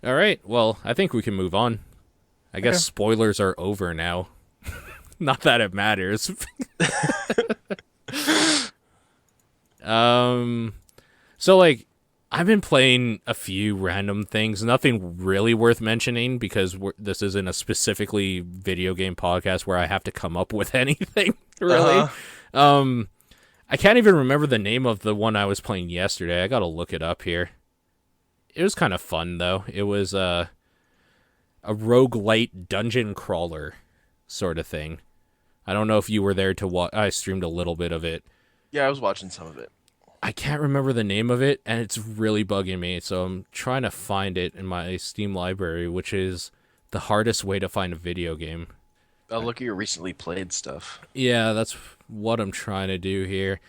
All right. Well, I think we can move on. I guess Okay. spoilers are over now. Not that it matters. um. So like, I've been playing a few random things. Nothing really worth mentioning because this isn't a specifically video game podcast where I have to come up with anything. Really. Uh huh. Um. I can't even remember the name of the one I was playing yesterday. I gotta look it up here. It was kind of fun though. It was a roguelite dungeon crawler sort of thing. I don't know if you were there to watch. I streamed a little bit of it. Yeah, I was watching some of it. I can't remember the name of it, and it's really bugging me. So I'm trying to find it in my Steam library, which is the hardest way to find a video game. I'll look at your recently played stuff. Yeah, that's what I'm trying to do here.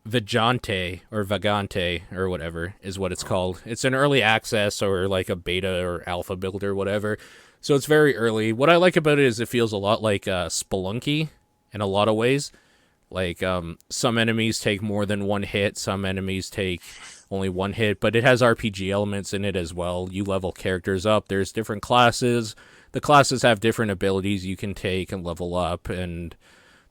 Vagante or Vagante or whatever is what it's called. It's an early access or like a beta or alpha build or whatever. So it's very early. What I like about it is it feels a lot like Spelunky in a lot of ways. Like some enemies take more than one hit, some enemies take only one hit, but it has RPG elements in it as well. You level characters up. There's different classes. The classes have different abilities you can take and level up, and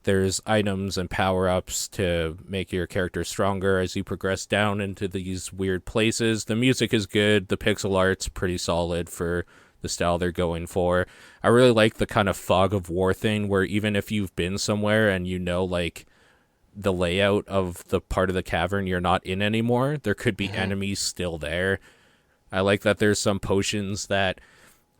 there's items and power-ups to make your character stronger as you progress down into these weird places. The music is good. The pixel art's pretty solid for the style they're going for. I really like the kind of fog of war thing where even if you've been somewhere and you know, like, the layout of the part of the cavern you're not in anymore, there could be Hmm. enemies still there. I like that there's some potions that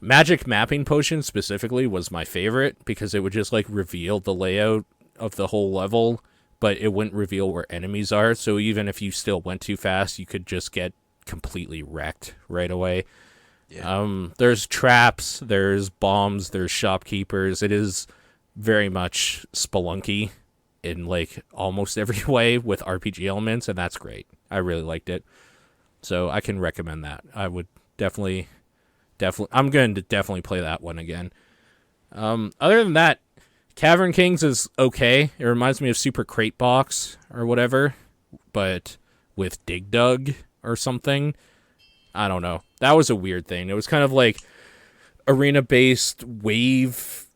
magic mapping potion specifically was my favorite because it would just like reveal the layout of the whole level, but it wouldn't reveal where enemies are. So even if you still went too fast, you could just get completely wrecked right away. Yeah. There's traps, there's bombs, there's shopkeepers. It is very much Spelunky in like almost every way with RPG elements, and that's great. I really liked it, so I can recommend that. I would definitely. I'm going to definitely play that one again. Other than that, Cavern Kings is okay. It reminds me of Super Crate Box or whatever, but with Dig Dug or something. I don't know. That was a weird thing. It was kind of like arena based wave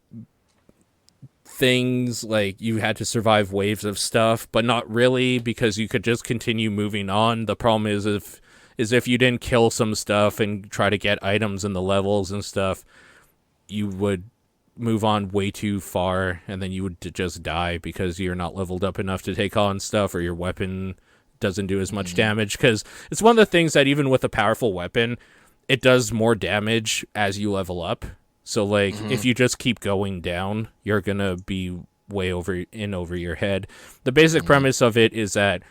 things, like you had to survive waves of stuff, but not really because you could just continue moving on. The problem is if you didn't kill some stuff and try to get items in the levels and stuff, you would move on way too far and then you would just die because you're not leveled up enough to take on stuff or your weapon doesn't do as much Hmm. damage, because it's one of the things that even with a powerful weapon, it does more damage as you level up. So like Hmm. if you just keep going down, you're going to be way over your head. The basic Hmm. premise of it is that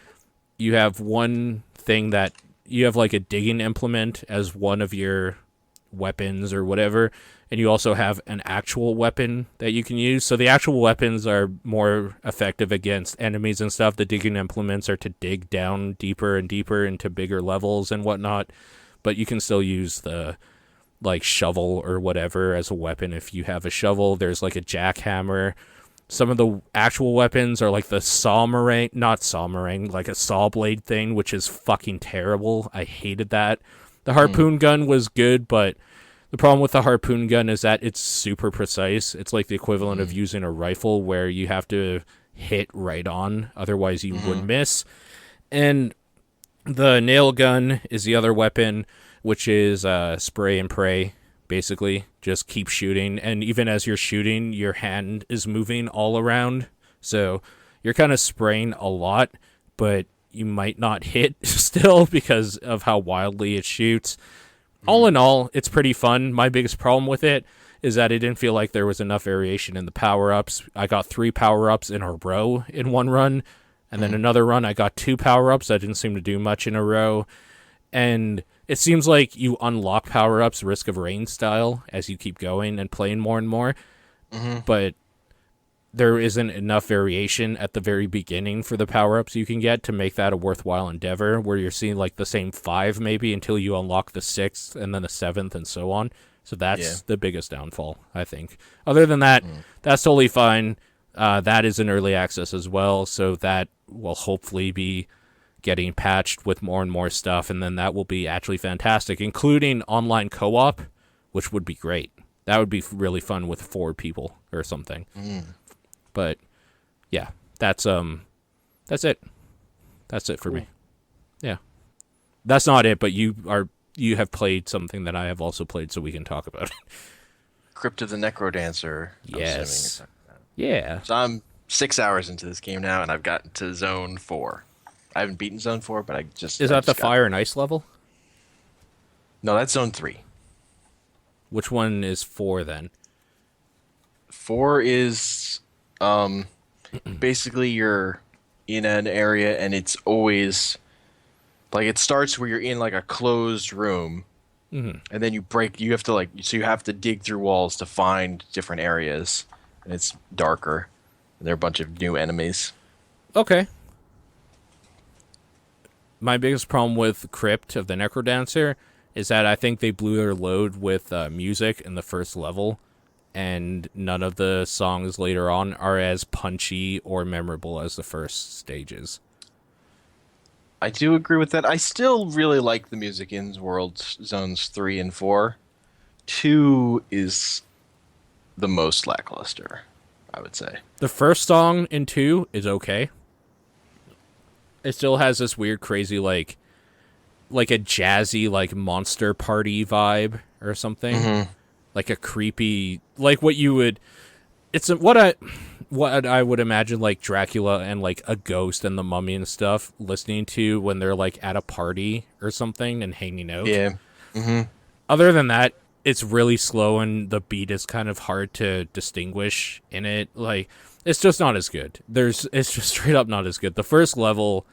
you have one thing that you have like a digging implement as one of your weapons or whatever, and you also have an actual weapon that you can use. So the actual weapons are more effective against enemies and stuff. The digging implements are to dig down deeper and deeper into bigger levels and whatnot, but you can still use the like shovel or whatever as a weapon if you have a shovel. There's like a jackhammer. Some of the actual weapons are like the saw meringue, not saw meringue, like a saw blade thing, which is fucking terrible. I hated that. The Hmm. harpoon gun was good, but the problem with the harpoon gun is that it's super precise. It's like the equivalent of Hmm. using a rifle where you have to hit right on, otherwise you would Hmm. miss. And the nail gun is the other weapon, which is spray and pray. Basically, just keep shooting, and even as you're shooting, your hand is moving all around. So you're kind of spraying a lot, but you might not hit still because of how wildly it shoots. All Hmm. in all, it's pretty fun. My biggest problem with it is that it didn't feel like there was enough variation in the power ups. I got 3 power ups in a row in one run, and then Hmm. another run I got 2 power ups. That didn't seem to do much in a row. And it seems like you unlock power ups Risk of Rain style as you keep going and playing more and more, Hmm. but there isn't enough variation at the very beginning for the power ups you can get to make that a worthwhile endeavor, where you're seeing like the same 5 maybe until you unlock the 6th and then the 7th and so on. So Yeah. that's the biggest downfall, I think. Other than that, Hmm. that's totally fine. That is in early access as well, so that will hopefully be getting patched with more and more stuff, and then that will be actually fantastic, including online co-op, which would be great. That would be really fun with 4 people or something. But yeah, that's it. That's it for me. Yeah. That's not it, but you have played something that I have also played, so we can talk about it. Crypt of the NecroDancer. Yes. Yeah. So I'm 6 hours into this game now, and I've gotten to Zone 4. I haven't beaten Zone 4, but Is that the fire and ice level? No, that's Zone 3. Which one is 4 then? 4 is basically you're in an area, and it's always like it starts where you're in like a closed room, and then you have to dig through walls to find different areas, and it's darker, and there are a bunch of new enemies. Okay. My biggest problem with Crypt of the NecroDancer is that I think they blew their load with music in the first level, and none of the songs later on are as punchy or memorable as the first stages. I do agree with that. I still really like the music in Zones 3 and 4. 2 is the most lackluster, I would say. The first song in 2 is okay. It still has this weird, crazy, like a jazzy, like, monster party vibe or something. Like a creepy, like what you would... It's what I would imagine, like, Dracula and, like, a ghost and the mummy and stuff listening to when they're, like, at a party or something and hanging out. Yeah. Other than that, it's really slow and the beat is kind of hard to distinguish in it. Like, it's just not as good. It's just straight up not as good. The first level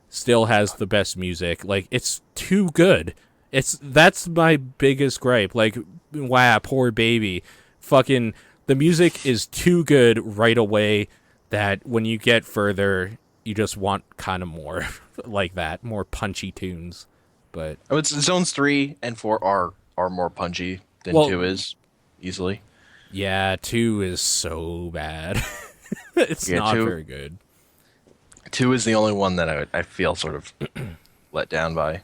still has the best music. Like, it's too good. That's my biggest gripe. Like, wow, poor baby. Fucking, the music is too good right away that when you get further, you just want kind of more like that, more punchy tunes. But It's Zones 3 and 4 are more punchy than 2 is, easily. Yeah, 2 is so bad. It's not very good. 2 is the only one that I feel sort of let down by.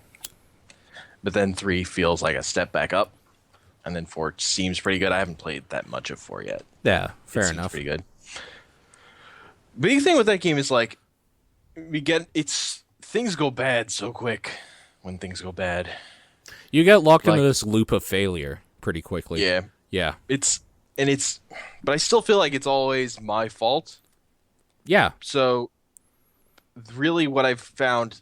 But then 3 feels like a step back up. And then 4 seems pretty good. I haven't played that much of 4 yet. Yeah, fair enough. Seems pretty good. Big thing with that game is like things go bad so quick when things go bad. You get locked into this loop of failure pretty quickly. Yeah. Yeah. But I still feel like it's always my fault. Yeah. So really what I've found,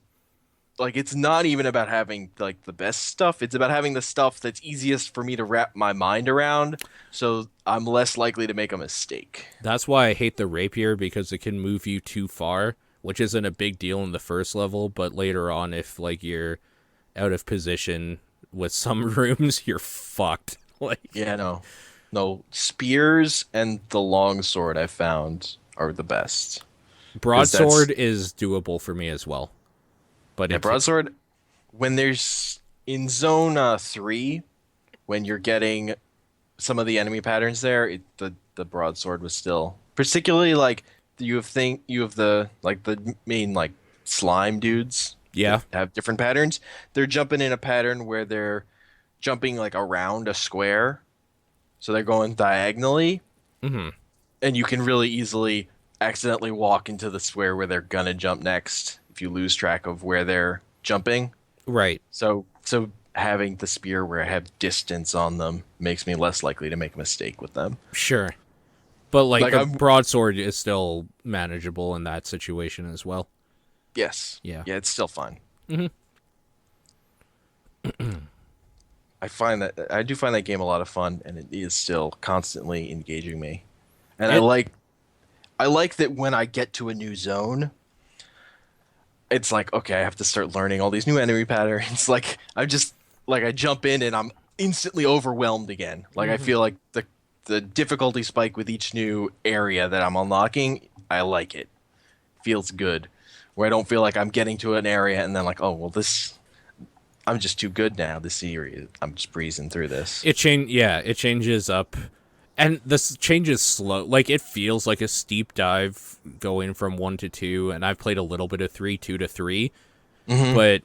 like, it's not even about having like the best stuff. It's about having the stuff that's easiest for me to wrap my mind around, so I'm less likely to make a mistake. That's why I hate the rapier, because it can move you too far, which isn't a big deal in the first level, but later on, if like you're out of position with some rooms, you're fucked. Like, yeah, no, spears and the longsword I found are the best. Broadsword is doable for me as well. But yeah, broadsword, when there's in Zone 3, when you're getting some of the enemy patterns there, the broadsword was still particularly like you have the main like slime dudes. Yeah, have different patterns. They're jumping in a pattern where they're jumping like around a square, so they're going diagonally, and you can really easily accidentally walk into the square where they're gonna jump next if you lose track of where they're jumping. Right. So having the spear where I have distance on them makes me less likely to make a mistake with them. Sure. But like the broadsword is still manageable in that situation as well. Yes. Yeah. Yeah, it's still fun. I do find that game a lot of fun, and it is still constantly engaging me. And I like that when I get to a new zone, it's like, okay, I have to start learning all these new enemy patterns. Like, I jump in and I'm instantly overwhelmed again. Like, I feel like the difficulty spike with each new area that I'm unlocking, I like it. Feels good. Where I don't feel like I'm getting to an area and then like, oh, well, I'm just too good now. This area, I'm just breezing through this. It changes up. And this changes slow. Like, it feels like a steep dive going from 1 to 2, and I've played a little bit of 3, 2 to 3. But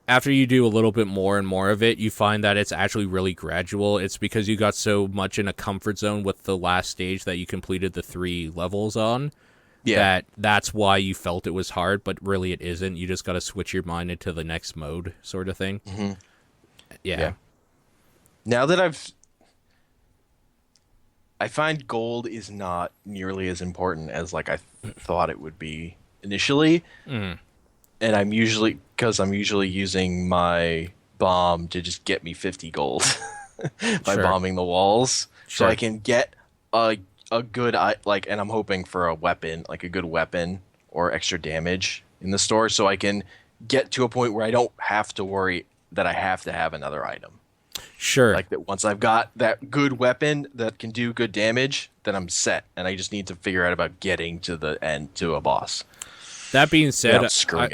after you do a little bit more and more of it, you find that it's actually really gradual. It's because you got so much in a comfort zone with the last stage that you completed the 3 levels on. Yeah. That's why you felt it was hard, but really it isn't. You just got to switch your mind into the next mode sort of thing. Yeah. Now that I find gold is not nearly as important as like I thought it would be initially. And I'm usually using my bomb to just get me 50 gold by bombing the walls, so I can get a good and I'm hoping for a weapon, like a good weapon or extra damage in the store, so I can get to a point where I don't have to worry that I have to have another item. Sure. Like that once I've got that good weapon that can do good damage, then I'm set, and I just need to figure out about getting to the end to a boss. That being said,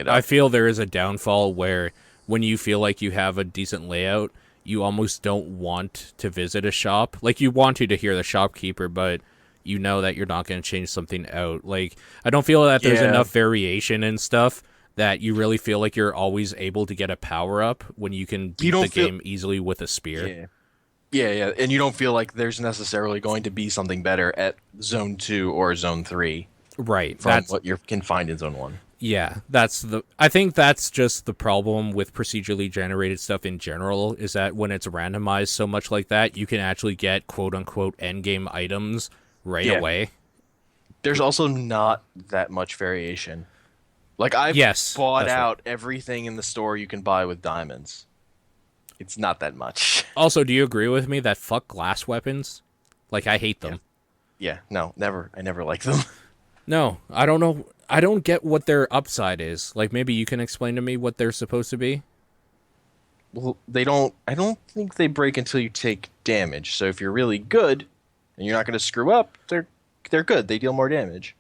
I feel there is a downfall where when you feel like you have a decent layout, you almost don't want to visit a shop. Like, you want to hear the shopkeeper, but you know that you're not going to change something out. Like, I don't feel that there's enough variation and stuff that you really feel like you're always able to get a power-up when you can beat the game easily with a spear. Yeah, and you don't feel like there's necessarily going to be something better at Zone 2 or Zone 3. Right. From what you can find in Zone 1. Yeah, I think that's just the problem with procedurally generated stuff in general, is that when it's randomized so much like that, you can actually get quote-unquote endgame items right away. There's also not that much variation. Like, I've bought out everything in the store you can buy with diamonds. It's not that much. Also, do you agree with me that fuck glass weapons? Like, I hate them. Yeah, no, never. I never like them. No, I don't know. I don't get what their upside is. Like, maybe you can explain to me what they're supposed to be? Well, I don't think they break until you take damage. So if you're really good and you're not going to screw up, they're good. They deal more damage.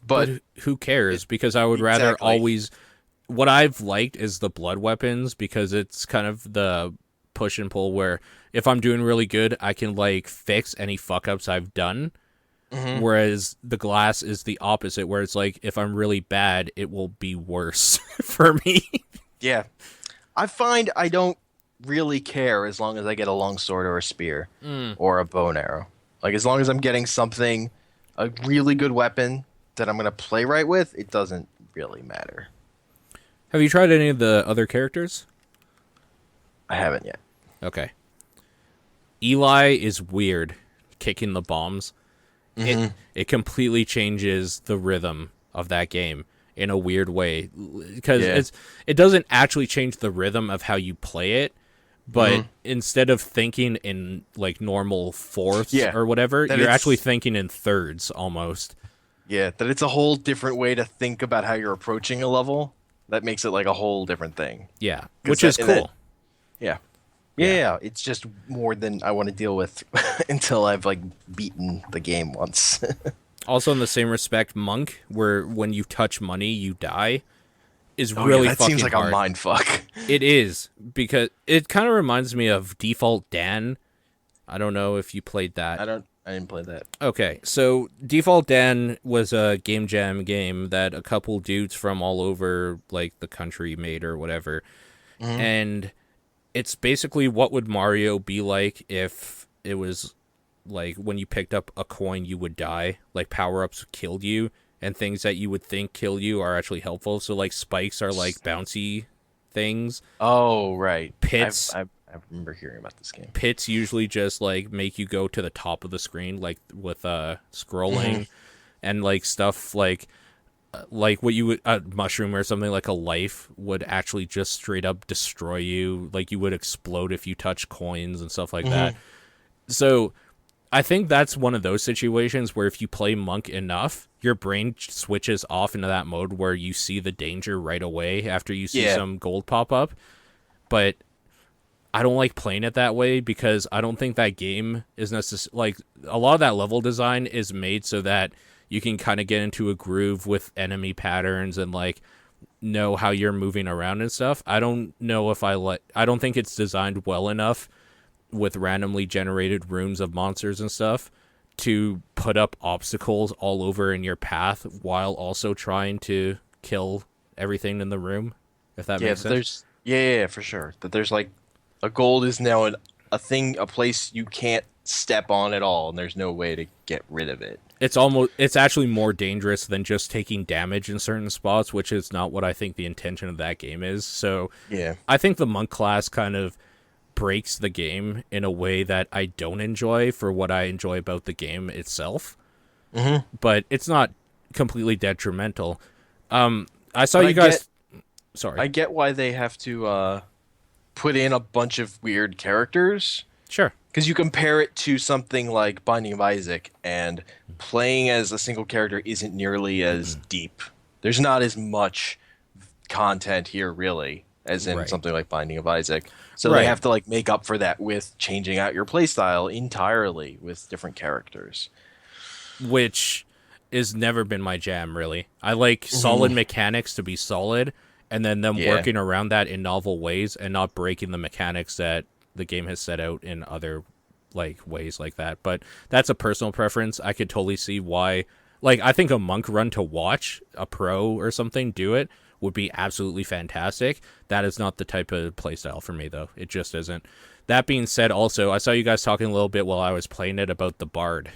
But who cares? Because I would rather always... What I've liked is the blood weapons, because it's kind of the push and pull where if I'm doing really good, I can, like, fix any fuck-ups I've done. Whereas the glass is the opposite, where it's like, if I'm really bad, it will be worse for me. Yeah. I find I don't really care as long as I get a long sword or a spear or a bow and arrow. Like, as long as I'm getting something, a really good weapon that I'm going to play right with, it doesn't really matter. Have you tried any of the other characters? I haven't yet. Okay. Eli is weird, kicking the bombs. It completely changes the rhythm of that game in a weird way, because it doesn't actually change the rhythm of how you play it, but instead of thinking in like normal fourths or whatever, you're actually thinking in thirds almost. Yeah, that it's a whole different way to think about how you're approaching a level. That makes it like a whole different thing. Yeah, which is cool. Yeah, it's just more than I want to deal with until I've like beaten the game once. Also, in the same respect, Monk, where when you touch money you die, is really fucking hard. That seems like a mind fuck. It is, because it kind of reminds me of Default Dan. I don't know if you played that. I didn't play that. Okay, so Default Dan was a game jam game that a couple dudes from all over like the country made or whatever, and it's basically what would Mario be like if it was like when you picked up a coin you would die, like power-ups killed you and things that you would think kill you are actually helpful. So like spikes are like bouncy things. Oh, right. Pits. I remember hearing about this game. Pits usually just like make you go to the top of the screen, like with scrolling and like stuff like what you would, a mushroom or something like a life would actually just straight up destroy you. Like you would explode if you touch coins and stuff like that. So I think that's one of those situations where if you play Monk enough, your brain switches off into that mode where you see the danger right away after you see some gold pop up. But I don't like playing it that way, because I don't think that game is necessarily, like, a lot of that level design is made so that you can kind of get into a groove with enemy patterns and like know how you're moving around and stuff. I don't know if I don't think it's designed well enough with randomly generated rooms of monsters and stuff to put up obstacles all over in your path while also trying to kill everything in the room, if that Yeah, makes that sense. yeah, for sure. That there's like a gold is now a place you can't step on at all, and there's no way to get rid of it. It's actually more dangerous than just taking damage in certain spots, which is not what I think the intention of that game is. So Yeah. I think the monk class kind of breaks the game in a way that I don't enjoy for what I enjoy about the game itself. Hmm. But it's not completely detrimental. I saw But you guys. Sorry. I get why they have to put in a bunch of weird characters. Sure. Because you compare it to something like Binding of Isaac, and playing as a single character isn't nearly as deep. There's not as much content here, really, as in Right. something like Binding of Isaac. So Right. they have to like make up for that with changing out your playstyle entirely with different characters. Which has never been my jam, really. I like solid mechanics to be solid, and then them Yeah. working around that in novel ways and not breaking the mechanics that the game has set out in other like ways like that. But that's a personal preference. I could totally see why. Like, I think a monk run to watch a pro or something do it would be absolutely fantastic. That is not the type of playstyle for me, though. It just isn't. That being said, also, I saw you guys talking a little bit while I was playing it about the bard,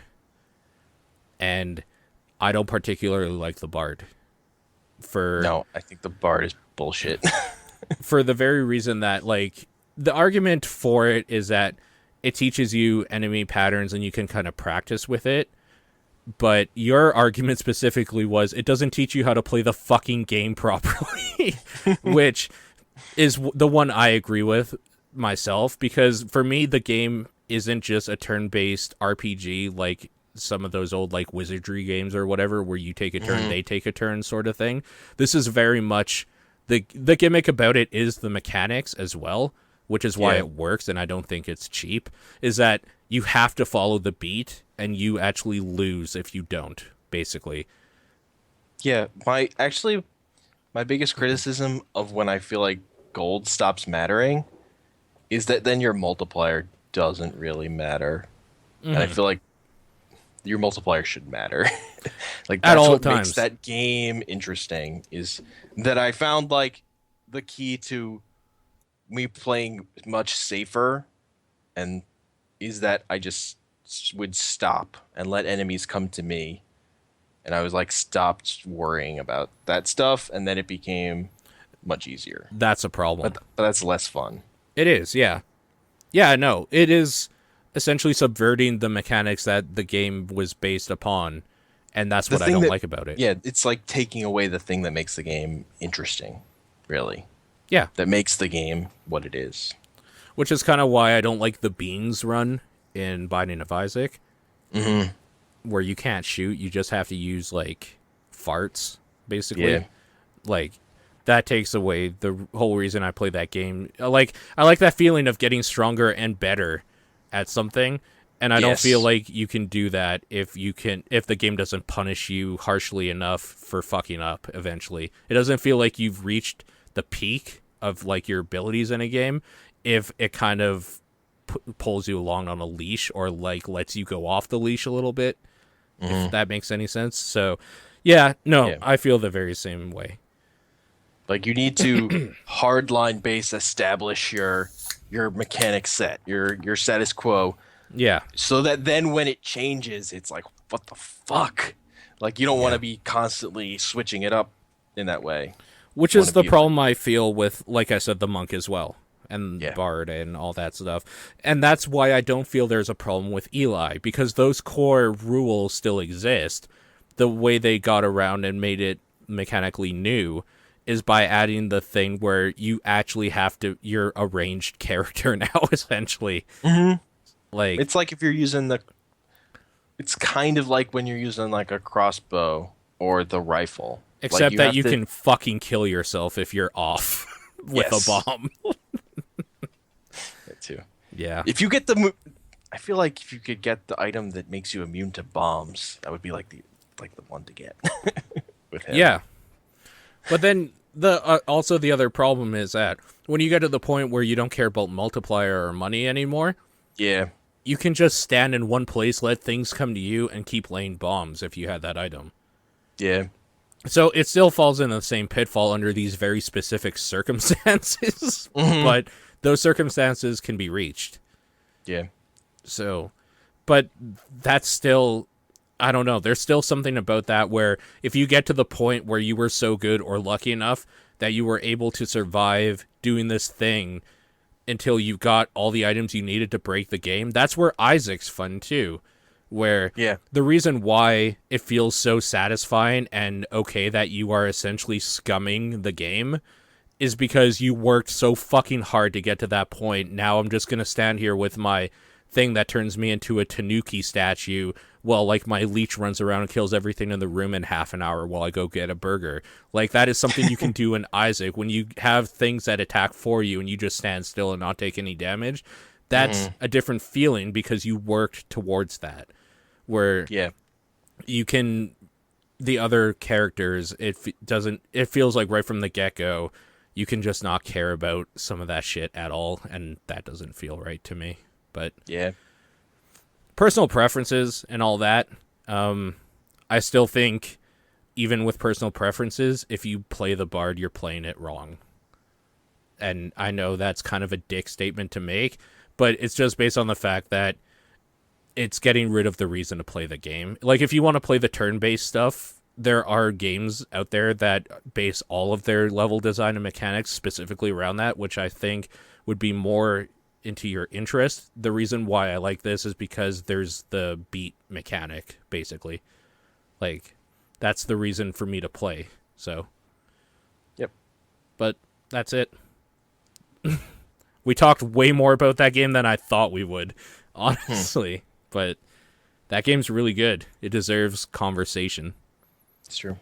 and I don't particularly like the bard for No, I think the bard is bullshit. for the very reason that, like, the argument for it is that it teaches you enemy patterns and you can kind of practice with it. But your argument specifically was it doesn't teach you how to play the fucking game properly, which is the one I agree with myself, because for me, the game isn't just a turn-based RPG like some of those old like wizardry games or whatever, where you take a turn, they take a turn sort of thing. This is very much the gimmick about it is the mechanics as well, which is why Yeah. it works, and I don't think it's cheap, is that you have to follow the beat, and you actually lose if you don't, basically. Yeah, my biggest criticism of when I feel like gold stops mattering is that then your multiplier doesn't really matter. And I feel like your multiplier should matter. Like At that's all what times. makes that game interesting, is that I found like the key to me playing much safer, and is that I just would stop and let enemies come to me, and I was like stopped worrying about that stuff, and then it became much easier. That's a problem. But that's less fun. It is, yeah. Yeah, no, it is essentially subverting the mechanics that the game was based upon, and that's The what I thing don't that- like about it. Yeah, it's like taking away the thing that makes the game interesting, really. Yeah, That makes the game what it is. which is kind of why I don't like the beans run in Binding of Isaac, where you can't shoot, you just have to use, like, farts, basically. Yeah. Like, that takes away the whole reason I play that game. I like that feeling of getting stronger and better at something, and I don't Yes. feel like you can do that if the game doesn't punish you harshly enough for fucking up eventually. It doesn't feel like you've reached the peak of like your abilities in a game if it kind of pulls you along on a leash or like lets you go off the leash a little bit, if that makes any sense. So yeah, no, Yeah. I feel the very same way. Like you need to hardline base establish your mechanic set, your status quo, Yeah. so that then when it changes, it's like, what the fuck? Like you don't want Yeah. to be constantly switching it up in that way. Which wanna is the be- problem I feel with, like I said, the monk as well, and Yeah. bard and all that stuff. And that's why I don't feel there's a problem with Eli, because those core rules still exist. The way they got around and made it mechanically new is by adding the thing where you actually have to, you're a ranged character now, essentially. Like, It's like if you're using it's kind of like when you're using like a crossbow or the rifle. Like, except that have you to- can fucking kill yourself if you're off with Yes. a bomb. That too. Yeah. If you get I feel like if you could get the item that makes you immune to bombs, that would be like the one to get with him. Yeah. But then also the other problem is that when you get to the point where you don't care about multiplier or money anymore, Yeah. you can just stand in one place, let things come to you, and keep laying bombs if you had that item. Yeah. So it still falls in the same pitfall under these very specific circumstances, but those circumstances can be reached. Yeah. So, but that's still, I don't know. There's still something about that where if you get to the point where you were so good or lucky enough that you were able to survive doing this thing until you got all the items you needed to break the game, that's where Isaac's fun too. Where the reason why it feels so satisfying and okay that you are essentially scumming the game is because you worked so fucking hard to get to that point. Now I'm just going to stand here with my thing that turns me into a Tanuki statue while, like, my leech runs around and kills everything in the room in half an hour while I go get a burger. Like, that is something you can do in Isaac. When you have things that attack for you and you just stand still and not take any damage, that's a different feeling because you worked towards that. Where you can, the other characters, it feels like right from the get-go, you can just not care about some of that shit at all, and that doesn't feel right to me. But personal preferences and all that, I still think, even with personal preferences, if you play the Bard, you're playing it wrong. And I know that's kind of a dick statement to make, but it's just based on the fact that it's getting rid of the reason to play the game. Like, if you want to play the turn-based stuff, there are games out there that base all of their level design and mechanics specifically around that, which I think would be more into your interest. The reason why I like this is because there's the beat mechanic, basically. Like, that's the reason for me to play. So, but that's it. We talked way more about that game than I thought we would, honestly. But that game's really good. It deserves conversation. It's true.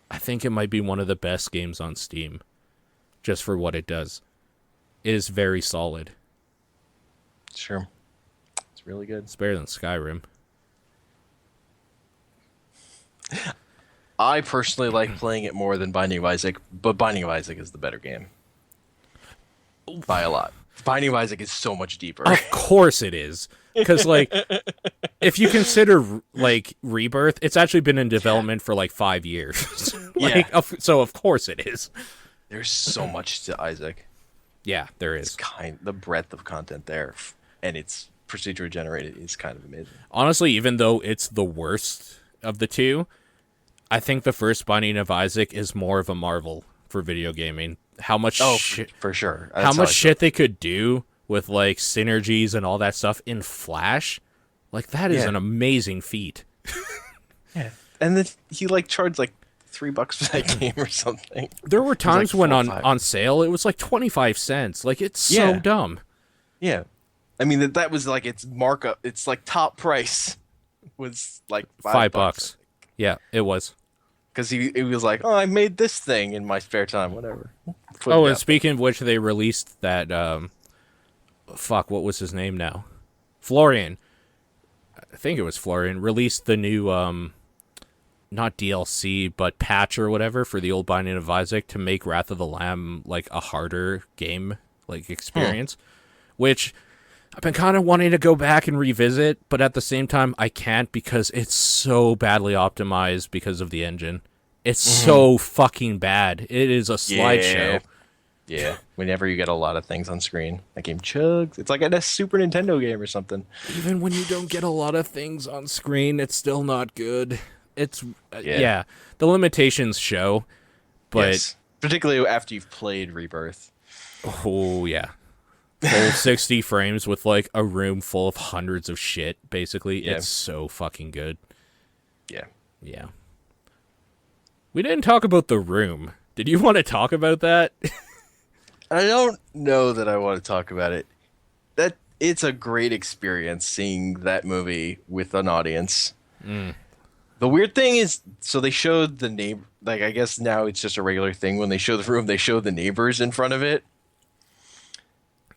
I think it might be one of the best games on Steam, just for what it does. It is very solid. Sure. It's really good. It's better than Skyrim. I personally like playing it more than Binding of Isaac, but Binding of Isaac is the better game. By a lot. Binding of Isaac is so much deeper. Of course it is. Because, like, if you consider, like, Rebirth, it's actually been in development for, like, 5 years. Like, so, of course it is. There's so much to Isaac. Yeah, there is. The breadth of content there, and it's procedurally generated is kind of amazing. Honestly, even though it's the worst of the two, I think the first Binding of Isaac is more of a marvel for video gaming. How much for sure. How much shit they could do with, like, synergies and all that stuff in Flash, like, that is an amazing feat. And then he, like, charged like $3 for that game or something. There were times when on sale it was like 25 cents. Like, it's so dumb. Yeah, I mean that was like its markup. It's like top price was like $5. Yeah, it was. Because he was like, oh, I made this thing in my spare time, whatever. And speaking of which, they released that, what was his name now? Florian. I think it was Florian. Released the new, not DLC, but patch or whatever for the old Binding of Isaac to make Wrath of the Lamb, like, a harder game, like, experience. Which I've been kind of wanting to go back and revisit, but at the same time, I can't because it's so badly optimized because of the engine. It's so fucking bad. It is a slideshow. Yeah. Whenever you get a lot of things on screen, that game chugs. It's like a Super Nintendo game or something. Even when you don't get a lot of things on screen, it's still not good. It's, the limitations show, but... Particularly after you've played Rebirth. Oh, yeah. Full 60 frames with, like, a room full of hundreds of shit, basically. Yeah. It's so fucking good. Yeah. Yeah. We didn't talk about The Room. Did you want to talk about that? I don't know that I want to talk about it. It's a great experience seeing that movie with an audience. The weird thing is, so they showed the neighbor, like, I guess now it's just a regular thing. When they show The Room, they show the neighbors in front of it.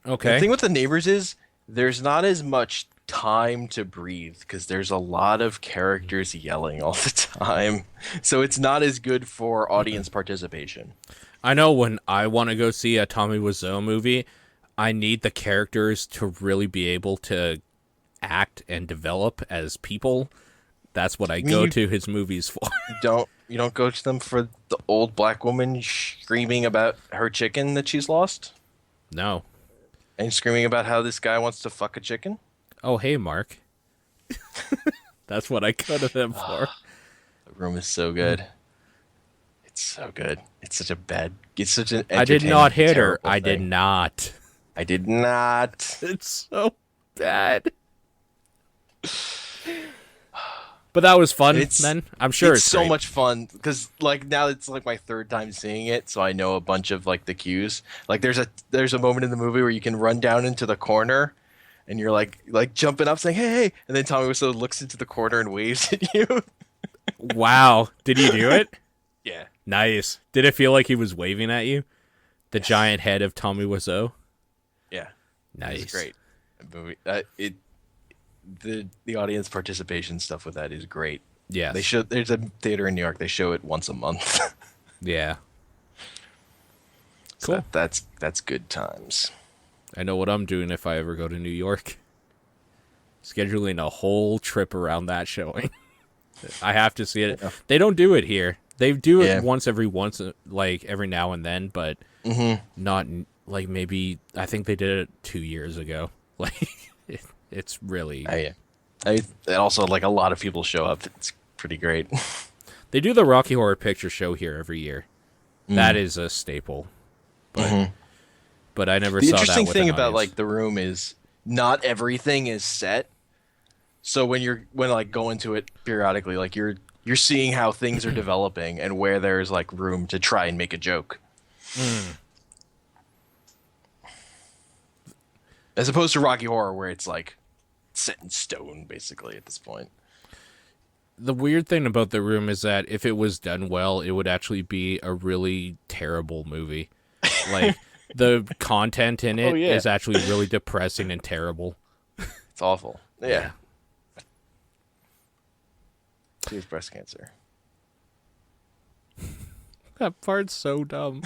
Okay. The thing with the neighbors is there's not as much time to breathe because there's a lot of characters yelling all the time. So it's not as good for audience participation. I know when I want to go see a Tommy Wiseau movie, I need the characters to really be able to act and develop as people. That's what I mean, go to his movies for. You don't go to them for the old black woman screaming about her chicken that she's lost? No. And screaming about how this guy wants to fuck a chicken? Oh, hey, Mark. That's what I go to them for. The Room is so good. It's so good. It's such an I did not hit her. terrible I thing. did not. I did not. It's so bad. But that was fun then. I'm sure it's so great. much fun because like now it's like my third time seeing it, so I know a bunch of like the cues. Like there's a moment in the movie where you can run down into the corner, and you're like jumping up saying hey, and then Tommy Wiseau looks into the corner and waves at you. Wow. Did he do it? Yeah. Nice. Did it feel like he was waving at you? The giant head of Tommy Wiseau? Yeah. Nice. It's great. The audience participation stuff with that is great. Yeah. There's a theater in New York. They show it once a month. Yeah. So Cool. that's good times. I know what I'm doing if I ever go to New York. Scheduling a whole trip around that showing. I have to see it. Yeah. They don't do it here. They do it Yeah. every now and then, but not like maybe I think they did it 2 years ago. Like it's really. And also like a lot of people show up. It's pretty great. They do the Rocky Horror Picture Show here every year. That is a staple. But I never The saw that interesting with thing an about audience. like The Room is not everything is set. So when like go into it periodically, like you're seeing how things are developing and where there's like room to try and make a joke. As opposed to Rocky Horror where it's like set in stone basically at this point. The weird thing about The Room is that if it was done well, it would actually be a really terrible movie. Like the content in it is actually really depressing and terrible. It's awful. Yeah. He has breast cancer. That part's so dumb.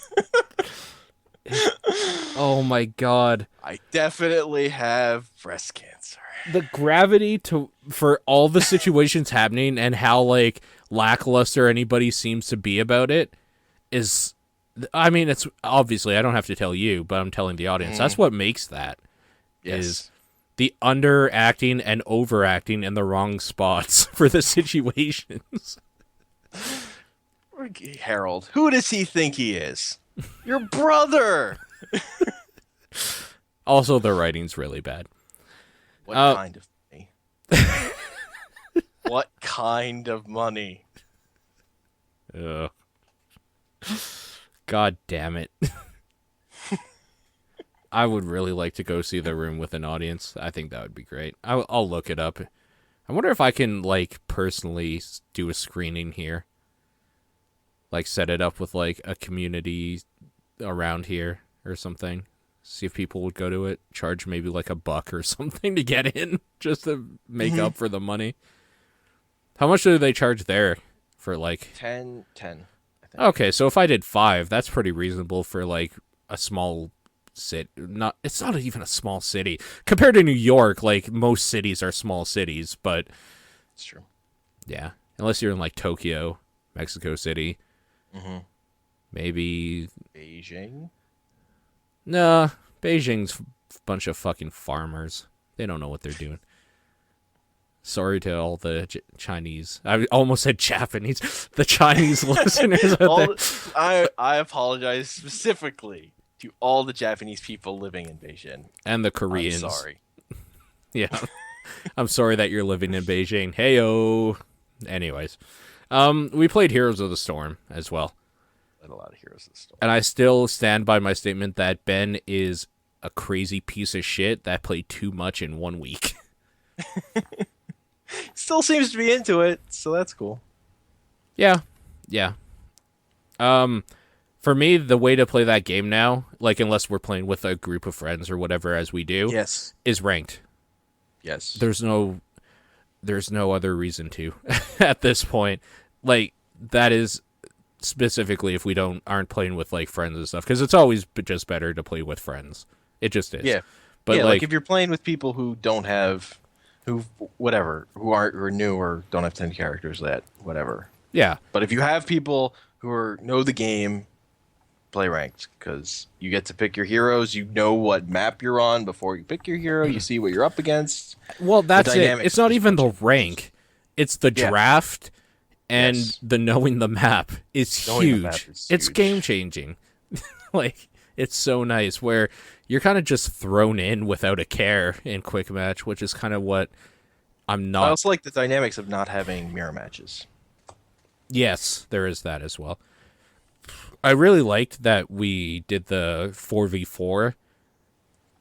Oh my god. I definitely have breast cancer. The gravity for all the situations happening and how like lackluster anybody seems to be about it is, I mean, it's obviously I don't have to tell you, but I'm telling the audience. That's what makes that. Yes. Is the underacting and overacting in the wrong spots for the situations. Harold, who does he think he is? Your brother. Also, the writing's really bad. What kind of money? What kind of money? God damn it. I would really like to go see The Room with an audience. I think that would be great. I'll look it up. I wonder if I can, like, personally do a screening here. Like, set it up with, like, a community around here or something. See if people would go to it. Charge maybe, like, $1 or something to get in just to make up for the money. How much do they charge there for, like... 10, I think. Okay, so if I did 5, that's pretty reasonable for, like, a small... It's not even a small city compared to New York. Like most cities are small cities, but it's true. Yeah, unless you're in like Tokyo, Mexico City, maybe Beijing. Nah, Beijing's a bunch of fucking farmers. They don't know what they're doing. Sorry to all the Chinese. I almost said Japanese. The Chinese listeners out there. I apologize specifically to all the Japanese people living in Beijing. And the Koreans. I'm sorry. Yeah. I'm sorry that you're living in Beijing. Heyo. Anyways. We played Heroes of the Storm as well. Played a lot of Heroes of the Storm. And I still stand by my statement that Ben is a crazy piece of shit that played too much in 1 week. Still seems to be into it, so that's cool. Yeah. For me, the way to play that game now, like unless we're playing with a group of friends or whatever as we do, yes, is ranked. Yes. There's no other reason to at this point. Like that is specifically if we aren't playing with like friends and stuff, because it's always just better to play with friends. It just is. Yeah. But yeah, like if you're playing with people who don't have who whatever who are new or don't have 10 characters that whatever. Yeah. But if you have people who know the game, play ranked because you get to pick your heroes. You know what map you're on before you pick your hero. You see what you're up against. Well, that's it. It's not even the rank. It's the draft and the knowing the map is huge. It's game changing. Like, it's so nice where you're kind of just thrown in without a care in quick match, which is kind of what I'm not. I also like the dynamics of not having mirror matches. Yes, there is that as well. I really liked that we did the 4v4.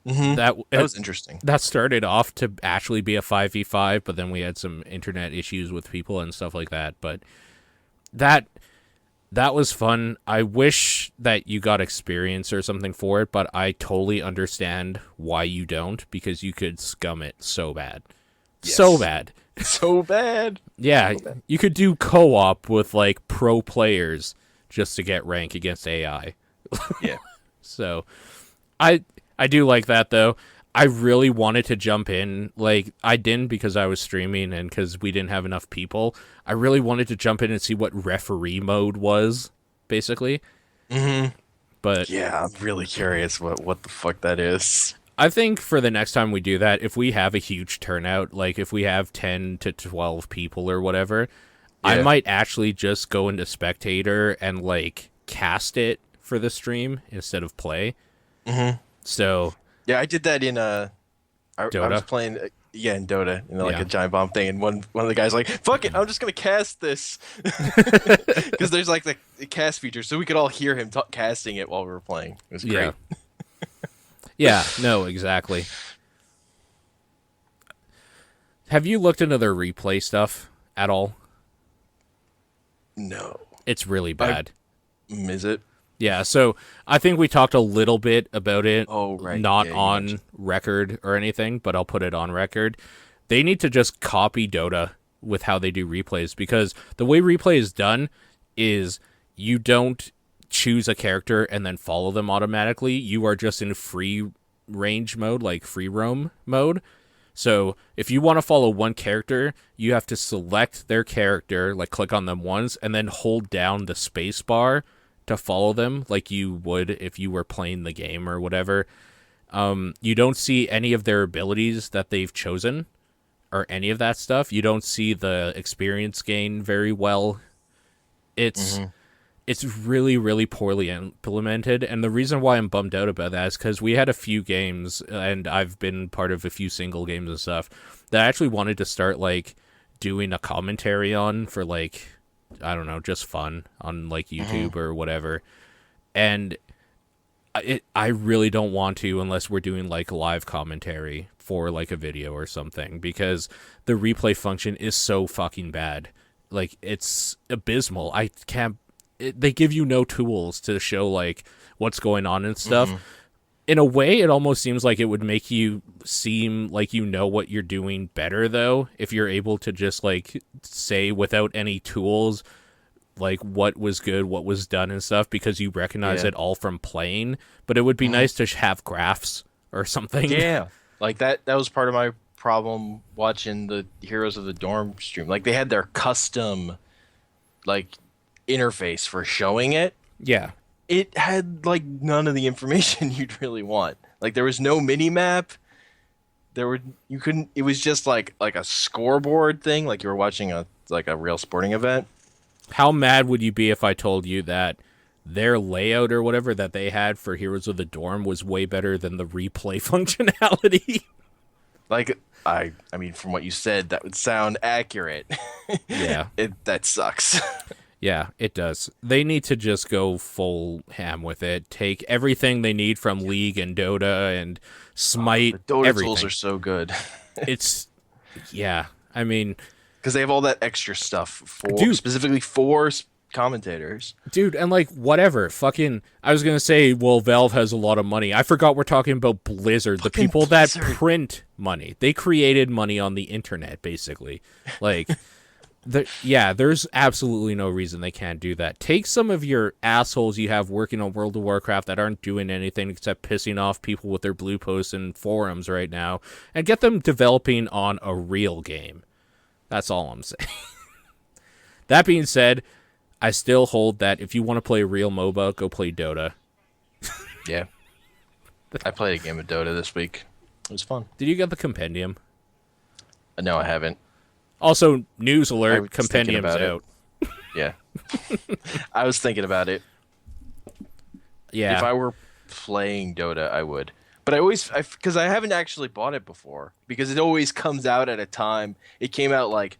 Mm-hmm. That was interesting. That started off to actually be a 5v5, but then we had some internet issues with people and stuff like that. But that was fun. I wish that you got experience or something for it, but I totally understand why you don't, because you could scum it so bad. Yes. So bad. So bad. Yeah, so bad. You could do co-op with like pro players just to get rank against AI. Yeah. So I do like that though. I really wanted to jump in. Like, I didn't because I was streaming and because we didn't have enough people. I really wanted to jump in and see what referee mode was, basically. Mm-hmm. But yeah, I'm really curious what the fuck that is. I think for the next time we do that, if we have a huge turnout, like if we have 10 to 12 people or whatever, I might actually just go into spectator and like cast it for the stream instead of play. Mm-hmm. So yeah, I did that in Dota? I was playing in Dota, like a giant bomb thing, and one of the guys like, "Fuck it, I'm just gonna cast this," because there's like the cast feature, so we could all hear him casting it while we were playing. It was great. Yeah, no, exactly. Have you looked into their replay stuff at all? No. It's really bad. Is it? Yeah, so I think we talked a little bit about it. Oh, right. Not on record or anything, but I'll put it on record. They need to just copy Dota with how they do replays, because the way replay is done is you don't choose a character and then follow them automatically. You are just in free range mode, like free roam mode. So if you want to follow one character, you have to select their character, like click on them once, and then hold down the space bar to follow them like you would if you were playing the game or whatever. You don't see any of their abilities that they've chosen or any of that stuff. You don't see the experience gain very well. It's really, really poorly implemented. And the reason why I'm bummed out about that is because we had a few games, and I've been part of a few single games and stuff, that I actually wanted to start like doing a commentary on for like, I don't know, just fun on like YouTube or whatever. And I really don't want to unless we're doing like live commentary for like a video or something, because the replay function is so fucking bad. Like, it's abysmal. I can't. They give you no tools to show like what's going on and stuff. In a way, it almost seems like it would make you seem like you know what you're doing better, though, if you're able to just like say without any tools like what was good, what was done and stuff, because you recognize it all from playing. But it would be nice to have graphs or something. Yeah, like that was part of my problem watching the Heroes of the Dorm stream. Like, they had their custom like interface for showing it. Yeah, it had like none of the information you'd really want. Like, there was no mini map. You couldn't. It was just like a scoreboard thing, like you were watching a real sporting event. How mad would you be if I told you that their layout or whatever that they had for Heroes of the Dorm was way better than the replay functionality? Like, I mean, from what you said, that would sound accurate. Yeah. That sucks. Yeah, it does. They need to just go full ham with it. Take everything they need from League and Dota and Smite. The Dota everything. tools are so good. Yeah, I mean, because they have all that extra stuff specifically for commentators. Dude, and like, whatever. Fucking, I was going to say, well, Valve has a lot of money. I forgot we're talking about Blizzard, the people that print money. They created money on the internet, basically. Like, There's absolutely no reason they can't do that. Take some of your assholes you have working on World of Warcraft that aren't doing anything except pissing off people with their blue posts and forums right now, and get them developing on a real game. That's all I'm saying. That being said, I still hold that if you want to play a real MOBA, go play Dota. Yeah. I played a game of Dota this week. It was fun. Did you get the compendium? No, I haven't. Also, news alert, compendium's out. Yeah. I was thinking about it. Yeah. If I were playing Dota, I would. But because I haven't actually bought it before, because it always comes out at a time. It came out like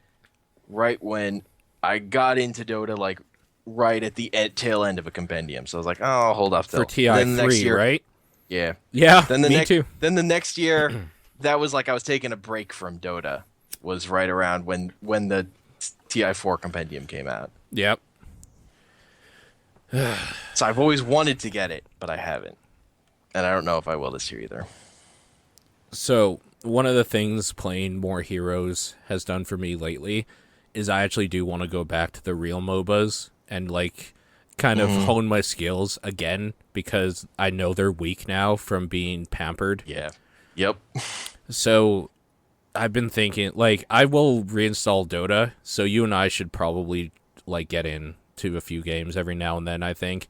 right when I got into Dota, like right at the tail end of a compendium. So I was like, oh, I'll hold off till for TI3, right? Yeah. Yeah. Then me too. Then the next year, that was like I was taking a break from Dota. Was right around when the TI4 compendium came out. Yep. So I've always wanted to get it, but I haven't. And I don't know if I will this year either. So, one of the things playing more Heroes has done for me lately is I actually do want to go back to the real MOBAs and, like, kind of hone my skills again, because I know they're weak now from being pampered. Yeah. Yep. So, I've been thinking, like, I will reinstall Dota, so you and I should probably, like, get into a few games every now and then, I think.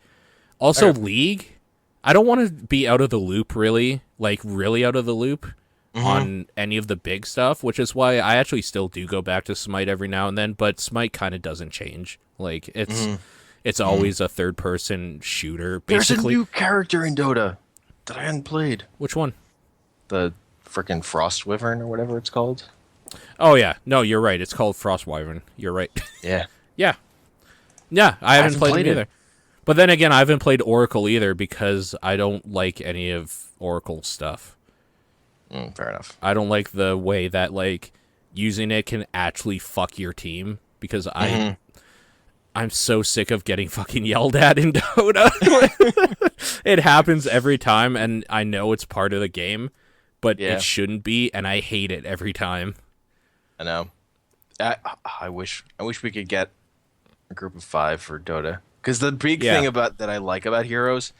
Also, League, I don't want to be out of the loop, really, like, really out of the loop on any of the big stuff, which is why I actually still do go back to Smite every now and then, but Smite kind of doesn't change. Like, it's always a third-person shooter, basically. There's a new character in Dota that I hadn't played. Which one? The freaking Frost Wyvern or whatever it's called. Oh, yeah. No, you're right. It's called Frost Wyvern. You're right. Yeah. Yeah. Yeah, I haven't played it either. But then again, I haven't played Oracle either because I don't like any of Oracle's stuff. Fair enough. I don't like the way that, like, using it can actually fuck your team, because I'm so sick of getting fucking yelled at in Dota. It happens every time, and I know it's part of the game, but it shouldn't be, and I hate it every time. I know. I wish we could get a group of 5 for Dota. Because the big thing that I like about Heroes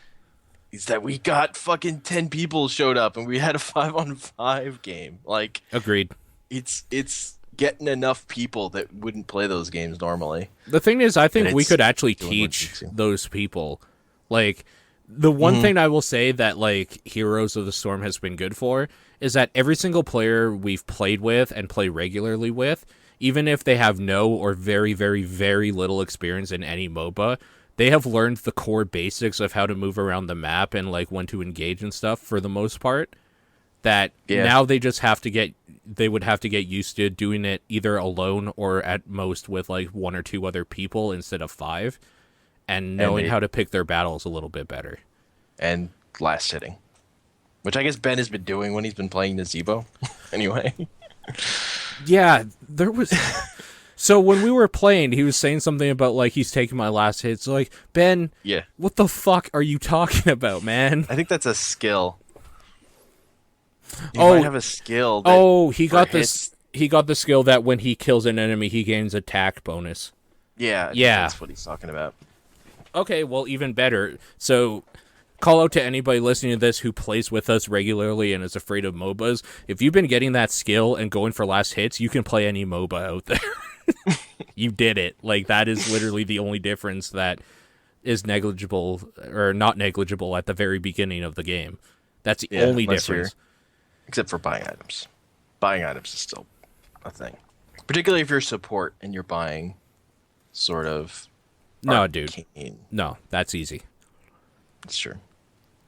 is that we got fucking 10 people showed up and we had a 5-on-5 game. Like, agreed. It's getting enough people that wouldn't play those games normally. The thing is, I think we could actually teach those people. Like, the one thing I will say that, like, Heroes of the Storm has been good for is that every single player we've played with and play regularly with, even if they have no or very, very, very little experience in any MOBA, they have learned the core basics of how to move around the map and, like, when to engage and stuff for the most part. That now they just have to they would have to get used to doing it either alone or at most with, like, 1 or 2 other people instead of 5, and knowing how to pick their battles a little bit better. And last hitting, which I guess Ben has been doing when he's been playing Nazebo. Anyway. Yeah, there was... So when we were playing, he was saying something about, like, he's taking my last hits. Like, Ben, what the fuck are you talking about, man? I think that's a skill. You might have a skill. He got this. He got the skill that when he kills an enemy, he gains attack bonus. Yeah, that's what he's talking about. Okay, well, even better. So, call out to anybody listening to this who plays with us regularly and is afraid of MOBAs. If you've been getting that skill and going for last hits, you can play any MOBA out there. You did it. Like, that is literally the only difference that is negligible or not negligible at the very beginning of the game. That's the only difference. Except for buying items. Buying items is still a thing. Particularly if you're support and you're buying sort of arcane. No, that's easy. It's true.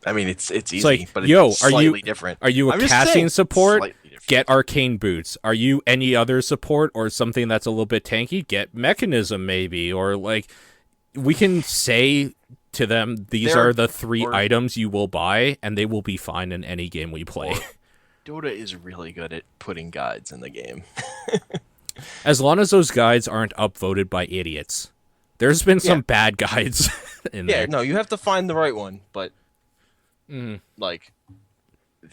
I mean, it's easy, like, but it's slightly different. Are you a casting support? Get arcane boots. Are you any other support or something that's a little bit tanky? Get mechanism, maybe. Or, like, we can say to them, these are the 3 items you will buy, and they will be fine in any game we play. Dota is really good at putting guides in the game. As long as those guides aren't upvoted by idiots. There's been some bad guides in there. Yeah, no, you have to find the right one, but like,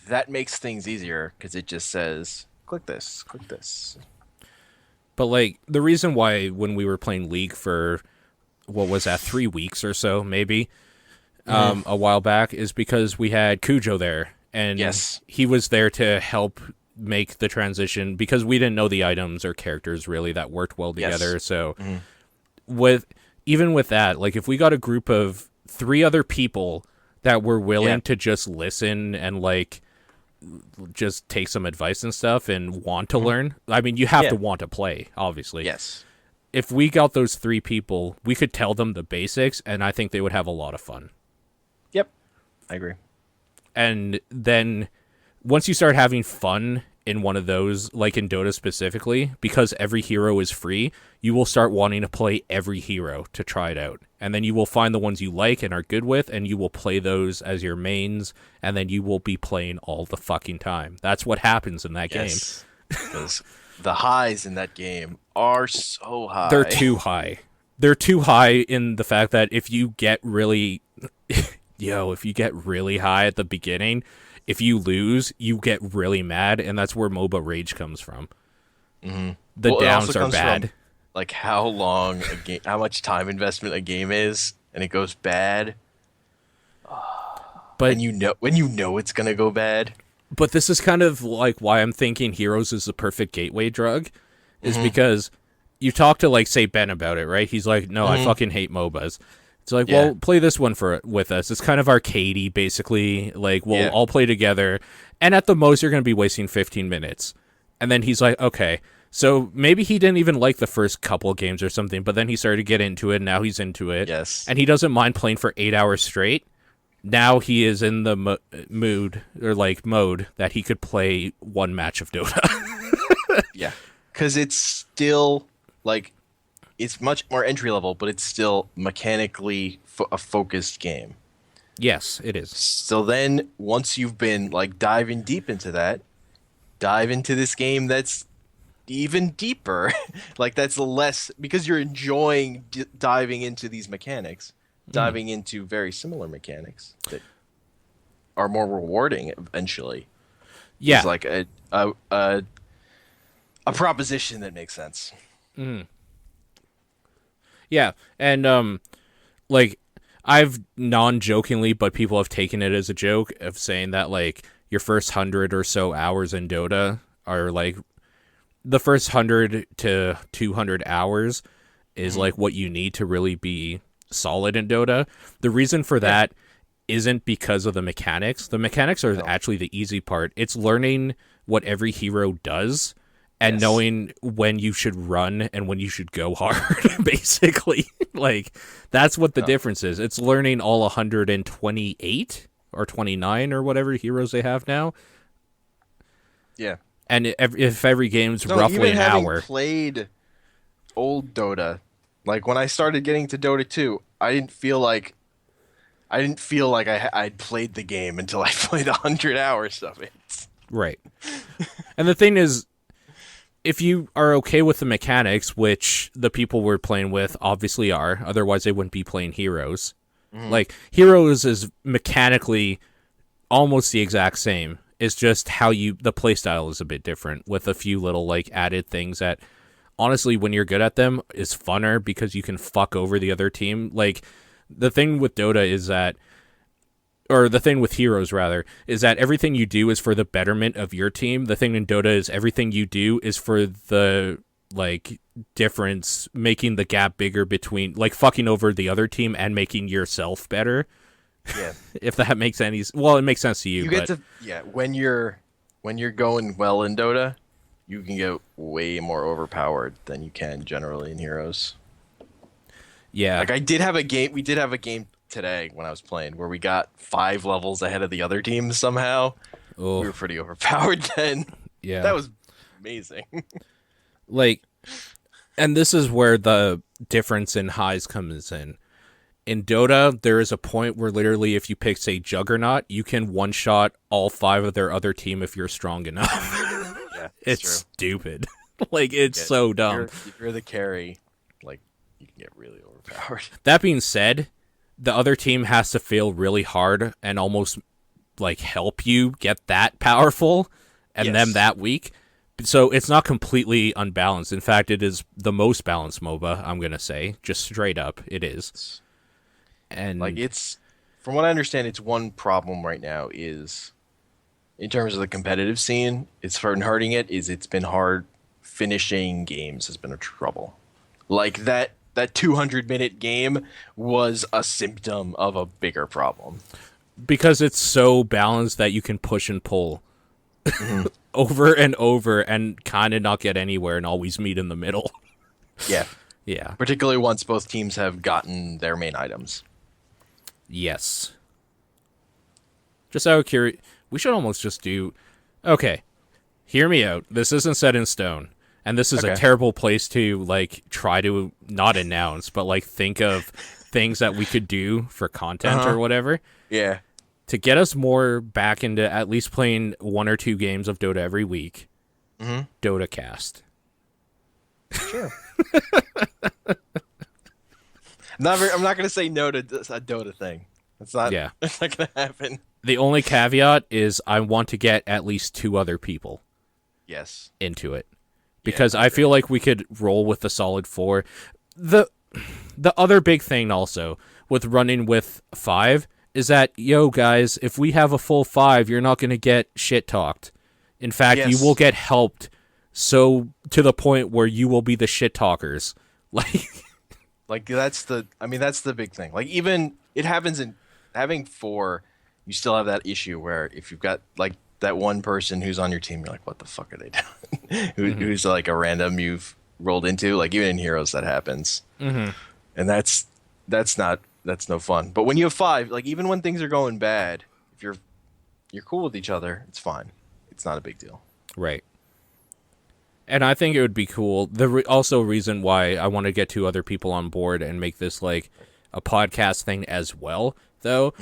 that makes things easier because it just says, click this, click this. But like the reason why when we were playing League for what was that 3 weeks or so maybe a while back is because we had Cujo there and Yes. he was there to help make the transition because we didn't know the items or characters really that worked well together. Yes. So with even with that, like if we got a group of 3 other people that were willing to just listen and like just take some advice and stuff and want to learn. I mean, you have to want to play, obviously. Yes. If we got those 3 people, we could tell them the basics, and I think they would have a lot of fun. Yep. I agree. And then once you start having fun in one of those, like in Dota specifically, because every hero is free, you will start wanting to play every hero to try it out. And then you will find the ones you like and are good with, and you will play those as your mains, and then you will be playing all the fucking time. That's what happens in that game. Because the highs in that game are so high. They're too high. They're too high in the fact that if you get really... if you get really high at the beginning, if you lose, you get really mad, and that's where MOBA rage comes from. The downs are bad. From, like how long a game, how much time investment a game is, and it goes bad. But and when you know it's gonna go bad. But this is kind of like why I'm thinking Heroes is the perfect gateway drug, is because you talk to like say Ben about it, right? He's like, no, I fucking hate MOBAs. It's like, well, play this one with us. It's kind of arcadey, basically. Like, we'll all play together, and at the most, you're going to be wasting 15 minutes. And then he's like, okay. So maybe he didn't even like the first couple of games or something, but then he started to get into it, and now he's into it. Yes. And he doesn't mind playing for 8 hours straight. Now he is in the mood, or like mode, that he could play one match of Dota. Yeah. Because it's still, like... It's much more entry level, but it's still mechanically a focused game. Yes, it is. So then, once you've been like diving deep into that, dive into this game that's even deeper. Like that's less because you're enjoying diving into these mechanics, diving into very similar mechanics that are more rewarding eventually. Yeah, it's like a proposition that makes sense. Yeah, and like I've non-jokingly, but people have taken it as a joke of saying that like your first 100 or so hours in Dota are like the first 100 to 200 hours is like what you need to really be solid in Dota. The reason for that isn't because of the mechanics. The mechanics are actually the easy part. It's learning what every hero does. And knowing when you should run and when you should go hard, basically. Like, that's what the difference is. It's learning all 128 or 29 or whatever heroes they have now. Yeah. And if every game's roughly an hour. Played old Dota, like when I started getting to Dota 2, I didn't feel like I'd played the game until I played 100 hours of it. Right. And the thing is, if you are okay with the mechanics, which the people we're playing with obviously are, otherwise they wouldn't be playing Heroes. Like, Heroes is mechanically almost the exact same. It's just how the playstyle is a bit different with a few little, like, added things that, honestly, when you're good at them, is funner because you can fuck over the other team. Like, the thing with Dota is that or the thing with Heroes, rather, is that everything you do is for the betterment of your team. The thing in Dota is everything you do is for the, like, difference, making the gap bigger between, like, fucking over the other team and making yourself better. Yeah. If that makes any... Well, it makes sense to you, get to... Yeah, when you're going well in Dota, you can get way more overpowered than you can generally in Heroes. Yeah. Like, we did have a game today when I was playing where we got 5 levels ahead of the other team somehow. Oh. We were pretty overpowered then. Yeah. That was amazing. Like, and this is where the difference in highs comes in. In Dota, there is a point where literally if you pick, say, Juggernaut, you can one-shot all 5 of their other team if you're strong enough. Yeah, it's stupid. Like, it's so dumb. If you're the carry, like, you can get really overpowered. That being said, the other team has to fail really hard and almost, like, help you get that powerful and them that weak. So it's not completely unbalanced. In fact, it is the most balanced MOBA, I'm going to say. Just straight up, it is. And Like it's, from what I understand, it's one problem right now is in terms of the competitive scene. It's hurting it. Is it's been hard finishing games has been a trouble. Like that 200-minute game was a symptom of a bigger problem. because it's so balanced that you can push and pull over and over and kind of not get anywhere and always meet in the middle. Yeah. Yeah. Particularly once both teams have gotten their main items. Yes. Just out of curiosity, we should almost just do... Okay, hear me out. This isn't set in stone. And this is a terrible place to, like, try to not announce, but, like, think of things that we could do for content or whatever. Yeah. To get us more back into at least playing 1 or 2 games of Dota every week. Dota Cast. Sure. I'm not going to say no to a Dota thing. That's not going to happen. The only caveat is I want to get at least 2 other people into it. Because I feel like we could roll with the solid 4. The other big thing also with running with 5 is that, yo, guys, if we have a full 5, you're not going to get shit-talked. In fact, you will get helped so to the point where you will be the shit-talkers. Like, that's the big thing. Like, even, it happens in, having 4, you still have that issue where if you've got, like, that one person who's on your team, you're like, what the fuck are they doing? Who's like a random you've rolled into. Like, even in Heroes that happens. And that's no fun. But when you have 5, like, even when things are going bad, if you're cool with each other, it's fine. It's not a big deal. Right. And I think it would be cool. Also reason why I want to get 2 other people on board and make this like a podcast thing as well, though,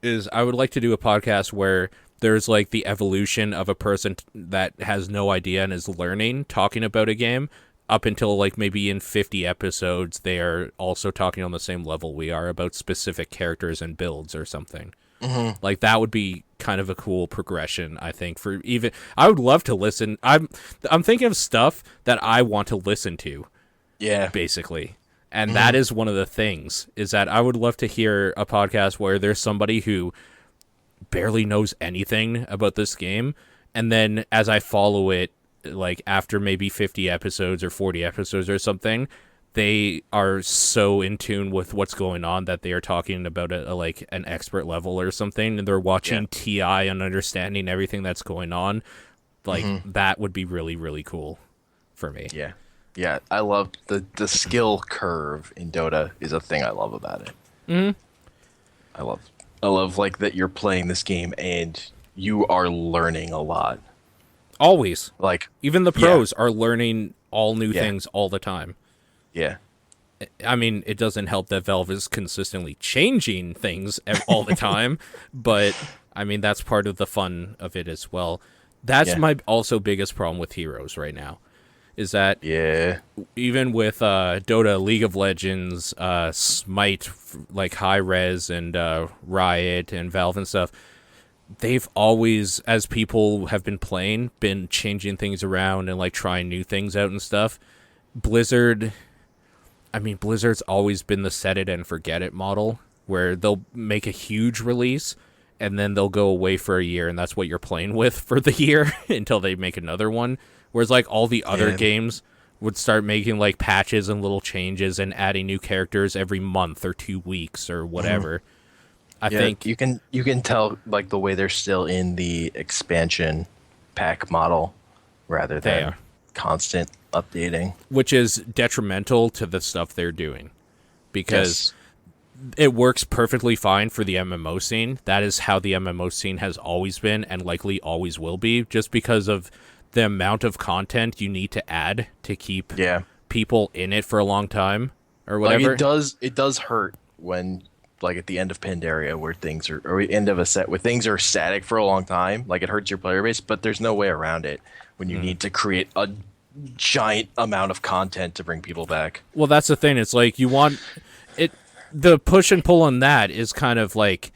is I would like to do a podcast where there's like the evolution of a person that has no idea and is learning, talking about a game, up until like maybe in 50 episodes, they are also talking on the same level we are about specific characters and builds or something. Like that would be kind of a cool progression, I think. For even, I would love to listen. I'm thinking of stuff that I want to listen to. Yeah, basically, and that is one of the things is that I would love to hear a podcast where there's somebody who barely knows anything about this game, and then as I follow it, like after maybe 50 episodes or 40 episodes or something, they are so in tune with what's going on that they are talking about it like an expert level or something, and they're watching TI and understanding everything that's going on. Like that would be really, really cool for me. Yeah, I love the skill curve in Dota is a thing I love about it. I love like that you're playing this game and you are learning a lot. Always. Like even the pros are learning all new things all the time. Yeah. I mean, it doesn't help that Valve is consistently changing things all the time, but I mean, that's part of the fun of it as well. That's my also biggest problem with Heroes right now, is that even with Dota, League of Legends, Smite, like Hi-Rez and Riot and Valve and stuff, they've always, as people have been playing, been changing things around and like trying new things out and stuff. Blizzard's always been the set it and forget it model, where they'll make a huge release and then they'll go away for a year, and that's what you're playing with for the year until they make another one. Whereas like all the other games would start making like patches and little changes and adding new characters every month or 2 weeks or whatever. I think you can tell like the way they're still in the expansion pack model rather than constant updating, which is detrimental to the stuff they're doing, because it works perfectly fine for the MMO scene. That is how the MMO scene has always been and likely always will be, just because of the amount of content you need to add to keep people in it for a long time or whatever. Like it does hurt when like at the end of Pandaria where things are, or end of a set where things are static for a long time. Like it hurts your player base, but there's no way around it when you need to create a giant amount of content to bring people back. Well, that's the thing. It's like you want it. The push and pull on that is kind of like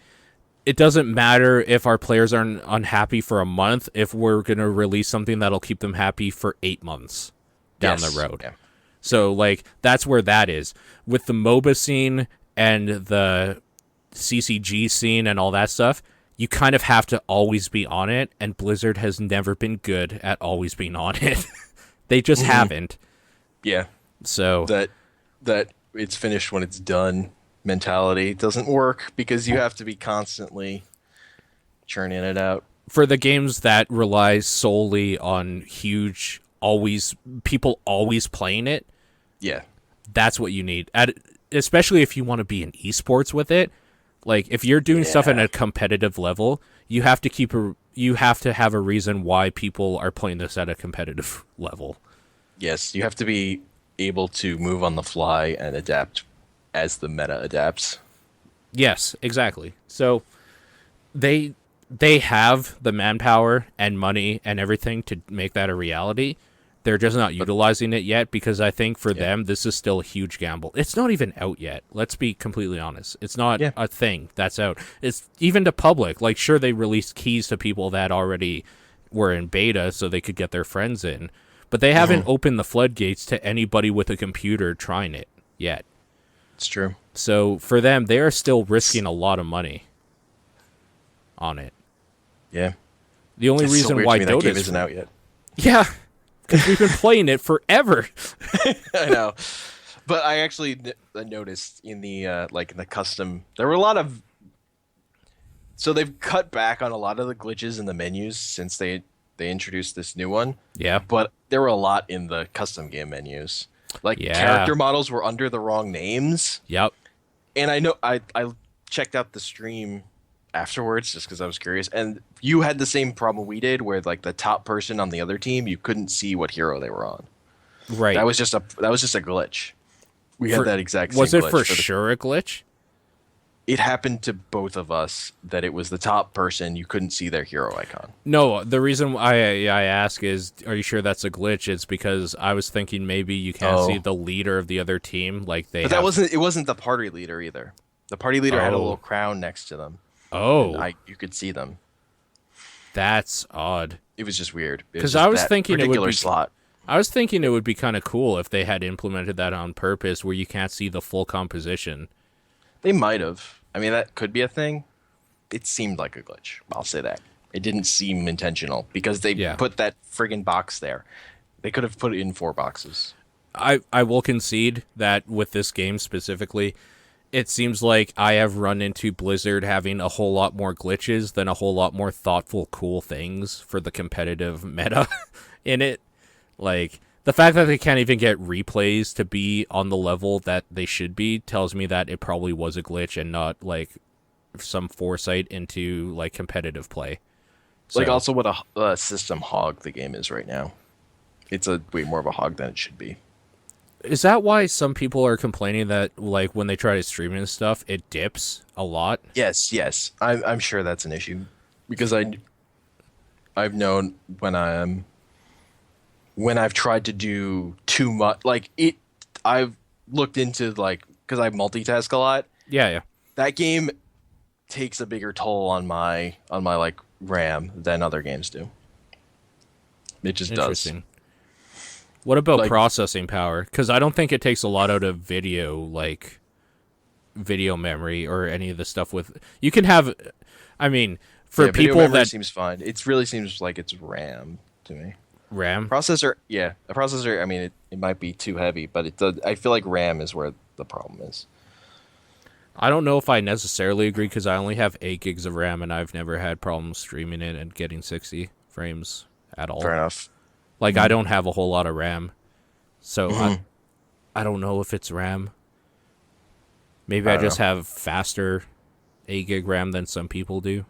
it doesn't matter if our players are unhappy for a month if we're going to release something that'll keep them happy for 8 months down the road. Yeah. So, like, that's where that is. With the MOBA scene and the CCG scene and all that stuff, you kind of have to always be on it, and Blizzard has never been good at always being on it. They just haven't. Yeah. So that it's finished when it's done mentality doesn't work because you have to be constantly churning it out. For the games that rely solely on huge, people always playing it, yeah, that's what you need. Especially if you want to be in esports with it. Like, if you're doing stuff at a competitive level, you have to have a reason why people are playing this at a competitive level. Yes, you have to be able to move on the fly and adapt as the meta adapts. Yes, exactly. So they have the manpower and money and everything to make that a reality. They're just not utilizing it yet because I think for them, this is still a huge gamble. It's not even out yet. Let's be completely honest. It's not a thing that's out. It's even to public. Like, sure, they released keys to people that already were in beta so they could get their friends in. But they haven't opened the floodgates to anybody with a computer trying it yet. It's true. So for them, they are still risking a lot of money on it. Yeah. The only reason why that game isn't out yet. Yeah. Because we've been playing it forever. I know, but I actually noticed in the in the custom, there were a lot of. So they've cut back on a lot of the glitches in the menus since they introduced this new one. Yeah, but there were a lot in the custom game menus. Like character models were under the wrong names. Yep. And I know I checked out the stream afterwards just because I was curious, and you had the same problem we did where like the top person on the other team, you couldn't see what hero they were on. Right. That was just a glitch. We had that exact same glitch. Was it for sure a glitch? It happened to both of us that it was the top person, you couldn't see their hero icon. No, the reason I ask is, are you sure that's a glitch? It's because I was thinking maybe you can't see the leader of the other team, like they. But it wasn't the party leader either. The party leader had a little crown next to them. Oh, you could see them. That's odd. It was just weird. Because I was thinking it would be slot. I was thinking it would be kind of cool if they had implemented that on purpose, where you can't see the full composition. They might have. I mean, that could be a thing. It seemed like a glitch. I'll say that. It didn't seem intentional because they put that friggin' box there. They could have put it in 4 boxes. I will concede that with this game specifically, it seems like I have run into Blizzard having a whole lot more glitches than a whole lot more thoughtful, cool things for the competitive meta in it. Like, the fact that they can't even get replays to be on the level that they should be tells me that it probably was a glitch and not, like, some foresight into, like, competitive play. So, like, also what a system hog the game is right now. It's way more of a hog than it should be. Is that why some people are complaining that, like, when they try to stream and stuff, it dips a lot? Yes. I'm sure that's an issue because I've known when I've tried to do too much, like I've looked into because I multitask a lot. Yeah. That game takes a bigger toll on my like RAM than other games do. It just does. What about processing power? Because I don't think it takes a lot out of video memory or any of the stuff with. You can have, I mean, for people that seems fine. It really seems like it's RAM to me. RAM processor, a processor. I mean, it might be too heavy, but it does. I feel like RAM is where the problem is. I don't know if I necessarily agree because I only have 8 gigs of RAM and I've never had problems streaming it and getting 60 frames at all. Fair enough. Like, I don't have a whole lot of RAM, so I don't know if it's RAM. Maybe I just have faster 8 gig RAM than some people do,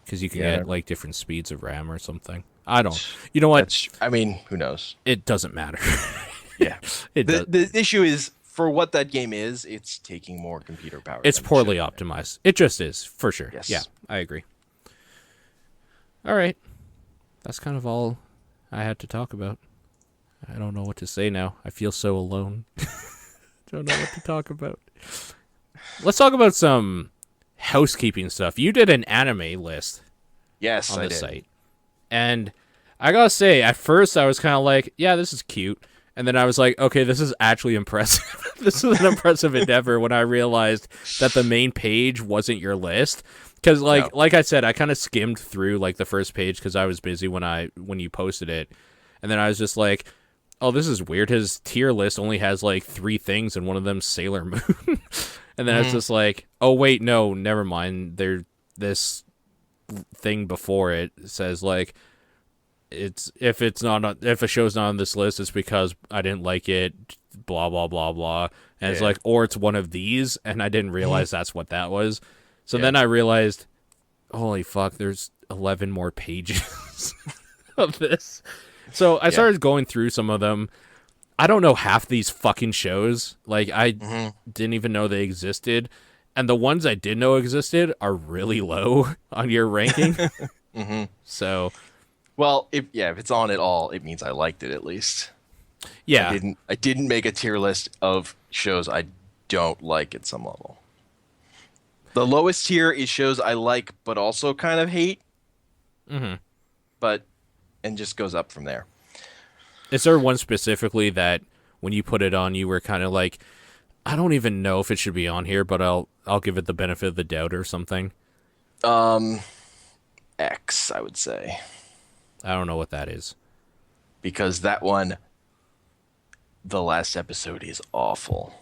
because you can get like different speeds of RAM or something. I don't. You know what? I mean, who knows? It doesn't matter. Yeah. The issue is, for what that game is, it's taking more computer power. It's poorly optimized. It just is, for sure. Yes. Yeah, I agree. All right. That's kind of all I had to talk about. I don't know what to say now. I feel so alone. Don't know what to talk about. Let's talk about some housekeeping stuff. You did an anime list Yes, on I the did. site. And I gotta say, at first I was kind of like, yeah, this is cute. And then I was like, okay, this is actually impressive. This is an impressive endeavor when I realized that the main page wasn't your list. Because, like I said, I kind of skimmed through, like, the first page because I was busy when you posted it. And then I was just like, oh, this is weird. His tier list only has, like, 3 things, and one of them's Sailor Moon. And then I was just like, oh, wait, no, never mind. This thing before it says, like, if a show's not on this list, it's because I didn't like it, blah blah blah blah, and it's like, or it's one of these, and I didn't realize that's what that was. So then I realized, holy fuck, there's 11 more pages of this. So I started going through some of them. I don't know half these fucking shows. Like, I didn't even know they existed, and the ones I did know existed are really low on your ranking. So. Well, if it's on at all, it means I liked it at least. Yeah. I didn't make a tier list of shows I don't like at some level. The lowest tier is shows I like but also kind of hate. And just goes up from there. Is there one specifically that when you put it on, you were kind of like, I don't even know if it should be on here, but I'll give it the benefit of the doubt or something? X, I would say. I don't know what that is. Because that one, the last episode is awful.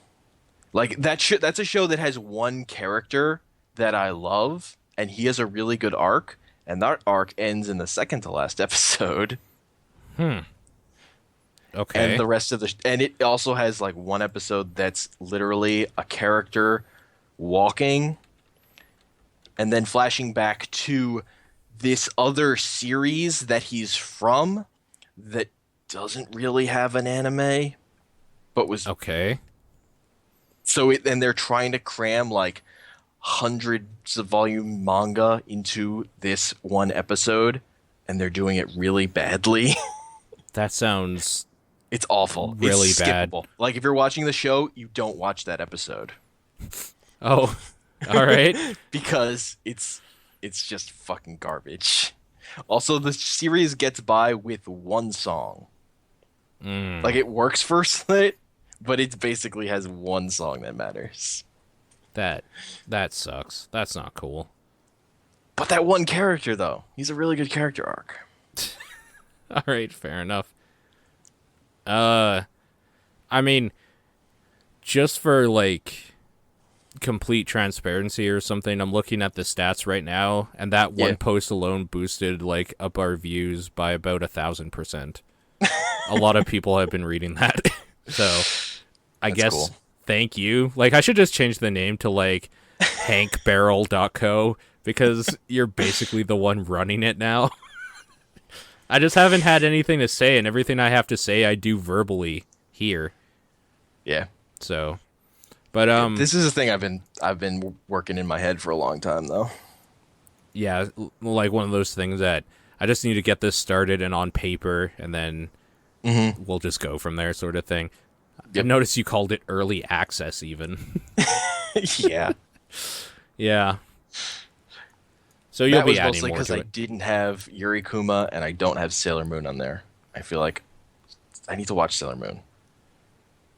Like, that's a show that has one character that I love, and he has a really good arc, and that arc ends in the second to last episode. Okay. And the rest of and it also has like one episode that's literally a character walking and then flashing back to this other series that he's from that doesn't really have an anime, but was okay. So and they're trying to cram like hundreds of volume manga into this one episode, and they're doing it really badly. That sounds it's awful. Really it's bad. skippable. Like, if you're watching the show, you don't watch that episode. Oh, all right. Because it's just fucking garbage. Also, the series gets by with one song. Like, it works for Slit, but it basically has one song that matters. That sucks. That's not cool. But that one character, though, he's a really good character arc. All right, fair enough. I mean, just for, like, complete transparency or something, I'm looking at the stats right now, and that one post alone boosted, like, up our views by about 1,000%. A lot of people have been reading that. So, I guess, cool. Thank you. Like, I should just change the name to, like, hankbarrel.co, because you're basically the one running it now. I just haven't had anything to say, and everything I have to say I do verbally here. Yeah. So, but this is a thing I've been working in my head for a long time, though. Yeah, like one of those things that I just need to get this started and on paper, and then we'll just go from there, sort of thing. Yep. I noticed you called it early access, even. Yeah. Yeah. So you'll be adding mostly more to I it. didn't have Yuri Kuma and I don't have Sailor Moon on there. I feel like I need to watch Sailor Moon.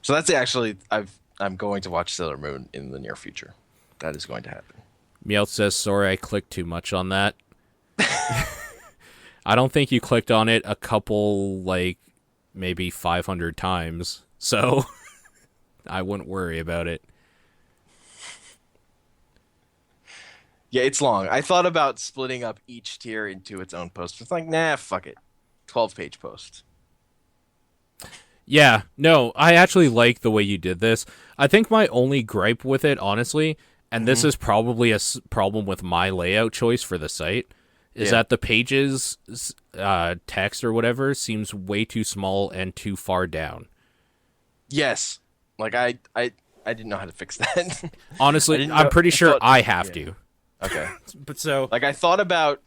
So that's actually I'm going to watch Sailor Moon in the near future. That is going to happen. Meowth says, sorry, I clicked too much on that. I don't think you clicked on it a couple, like, maybe 500 times. So I wouldn't worry about it. Yeah, it's long. I thought about splitting up each tier into its own post. It's like, nah, fuck it. 12-page post. Yeah, no, I actually like the way you did this. I think my only gripe with it, honestly, and this is probably a problem with my layout choice for the site, is that the pages, text or whatever, seems way too small and too far down. Yes. Like, I didn't know how to fix that. Honestly, I'm pretty sure I have to. Okay. But so... Like, I thought about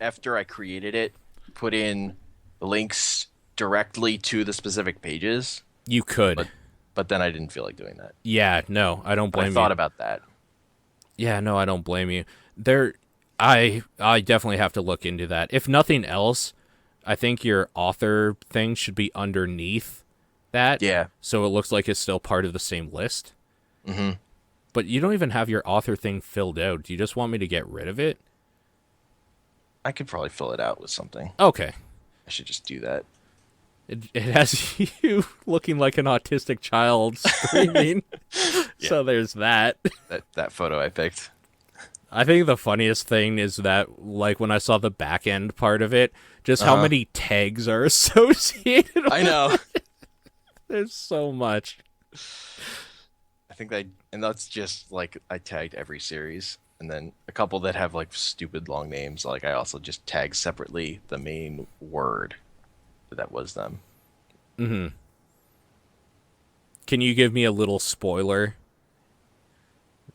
after I created it, put in links directly to the specific pages. You could. But then I didn't feel like doing that. Yeah, no, I don't blame you. I thought about that. Yeah, no, I don't blame you. I definitely have to look into that. If nothing else, I think your author thing should be underneath that, Yeah. so it looks like it's still part of the same list. Mm-hmm. But you don't even have your author thing filled out. Do you just want me to get rid of it? I could probably fill it out with something. Okay. I should just do that. It has you looking like an autistic child screaming. Yeah. So there's that. That photo I picked. I think the funniest thing is that, like, when I saw the back end part of it, just how many tags are associated with I know. it. There's so much. And that's just like I tagged every series, and then a couple that have like stupid long names. Like I also just tagged separately the main word that was them. Mm-hmm. Can you give me a little spoiler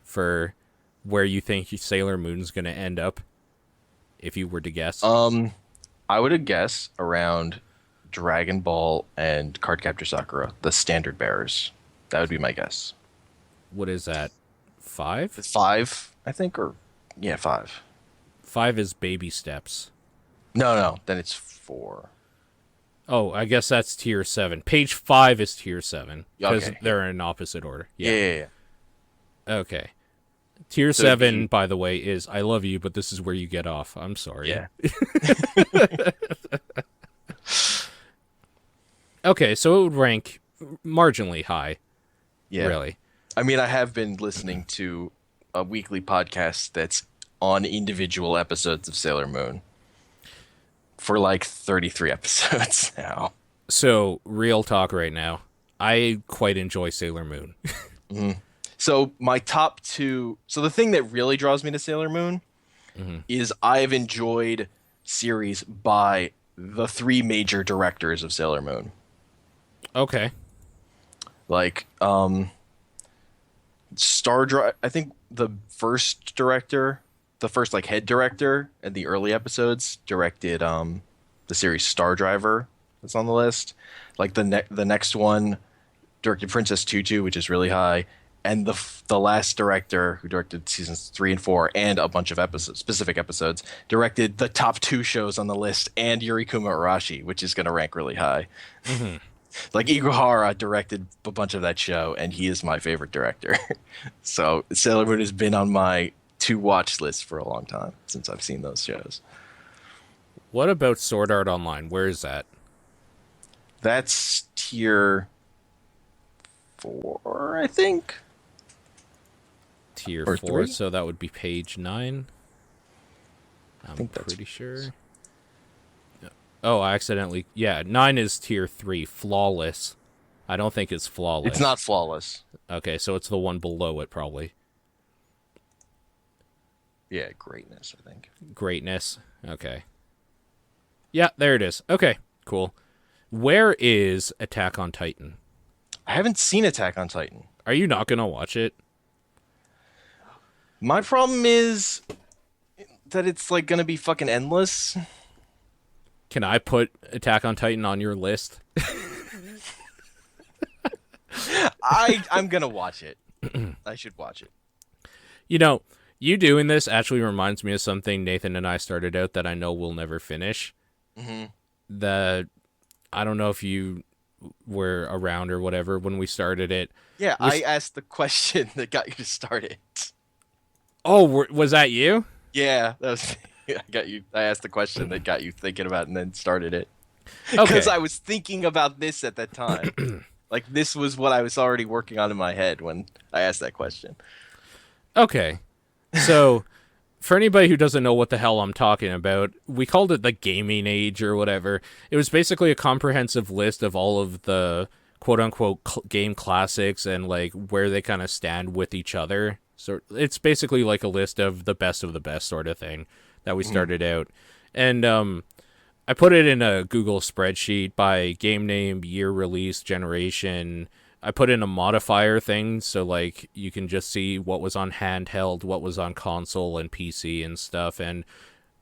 for where you think Sailor Moon's going to end up, if you were to guess? I would have guessed around Dragon Ball and Cardcaptor Sakura, the standard bearers. That would be my guess. What is that? 5? 5, I think, or yeah, 5. 5 is baby steps. No, then it's 4. Oh, I guess that's tier 7. Page 5 is tier 7 because Okay. they're in opposite order. Yeah. Okay. Tier So 7, by the way, is I love you, but this is where you get off. I'm sorry. Yeah. Okay, so it would rank marginally high. Yeah. Really. I mean, I have been listening to a weekly podcast that's on individual episodes of Sailor Moon for like 33 episodes now. So, real talk right now. I quite enjoy Sailor Moon. So my top 2. So the thing that really draws me to Sailor Moon is I've enjoyed series by the 3 major directors of Sailor Moon. Okay. Like Star Drive. I think the first director, the first like head director in the early episodes, directed the series Star Driver. That's on the list. Like the next one directed Princess Tutu, which is really high, and the last director who directed seasons 3 and 4 and a bunch of specific episodes directed the top 2 shows on the list and Yurikuma Arashi, which is going to rank really high. Mm-hmm. Like Iguhara directed a bunch of that show, and he is my favorite director. So Sailor Moon has been on my to-watch list for a long time since I've seen those shows. What about Sword Art Online? Where is that? That's tier 4, I think. Tier Or 4, 3? so that would be page 9. I'm think that's pretty sure. Oh, I accidentally... Yeah, 9 is tier 3, Flawless. I don't think it's Flawless. It's not Flawless. Okay, so it's the one below it, probably. Yeah, Greatness, I think. Greatness. Okay. Yeah, there it is. Okay, cool. Where is Attack on Titan? I haven't seen Attack on Titan. Are you not going to watch it? My problem is that it's like going to be fucking endless. Can I put Attack on Titan on your list? I'm going to watch it. I should watch it. You know, you doing this actually reminds me of something Nathan and I started out that I know we'll never finish. Mm-hmm. I don't know if you were around or whatever when we started it. Yeah, I asked the question that got you to start it. Oh, was that you? Yeah, that was. I got you. I asked the question that got you thinking about it and then started it. Okay. Because I was thinking about this at that time. Like, this was what I was already working on in my head when I asked that question. Okay. So, for anybody who doesn't know what the hell I'm talking about, we called it the gaming age or whatever. It was basically a comprehensive list of all of the quote-unquote game classics and, like, where they kind of stand with each other. So it's basically like a list of the best sort of thing that we started out. And I put it in a Google spreadsheet by game name, year release, generation. I put in a modifier thing, so like you can just see what was on handheld, what was on console and PC and stuff. And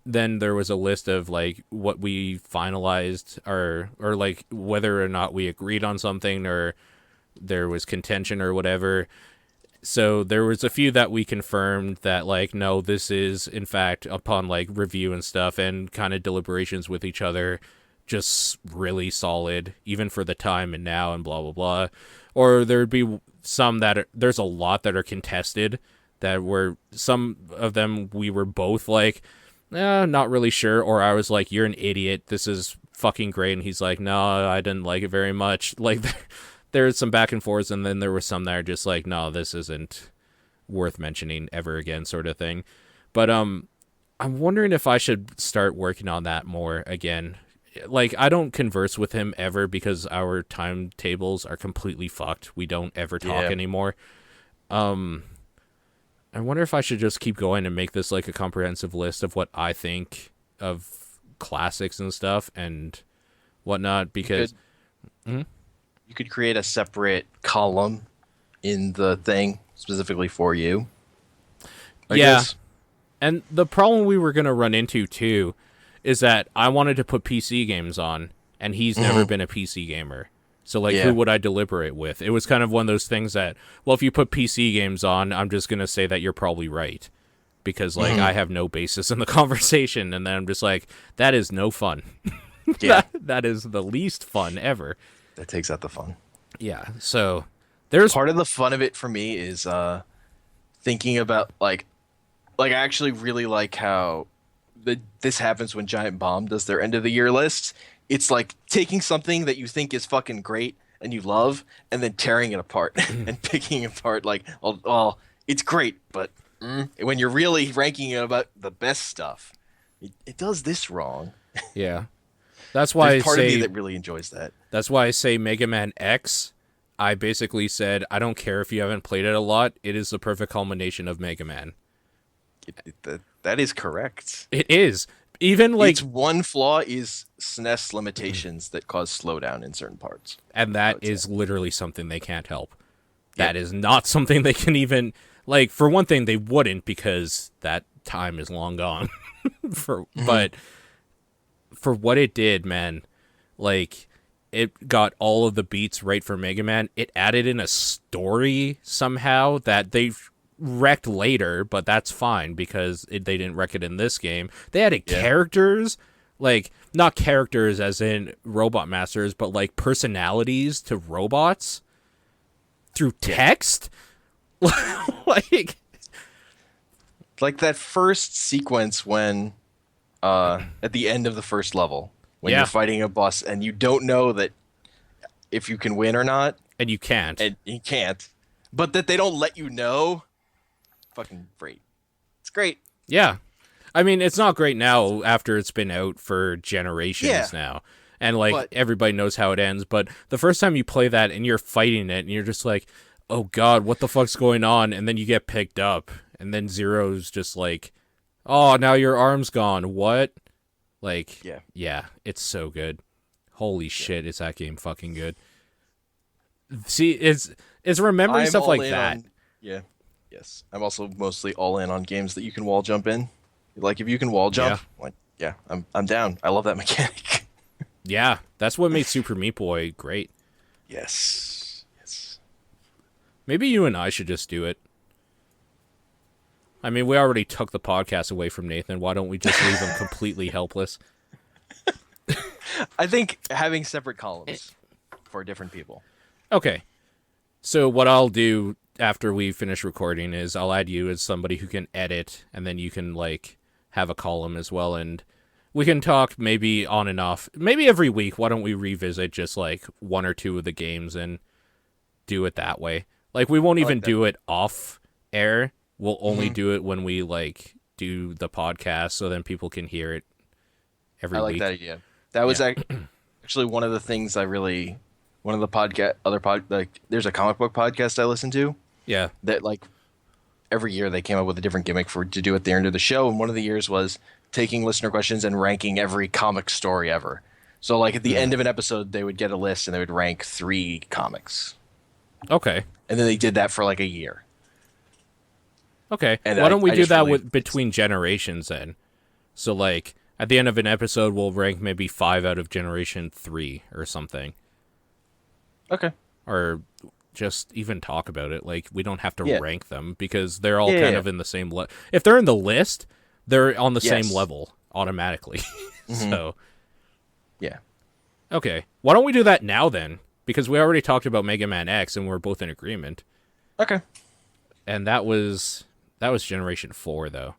then there was a list of like what we finalized or like whether or not we agreed on something or there was contention or whatever. So there was a few that we confirmed that, like, no, this is, in fact, upon, like, review and stuff and kind of deliberations with each other, just really solid, even for the time and now and blah, blah, blah. Or there'd be some there's a lot that are contested that were, some of them we were both like, not really sure. Or I was like, you're an idiot. This is fucking great. And he's like, no, I didn't like it very much. Like, there's some back and forths, and then there were some that are just like, no, this isn't worth mentioning ever again, sort of thing. But I'm wondering if I should start working on that more again. Like, I don't converse with him ever because our timetables are completely fucked. We don't ever talk anymore. I wonder if I should just keep going and make this like a comprehensive list of what I think of classics and stuff and whatnot, because you could create a separate column in the thing specifically for you. I guess. And the problem we were going to run into too is that I wanted to put PC games on, and he's never been a PC gamer. So, like, who would I deliberate with? It was kind of one of those things that, well, if you put PC games on, I'm just going to say that you're probably right. Because, like, I have no basis in the conversation. And then I'm just like, that is no fun. Yeah. that is the least fun ever. That takes out the fun. Yeah. So, there's... Part of the fun of it for me is thinking about, like I actually really like how this happens when Giant Bomb does their end of the year lists. It's like taking something that you think is fucking great and you love, and then tearing it apart and picking it apart. Like, well, it's great, but when you're really ranking it about the best stuff, it does this wrong. Yeah, that's why There's part of me that really enjoys that. That's why I say Mega Man X. I basically said, I don't care if you haven't played it a lot. It is the perfect culmination of Mega Man. That is correct. It is. Even like its one flaw is SNES limitations that cause slowdown in certain parts. And that is literally something they can't help. That is not something they can even, like, for one thing, they wouldn't, because that time is long gone. But for what it did, man, like, it got all of the beats right for Mega Man. It added in a story somehow that they wrecked later, but that's fine because they didn't wreck it in this game. They added characters, like, not characters as in Robot Masters, but like personalities to robots through text. like that first sequence when at the end of the first level when you're fighting a boss and you don't know that if you can win or not, and you can't, but that they don't let you know. Fucking great. It's great. Yeah. I mean, it's not great now after it's been out for generations now. And, like, everybody knows how it ends. But the first time you play that and you're fighting it and you're just like, oh, God, what the fuck's going on? And then you get picked up. And then Zero's just like, oh, now your arm's gone. What? Like, yeah, it's so good. Holy shit, is that game fucking good. See, it's remembering stuff like that. Yes. I'm also mostly all in on games that you can wall jump in. Like, if you can wall jump, I'm down. I love that mechanic. Yeah, that's what made Super Meat Boy great. Yes. Maybe you and I should just do it. I mean, we already took the podcast away from Nathan. Why don't we just leave him completely helpless? I think having separate columns for different people. Okay. So what I'll do after we finish recording is I'll add you as somebody who can edit, and then you can, like, have a column as well, and we can talk maybe on and off. Maybe every week, why don't we revisit just, like, one or two of the games and do it that way? Like, we won't even do it off air. We'll only do it when we, like, do the podcast, so then people can hear it every week. I like that idea. That was actually one of the things I really... One of the like, there's a comic book podcast I listen to. Yeah. That, like, every year they came up with a different gimmick to do at the end of the show, and one of the years was taking listener questions and ranking every comic story ever. So, like, at the end of an episode, they would get a list and they would rank 3 comics. Okay. And then they did that for, like, a year. Okay. And why don't we do that between generations then? So, like, at the end of an episode, we'll rank maybe 5 out of Generation 3 or something. Okay. Or just even talk about it. Like, we don't have to Yeah. rank them because they're all Yeah. kind Yeah. of in the same if they're in the list, they're on the same Yes. level automatically. Mm-hmm. So, Yeah. okay. Why don't we do that now then? Because we already talked about Mega Man X and we're both in agreement. Okay. And that was Generation 4 though.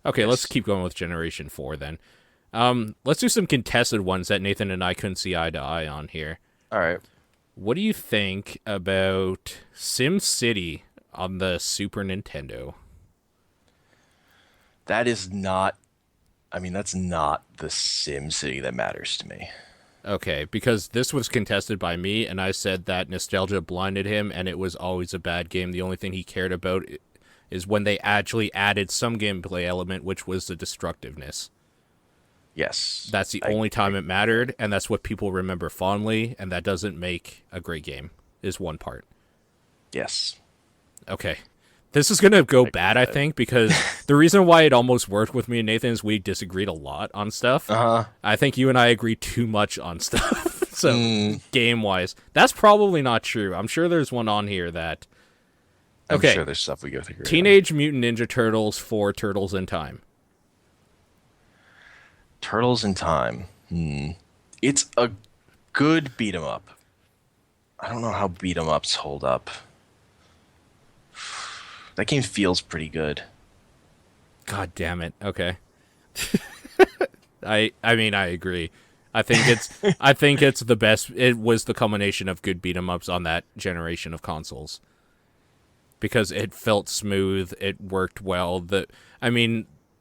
Okay, Yes. let's keep going with Generation 4 then. Let's do some contested ones that Nathan and I couldn't see eye to eye on here. All right. What do you think about Sim City on the Super Nintendo? That is not. I mean, that's not the Sim City that matters to me. Okay, because this was contested by me, and I said that nostalgia blinded him, and it was always a bad game. The only thing he cared about is when they actually added some gameplay element, which was the destructiveness. Yes. That's the only time it mattered, and that's what people remember fondly, and that doesn't make a great game, is one part. Yes. Okay. This is going to go bad, I think, because the reason why it almost worked with me and Nathan is we disagreed a lot on stuff. Uh-huh. I think you and I agree too much on stuff. So, game-wise. That's probably not true. I'm sure there's one on here that... Okay. I'm sure there's stuff we go through. Teenage Mutant Ninja Turtles 4 Turtles in Time. Turtles in Time. It's a good beat 'em up. I don't know how beat 'em ups hold up. That game feels pretty good. God damn it. Okay. I mean I agree. I think it's the best. It was the culmination of good beat 'em ups on that generation of consoles. Because it felt smooth, it worked well.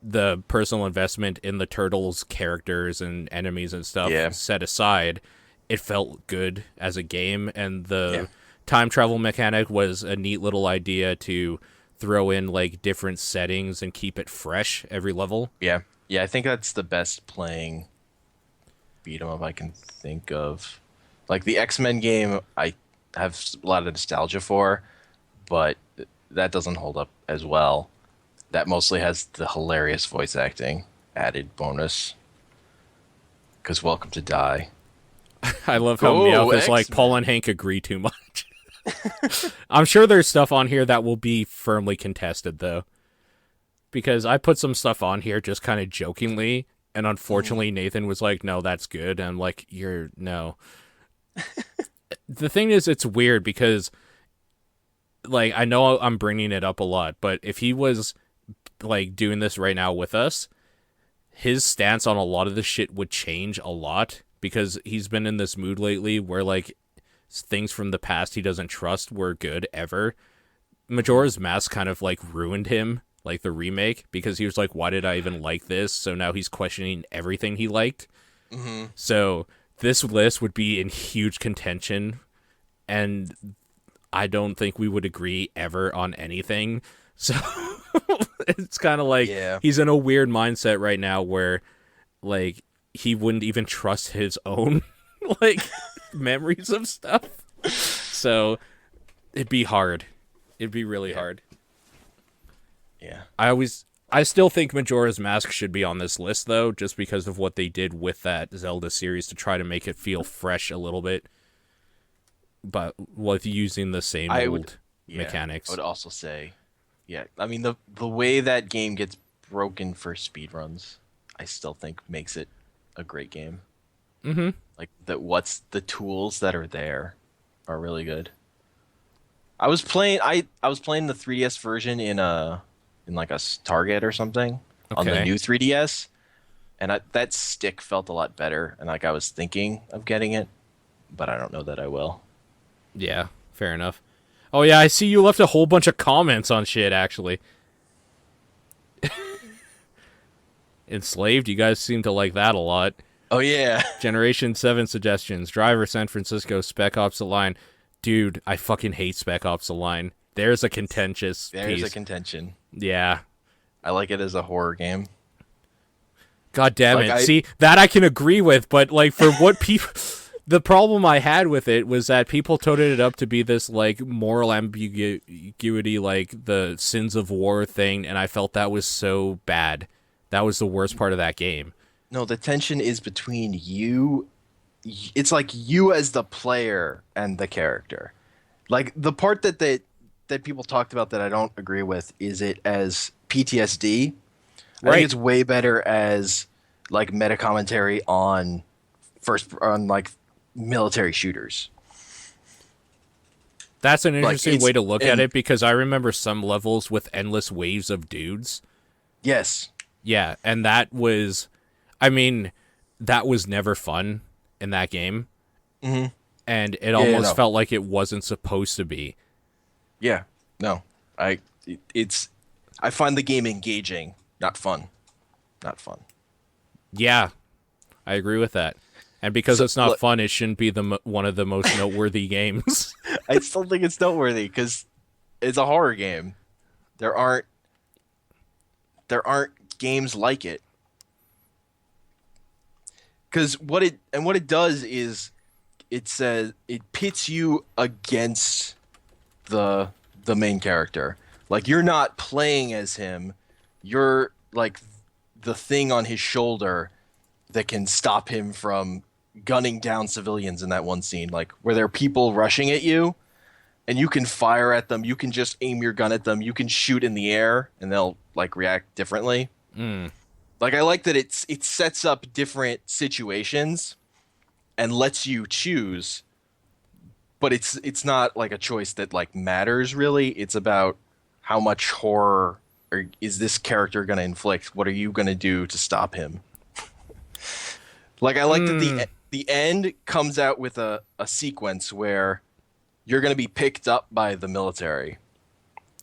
The personal investment in the Turtles characters and enemies and stuff set aside, it felt good as a game, and the time travel mechanic was a neat little idea to throw in like different settings and keep it fresh every level. Yeah, I think that's the best playing beat 'em up I can think of. Like the X-Men game, I have a lot of nostalgia for, but that doesn't hold up as well. That mostly has the hilarious voice acting added bonus. Because Welcome to Die. I love how Meowth is like, Paul and Hank agree too much. I'm sure there's stuff on here that will be firmly contested, though. Because I put some stuff on here just kind of jokingly, and unfortunately Nathan was like, no, that's good. And I'm like, no. The thing is, it's weird because, like, I know I'm bringing it up a lot, but if he was, like, doing this right now with us, his stance on a lot of this shit would change a lot, because he's been in this mood lately where, like, things from the past he doesn't trust were good ever. Majora's Mask kind of, like, ruined him, like, the remake, because he was like, why did I even like this? So now he's questioning everything he liked. Mm-hmm. So this list would be in huge contention, and I don't think we would agree ever on anything. So it's kind of like he's in a weird mindset right now where, like, he wouldn't even trust his own, like, memories of stuff. So it'd be hard. It'd be really hard. Yeah. I still think Majora's Mask should be on this list, though, just because of what they did with that Zelda series to try to make it feel fresh a little bit, but with using the same old mechanics. I would also say, I mean, the way that game gets broken for speedruns, I still think makes it a great game. Mm-hmm. Like, the tools that are there are really good. I was playing the 3DS version in like a Target or something on the new 3DS, and that stick felt a lot better, and like I was thinking of getting it, but I don't know that I will. Yeah, fair enough. Oh yeah, I see you left a whole bunch of comments on shit, actually. Enslaved, you guys seem to like that a lot. Oh yeah. Generation 7 suggestions. Driver San Francisco, Spec Ops The Line. Dude, I fucking hate Spec Ops The Line. There's a contentious piece. There's a contention. Yeah. I like it as a horror game. God damn it. See, that I can agree with, but, like, for what people... The problem I had with it was that people toted it up to be this, like, moral ambiguity, like, the sins of war thing, and I felt that was so bad. That was the worst part of that game. No, the tension is between you. It's like you as the player and the character. Like the part that people talked about that I don't agree with is it as PTSD. I think Right. it's way better as like meta commentary on like military shooters. That's an Like interesting it's way to look at and it because I remember some levels with endless waves of dudes. yes. Yeah, and that was, I mean, that was never fun in that game, Hmm. and it Yeah, almost no. felt like it wasn't supposed to be. Yeah. No. It's I find the game engaging, not fun. Not fun. Yeah, I agree with that. And because So it's not look, fun, it shouldn't be one of the most noteworthy games. I still think it's noteworthy because it's a horror game. There aren't there aren't games like it. Because what it does is it says it pits you against the the main character. Like you're not playing as him. You're like the thing on his shoulder that can stop him from gunning down civilians in that one scene, like where there are people rushing at you and you can fire at them, you can just aim your gun at them, you can shoot in the air and they'll like react differently. Mm. Like I like that it sets up different situations and lets you choose, but it's not like a choice that like matters really. It's about how much horror or is this character going to inflict? What are you going to do to stop him? Like I like that Mm. the end comes out with a sequence where you're going to be picked up by the military.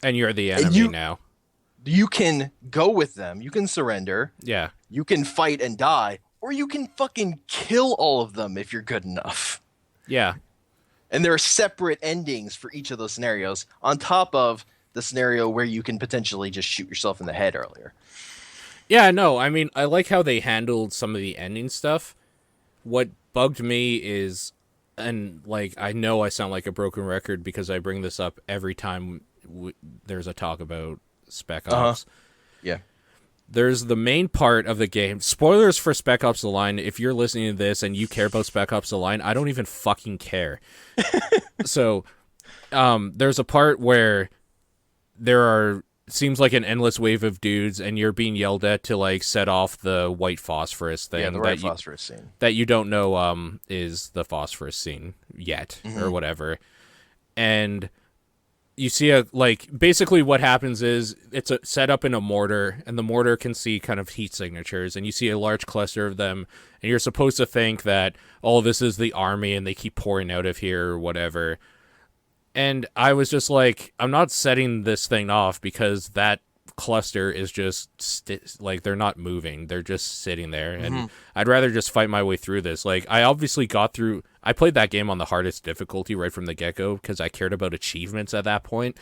And you're the And enemy now. you can go with them, you can surrender, Yeah. you can fight and die, or you can fucking kill all of them if you're good enough. Yeah. And there are separate endings for each of those scenarios on top of the scenario where you can potentially just shoot yourself in the head earlier. Yeah, no, I mean, I like how they handled some of the ending stuff. What bugged me is, and like, I know I sound like a broken record because I bring this up every time there's a talk about Spec Uh-huh. Ops. Yeah. There's the main part of the game. Spoilers for Spec Ops: The Line. If you're listening to this and you care about Spec Ops: The Line, I don't even fucking care. So, there's a part where there are seems like an endless wave of dudes, and you're being yelled at to like set off the white phosphorus thing. Yeah, the right phosphorus scene. That you don't know is the phosphorus scene yet or whatever, and you see a like basically what happens is it's set up in a mortar, and the mortar can see kind of heat signatures, and you see a large cluster of them, and you're supposed to think that this is the army and they keep pouring out of here or whatever. And I was just like, I'm not setting this thing off because that cluster is just like they're not moving, they're just sitting there, and I'd rather just fight my way through this. Like I obviously I played that game on the hardest difficulty right from the get-go because I cared about achievements at that point.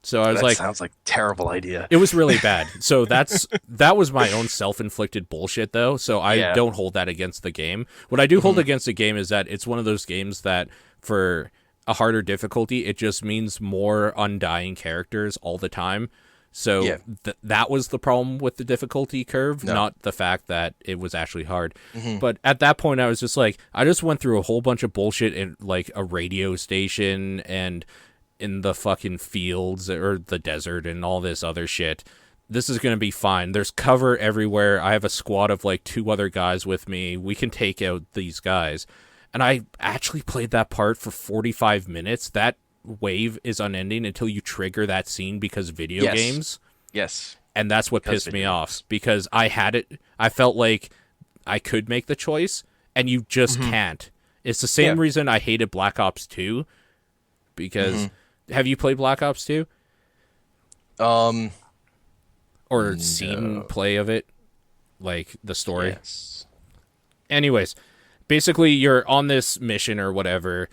So I was That like, sounds like a terrible idea. it was really bad. So that was my own self-inflicted bullshit though, so I Yeah. don't hold that against the game. What I do hold against the game is that it's one of those games that for a harder difficulty, it just means more undying characters all the time. So Yeah. that was the problem with the difficulty curve, No. not the fact that it was actually hard. But at that point, I was just like, I just went through a whole bunch of bullshit in like a radio station and in the fucking fields or the desert and all this other shit. This is going to be fine. There's cover everywhere. I have a squad of like 2 other guys with me. We can take out these guys. And I actually played that part for 45 minutes. That wave is unending until you trigger that scene because video Yes. games. Yes. And that's what Because pissed me video off because I had it. I felt like I could make the choice and you just can't. It's the same Yeah. reason I hated Black Ops 2 because have you played Black Ops 2 or seen play of it? Like the story? Yes. Anyways, basically you're on this mission or whatever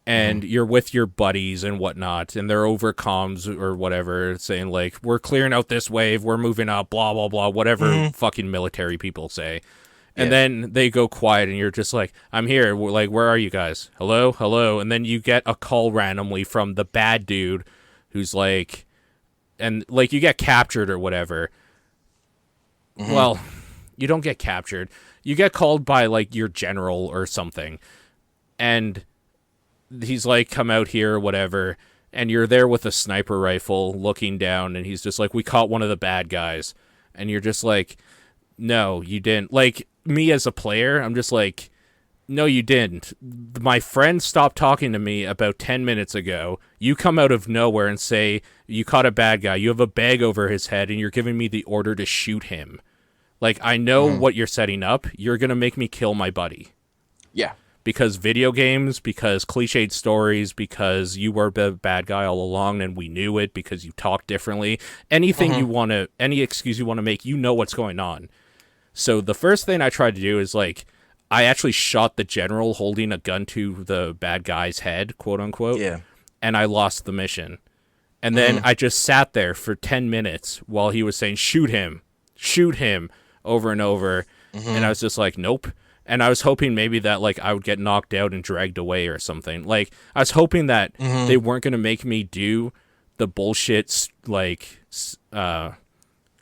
and you're with your buddies and whatnot, and they're over comms or whatever saying like, we're clearing out this wave, we're moving up, blah blah blah, whatever fucking military people say. And Yeah. then they go quiet and you're just like, I'm here. We're like, where are you guys? Hello? Hello? And then you get a call randomly from the bad dude who's like, and like you get captured or whatever. Well, you don't get captured. You get called by like your general or something. And he's like, come out here or whatever. and you're there with a sniper rifle looking down, and he's just like, we caught one of the bad guys. And you're just like, no, you didn't. Like, me as a player, I'm just like, no, you didn't. My friend stopped talking to me about 10 minutes ago. You come out of nowhere and say, you caught a bad guy. You have a bag over his head, and you're giving me the order to shoot him. Like, I know what you're setting up. You're going to make me kill my buddy. Yeah. Because video games, because cliched stories, because you were the bad guy all along and we knew it, because you talk differently. Anything you want to, any excuse you want to make, you know what's going on. So the first thing I tried to do is, like, I actually shot the general holding a gun to the bad guy's head, quote unquote. Yeah. And I lost the mission. And then I just sat there for 10 minutes while he was saying, shoot him, over and over. And I was just like, nope. And I was hoping maybe that, like, I would get knocked out and dragged away or something. Like, I was hoping that they weren't going to make me do the bullshit, like,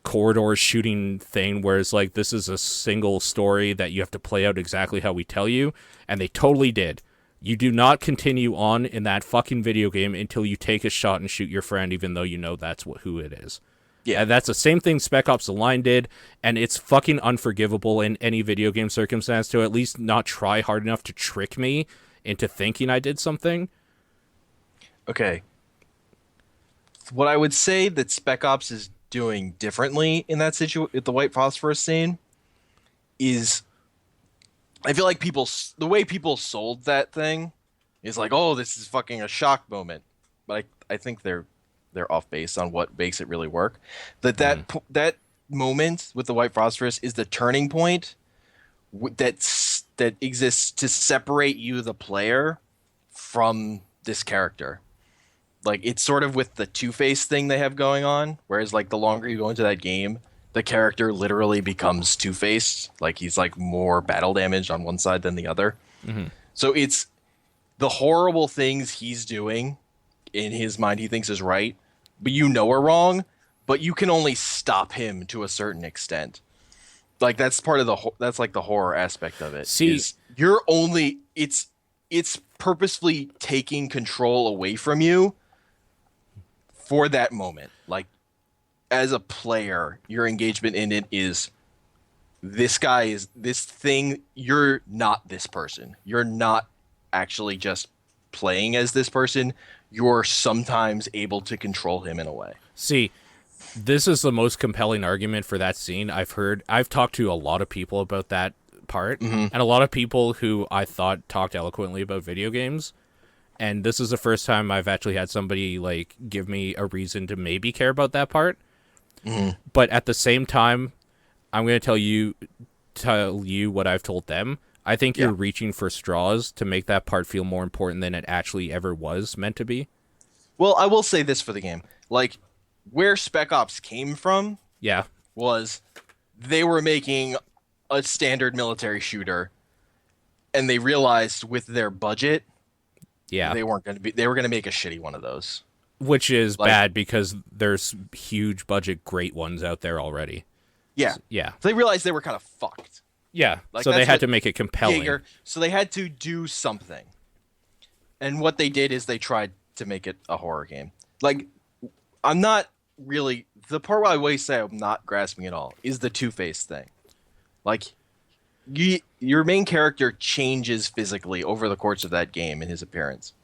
corridor shooting thing where it's like, this is a single story that you have to play out exactly how we tell you. And they totally did. You do not continue on in that fucking video game until you take a shot and shoot your friend, even though you know that's who it is. Yeah, and that's the same thing Spec Ops The Line did, and it's fucking unforgivable in any video game circumstance to at least not try hard enough to trick me into thinking I did something. Okay. What I would say that Spec Ops is doing differently in that at the white phosphorus scene is, I feel like the way people sold that thing is like, oh, this is fucking a shock moment. But I think they're off base on what makes it really work. That moment with the white phosphorus is the turning point that exists to separate you, the player, from this character. Like, it's sort of with the Two-Face thing they have going on, whereas, like, the longer you go into that game, the character literally becomes Two-Faced. Like, he's, like, more battle damage on one side than the other. So it's the horrible things he's doing in his mind he thinks is right, but you know are wrong, but you can only stop him to a certain extent. Like, that's part of that's like the horror aspect of it. See, it's purposefully taking control away from you for that moment. Like, as a player, your engagement in it is, this guy is this thing. You're not this person. You're not actually just playing as this person. You're sometimes able to control him in a way. See, this is the most compelling argument for that scene I've heard. I've talked to a lot of people about that part, and a lot of people who I thought talked eloquently about video games. And this is the first time I've actually had somebody, like, give me a reason to maybe care about that part. But at the same time, I'm going to tell you what I've told them. I think you're reaching for straws to make that part feel more important than it actually ever was meant to be. Well, I will say this for the game. Like, where Spec Ops came from was they were making a standard military shooter, and they realized with their budget, they were going to make a shitty one of those. Which is bad because there's huge budget great ones out there already. Yeah. Yeah. So they realized they were kind of fucked. Yeah, like, so they had to make it compelling. So they had to do something. And what they did is they tried to make it a horror game. Like, I'm not really... The part where I always say I'm not grasping at all is the Two-Face thing. Like, your main character changes physically over the course of that game in his appearance.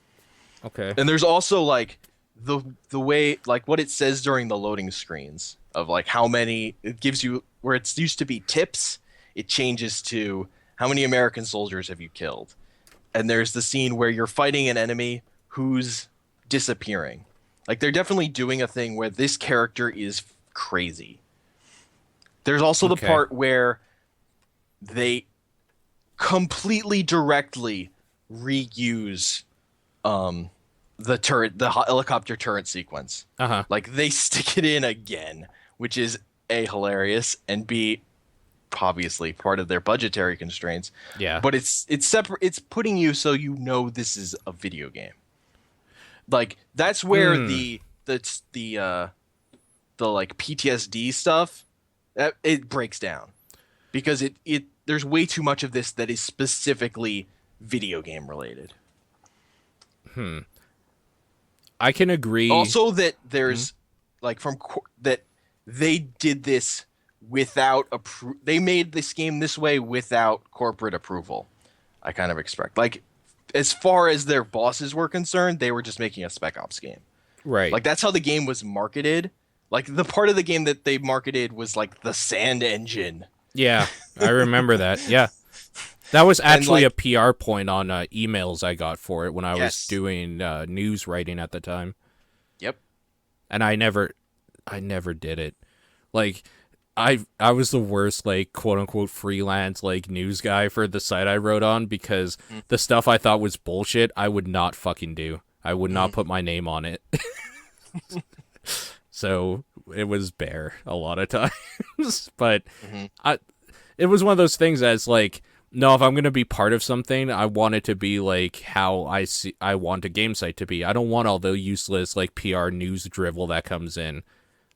Okay. And there's also, like, the way... Like, what it says during the loading screens of, like, how many... It gives you... Where it used to be tips... It changes to how many American soldiers have you killed? And there's the scene where you're fighting an enemy who's disappearing. Like, they're definitely doing a thing where this character is crazy. There's also the part where they completely directly reuse the helicopter turret sequence. Like, they stick it in again, which is A, hilarious, and B, obviously part of their budgetary constraints. Yeah. But it's separate. It's putting you so you know this is a video game. Like, that's where the like PTSD stuff, it breaks down, because it there's way too much of this that is specifically video game related. I can agree. Also, that there's like that they did this without they made this game this way without corporate approval. I kind of expect, like, as far as their bosses were concerned, they were just making a Spec Ops game. Right. Like, that's how the game was marketed. Like, the part of the game that they marketed was like the sand engine. Yeah, I remember that. Yeah. That was actually a PR point on emails I got for it when I was doing news writing at the time. Yep. And I never did it. Like, I was the worst, like, quote unquote freelance, like, news guy for the site I wrote on, because the stuff I thought was bullshit I would not fucking do. I would not put my name on it. So it was bare a lot of times. But it was one of those things that's like, no, if I'm going to be part of something, I want it to be like how I want a game site to be. I don't want all the useless, like, PR news drivel that comes in.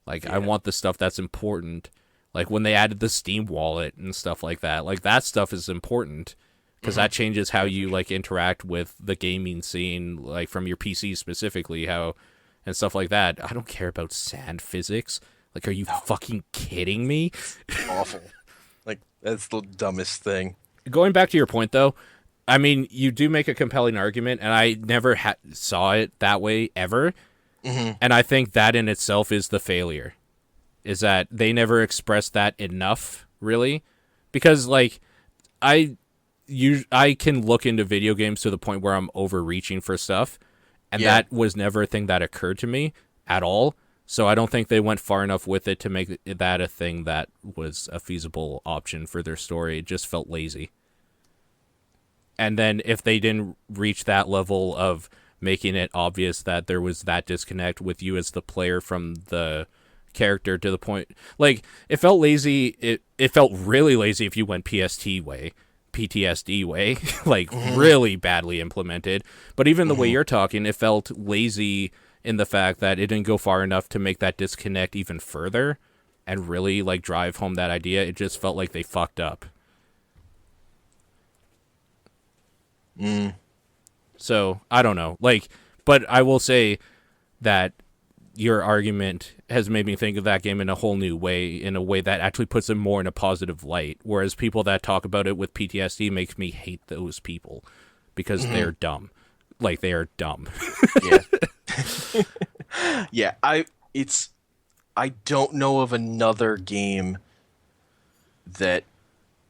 Like, I want the stuff that's important. Like, when they added the Steam wallet and stuff like that stuff is important, because that changes how you, like, interact with the gaming scene, like, from your PC specifically, and stuff like that. I don't care about sand physics. Like, are you fucking kidding me? Awful. Like, that's the dumbest thing. Going back to your point, though, I mean, you do make a compelling argument, and I never saw it that way ever. And I think that in itself is the failure, is that they never expressed that enough, really. Because, like, I can look into video games to the point where I'm overreaching for stuff, and that was never a thing that occurred to me at all. So I don't think they went far enough with it to make that a thing that was a feasible option for their story. It just felt lazy. And then if they didn't reach that level of making it obvious that there was that disconnect with you as the player from the character, to the point, like, it felt lazy. It felt really lazy if you went PTSD way, like, really badly implemented. But even the way you're talking, it felt lazy in the fact that it didn't go far enough to make that disconnect even further and really, like, drive home that idea. It just felt like they fucked up. So, I don't know. Like, but I will say that your argument has made me think of that game in a whole new way, in a way that actually puts it more in a positive light. Whereas people that talk about it with PTSD makes me hate those people because they're dumb. Like, they are dumb. Yeah. I don't know of another game that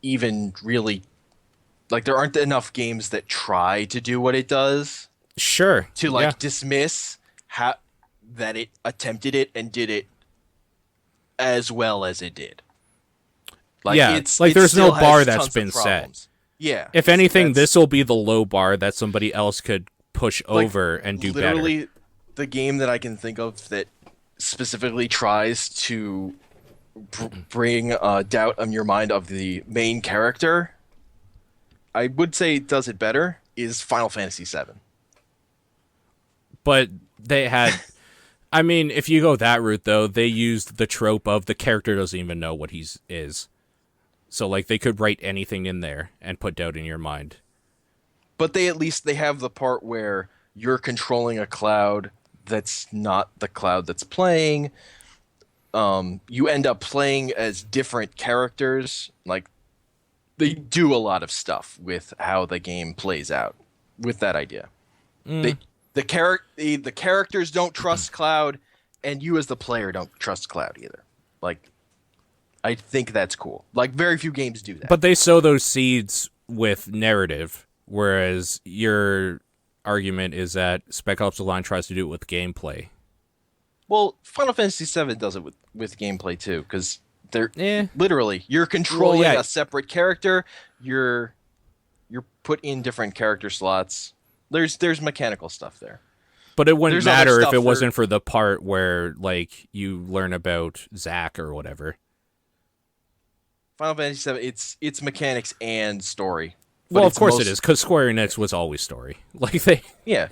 even really, like, there aren't enough games that try to do what it does. Sure. To, like, dismiss that it attempted it and did it as well as it did. Like, there's no bar that's been set. Yeah. If anything, this will be the low bar that somebody else could push over and do better. Literally, the game that I can think of that specifically tries to bring doubt on your mind of the main character, I would say does it better, is Final Fantasy VII. But they had... I mean, if you go that route, though, they used the trope of the character doesn't even know what he is. So, like, they could write anything in there and put doubt in your mind. But they have the part where you're controlling a cloud that's not the cloud that's playing. You end up playing as different characters. Like, they do a lot of stuff with how the game plays out with that idea. The characters don't trust Cloud, and you as the player don't trust Cloud either. Like, I think that's cool. Like, very few games do that. But they sow those seeds with narrative, whereas your argument is that Spec Ops: The Line tries to do it with gameplay. Well, Final Fantasy VII does it with gameplay too, because they're literally you're controlling a separate character. You're put in different character slots. There's mechanical stuff there. But it wouldn't matter if it wasn't for the part where, like, you learn about Zack or whatever. Final Fantasy VII, it's mechanics and story. Well, of course it is, because Square Enix was always story. Like, they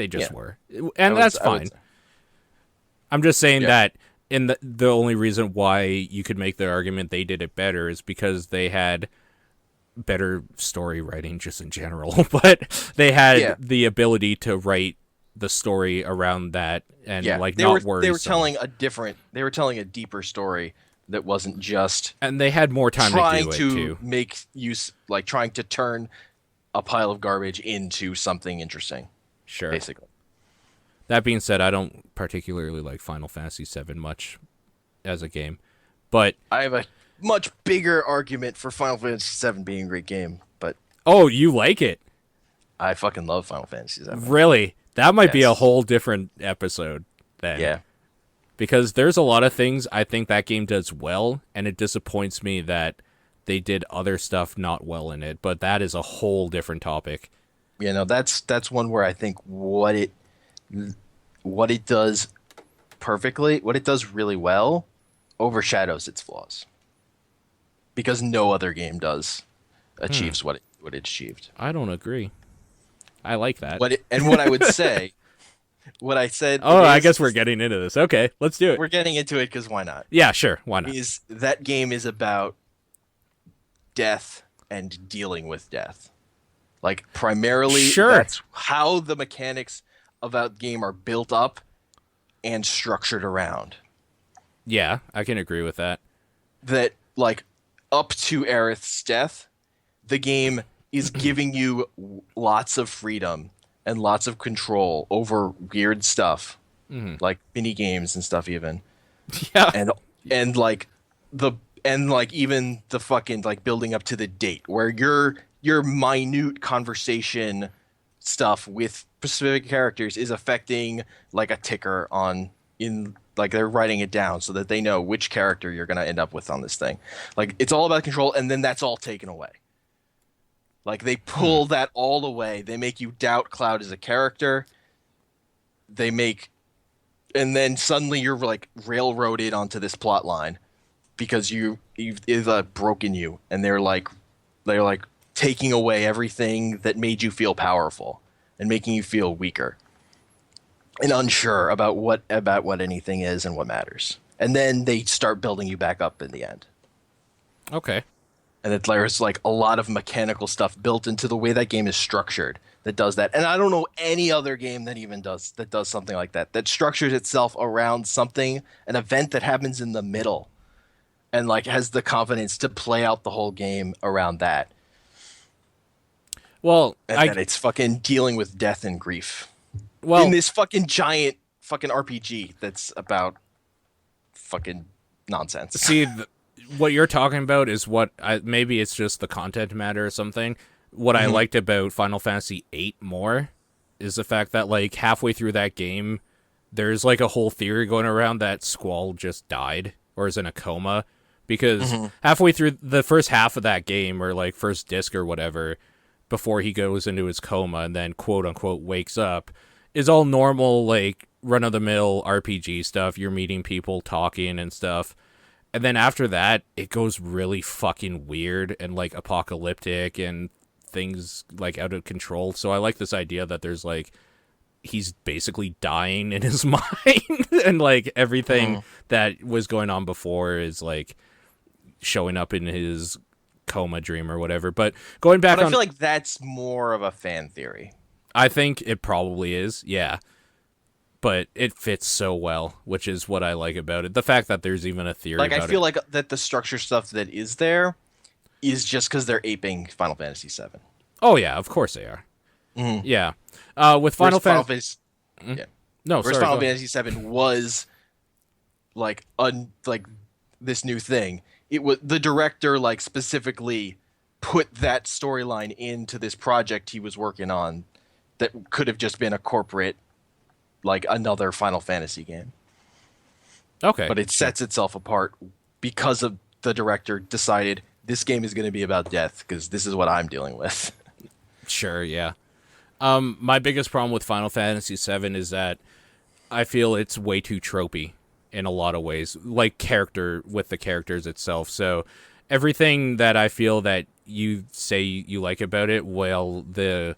just were. And that's fine. I'm just saying that the only reason why you could make the argument they did it better is because they had better story writing just in general. But they had the ability to write the story around that and Yeah, like not worry. they were telling a deeper story that wasn't just and they had more time to trying do it to too. make use, like trying to turn a pile of garbage into something interesting. Sure. Basically. That being said, I don't particularly like Final Fantasy VII much as a game, but I have a much bigger argument for Final Fantasy VII being a great game, but oh, you like it? I fucking love Final Fantasy VII. Really? That might be a Yes. whole different episode then. Yeah. Because there's a lot of things I think that game does well, and it disappoints me that they did other stuff not well in it, but that is a whole different topic. You know, that's one where I think what it does perfectly, what it does really well, overshadows its flaws. Because no other game achieves what it achieved. I don't agree. I like that. What I would say, what I said. Oh, I guess we're getting into this. Okay, let's do it. We're getting into it because why not? Yeah, sure. Why not? Is that game is about death and dealing with death. Like primarily, Sure. That's how the mechanics of that game are built up and structured around. Yeah, I can agree with that. That like up to Aerith's death, the game is giving you lots of freedom and lots of control over weird stuff, like mini games and stuff, even. Yeah. And like even the fucking like building up to the date where your minute conversation stuff with specific characters is affecting like a ticker like they're writing it down so that they know which character you're going to end up with on this thing. Like it's all about control, and then that's all taken away. Like they pull that all away. They make you doubt Cloud as a character. And then suddenly you're like railroaded onto this plot line because you've broken you, and they're like taking away everything that made you feel powerful and making you feel weaker and unsure about what anything is and what matters. And then they start building you back up in the end. Okay. And there's like a lot of mechanical stuff built into the way that game is structured that does that. And I don't know any other game that does something like that. That structures itself around an event that happens in the middle, and like has the confidence to play out the whole game around that. Well, And it's fucking dealing with death and grief. well, In this fucking giant fucking RPG that's about fucking nonsense. see, what you're talking about is maybe it's just the content matter or something. What I liked about Final Fantasy VIII more is the fact that like halfway through that game, there's like a whole theory going around that Squall just died or is in a coma, because halfway through the first half of that game, or like first disc or whatever, before he goes into his coma and then quote unquote wakes up, is all normal like run of the mill RPG stuff. You're meeting people, talking and stuff. And then after that, it goes really fucking weird and like apocalyptic and things like out of control. So I like this idea that there's like he's basically dying in his mind, and like everything that was going on before is like showing up in his coma dream or whatever. But going back I feel like that's more of a fan theory. I think it probably is, yeah. But it fits so well, which is what I like about it. The fact that there's even a theory Like about I feel it. like that the structure stuff that is there is just because they're aping Final Fantasy VII. Oh yeah, of course they are. Yeah. With Final Fantasy. Yeah. No, Whereas sorry. Final Fantasy VII was like this new thing. It was the director like specifically put that storyline into this project he was working on that could have just been a corporate, like another Final Fantasy game. Okay. But it sets itself apart because of the director decided this game is going to be about death because this is what I'm dealing with. Sure, yeah. My biggest problem with Final Fantasy VII is that I feel it's way too tropey in a lot of ways, like with the characters itself. So everything that I feel that you say you like about it, well, the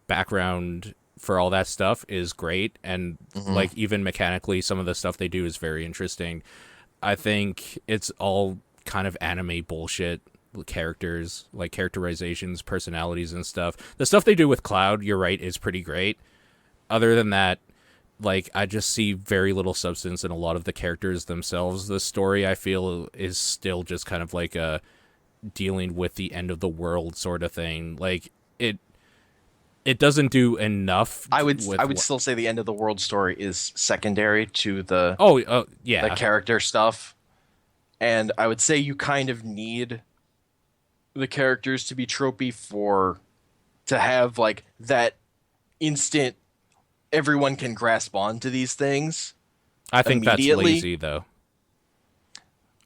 background for all that stuff is great, and like even mechanically some of the stuff they do is very interesting. I think it's all kind of anime bullshit characters, like characterizations, personalities, and stuff. The stuff they do with Cloud, you're right, is pretty great. Other than that, like, I just see very little substance in a lot of the characters themselves. The story, I feel, is still just kind of like a dealing with the end of the world sort of thing. Like, it doesn't do enough. I would still say the end of the world story is secondary to the yeah, the character stuff, and I would say you kind of need the characters to be tropey to have like that instant everyone can grasp onto these things. I think that's lazy though.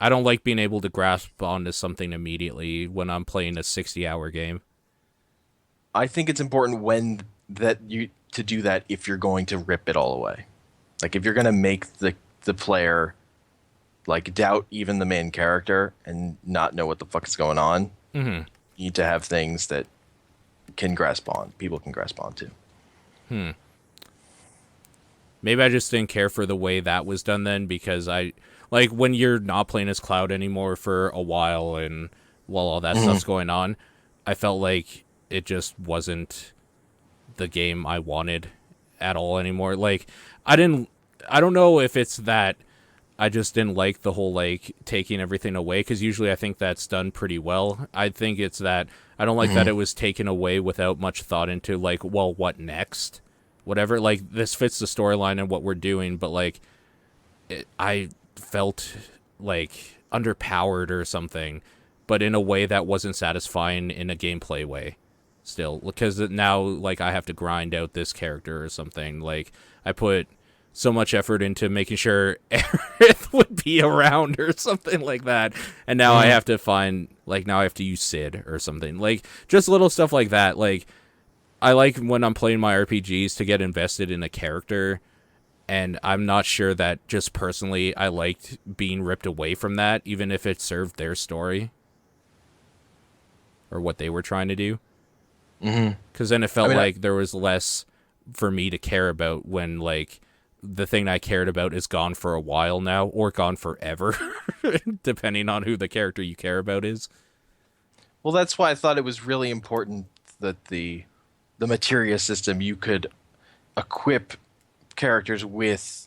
I don't like being able to grasp onto something immediately when I'm playing a 60-hour game. I think it's important to do that if you're going to rip it all away. Like if you're going to make the player like doubt even the main character and not know what the fuck is going on, you need to have things that people can grasp onto. Maybe I just didn't care for the way that was done then, because like when you're not playing as Cloud anymore for a while and while all that stuff's going on, I felt like it just wasn't the game I wanted at all anymore. Like, I don't know if it's that I just didn't like the whole, like, taking everything away, because usually I think that's done pretty well. I think it's that I don't like that it was taken away without much thought into, like, well, what next? Whatever. Like, this fits the storyline and what we're doing, but, like, I felt, like, underpowered or something, but in a way that wasn't satisfying in a gameplay way. Still, because now, like, I have to grind out this character or something. Like, I put so much effort into making sure Aerith would be around or something like that, and now I have to use Sid or something. Like, just little stuff like that. Like, I like when I'm playing my RPGs to get invested in a character, and I'm not sure that just personally I liked being ripped away from that, even if it served their story or what they were trying to do. Because then it felt like there was less for me to care about when, like, the thing I cared about is gone for a while now, or gone forever, depending on who the character you care about is. Well, that's why I thought it was really important that the materia system, you could equip characters with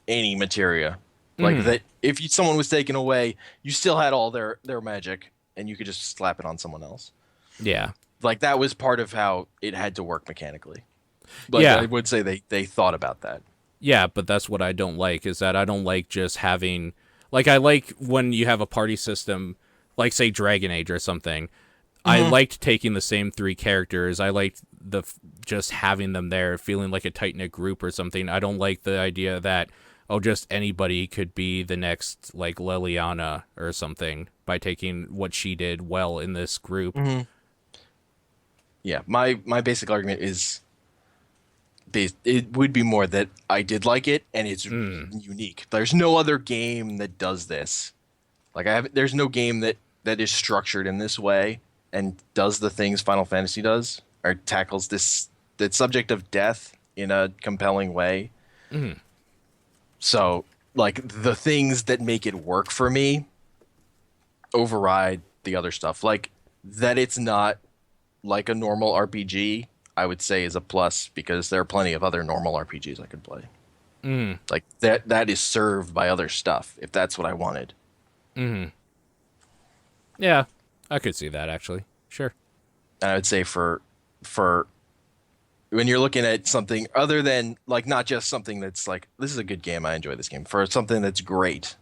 any materia. Like that, if someone was taken away, you still had all their magic, and you could just slap it on someone else. Yeah. Like, that was part of how it had to work mechanically. Like, yeah. I would say they thought about that. Yeah, but that's what I don't like, is that I don't like just having... Like, I like when you have a party system, like, say, Dragon Age or something. I liked taking the same 3 characters. I liked just having them there, feeling like a tight-knit group or something. I don't like the idea that, just anybody could be the next, like, Liliana or something by taking what she did well in this group. Yeah, my basic argument is it would be more that I did like it, and it's unique. There's no other game that does this. Like, there's no game that is structured in this way and does the things Final Fantasy does, or tackles the subject of death in a compelling way. So, like, the things that make it work for me override the other stuff. Like, that it's not like a normal RPG, I would say, is a plus, because there are plenty of other normal RPGs I could play. Like, that is served by other stuff, if that's what I wanted. Yeah, I could see that, actually. Sure. And I would say for when you're looking at something other than, like, not just something that's like, this is a good game, I enjoy this game, for something that's great,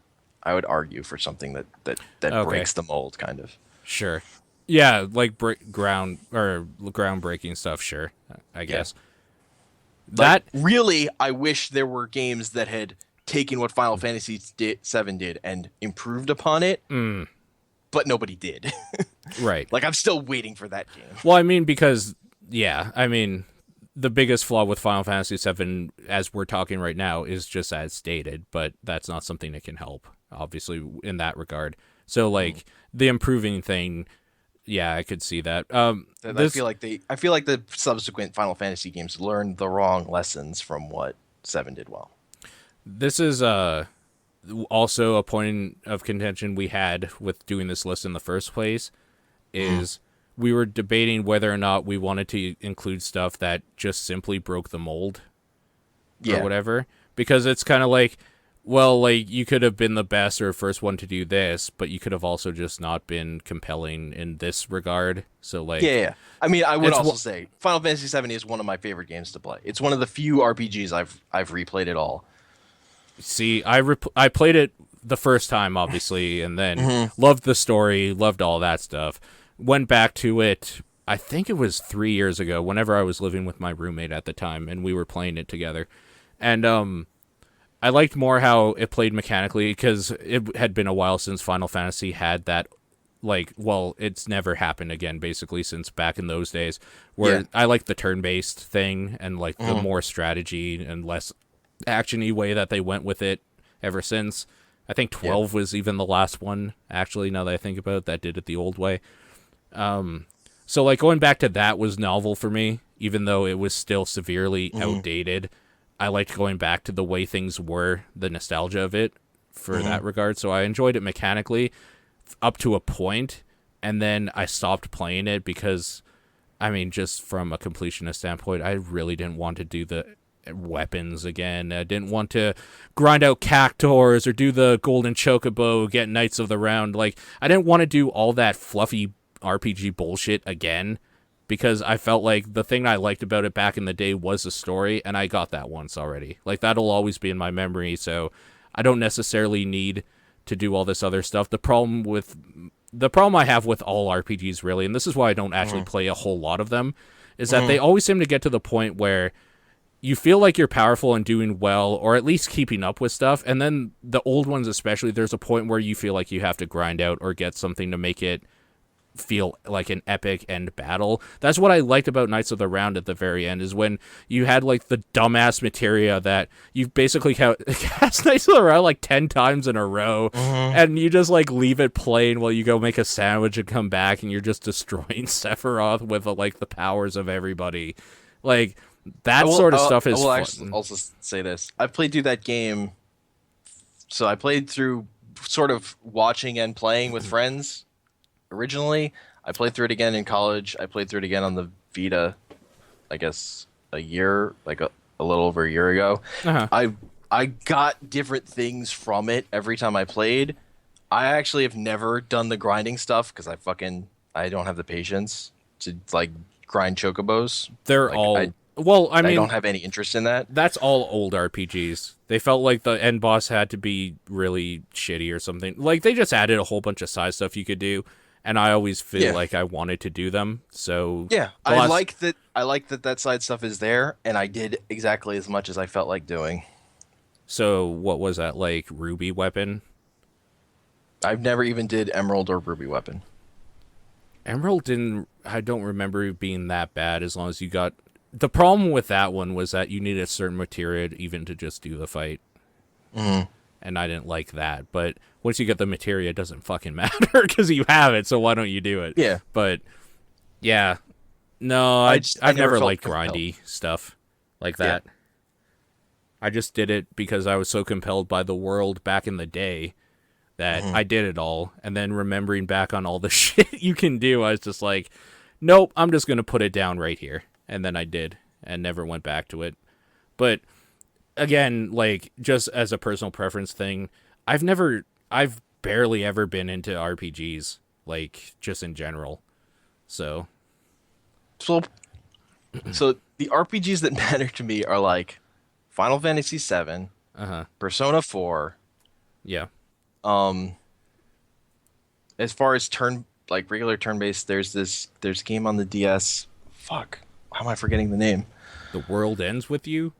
I would argue for something that breaks the mold, kind of. Sure. Yeah, like groundbreaking stuff, sure, I guess. Like, really, I wish there were games that had taken what Final Fantasy VII did and improved upon it, but nobody did. Right. Like, I'm still waiting for that game. Well, I mean, because, the biggest flaw with Final Fantasy VII, as we're talking right now, is just as stated, but that's not something that can help, obviously, in that regard. So, like, the improving thing... Yeah, I could see that. I feel like the subsequent Final Fantasy games learned the wrong lessons from what 7 did well. This is also a point of contention we had with doing this list in the first place is we were debating whether or not we wanted to include stuff that just simply broke the mold or whatever, because it's kind of like, well, like, you could have been the best or first one to do this, but you could have also just not been compelling in this regard. So, like... Yeah. I mean, I would also say Final Fantasy VII is one of my favorite games to play. It's one of the few RPGs I've replayed at all. See, I played it the first time, obviously, and then loved the story, loved all that stuff. Went back to it, I think it was 3 years ago, whenever I was living with my roommate at the time, and we were playing it together. And I liked more how it played mechanically, because it had been a while since Final Fantasy had that, like, well, it's never happened again, basically, since back in those days, where I like the turn-based thing, and, like, the more strategy and less action-y way that they went with it ever since. I think 12 was even the last one, actually, now that I think about it, that did it the old way. So, like, going back to that was novel for me, even though it was still severely outdated. I liked going back to the way things were, the nostalgia of it, for that regard. So I enjoyed it mechanically up to a point, and then I stopped playing it because, I mean, just from a completionist standpoint, I really didn't want to do the weapons again. I didn't want to grind out cactors or do the golden chocobo, get Knights of the Round. Like, I didn't want to do all that fluffy RPG bullshit again, because I felt like the thing I liked about it back in the day was the story, and I got that once already. Like, that'll always be in my memory, so I don't necessarily need to do all this other stuff. The problem I have with all RPGs, really, and this is why I don't actually play a whole lot of them, is that they always seem to get to the point where you feel like you're powerful and doing well, or at least keeping up with stuff, and then the old ones especially, there's a point where you feel like you have to grind out or get something to make it feel like an epic end battle. That's what I liked about Knights of the Round at the very end, is when you had, like, the dumbass materia that you basically cast Knights of the Round like 10 times in a row, and you just, like, leave it playing while you go make a sandwich and come back, and you're just destroying Sephiroth with, like, the powers of everybody. Like, that sort of stuff is fun. I will also say this. I've played through that game, so I played through sort of watching and playing with friends. Originally, I played through it again in college. I played through it again on the Vita, I guess a little over a year ago. I got different things from it every time I played. I actually have never done the grinding stuff because I don't have the patience to, like, grind chocobos. They're like, all I don't have any interest in that. That's all old RPGs. They felt like the end boss had to be really shitty or something. Like, they just added a whole bunch of side stuff you could do, and I always feel like I wanted to do them. So I like that side stuff is there, and I did exactly as much as I felt like doing. So what was that, like, Ruby weapon? I've never even did Emerald or Ruby weapon. Emerald I don't remember it being that bad, as long as you got... The problem with that one was that you needed a certain materia even to just do the fight. And I didn't like that. But once you get the materia, it doesn't fucking matter because you have it, so why don't you do it? Yeah. But, yeah. No, I've never liked grindy stuff like that. Yeah. I just did it because I was so compelled by the world back in the day that I did it all. And then remembering back on all the shit you can do, I was just like, nope, I'm just going to put it down right here. And then I did, and never went back to it. But again, like, just as a personal preference thing, I've barely ever been into RPGs, like, just in general. So the RPGs that matter to me are, like, Final Fantasy VII, Persona 4. Yeah. As far as regular turn-based, there's a game on the DS. Fuck. How am I forgetting the name? The World Ends With You?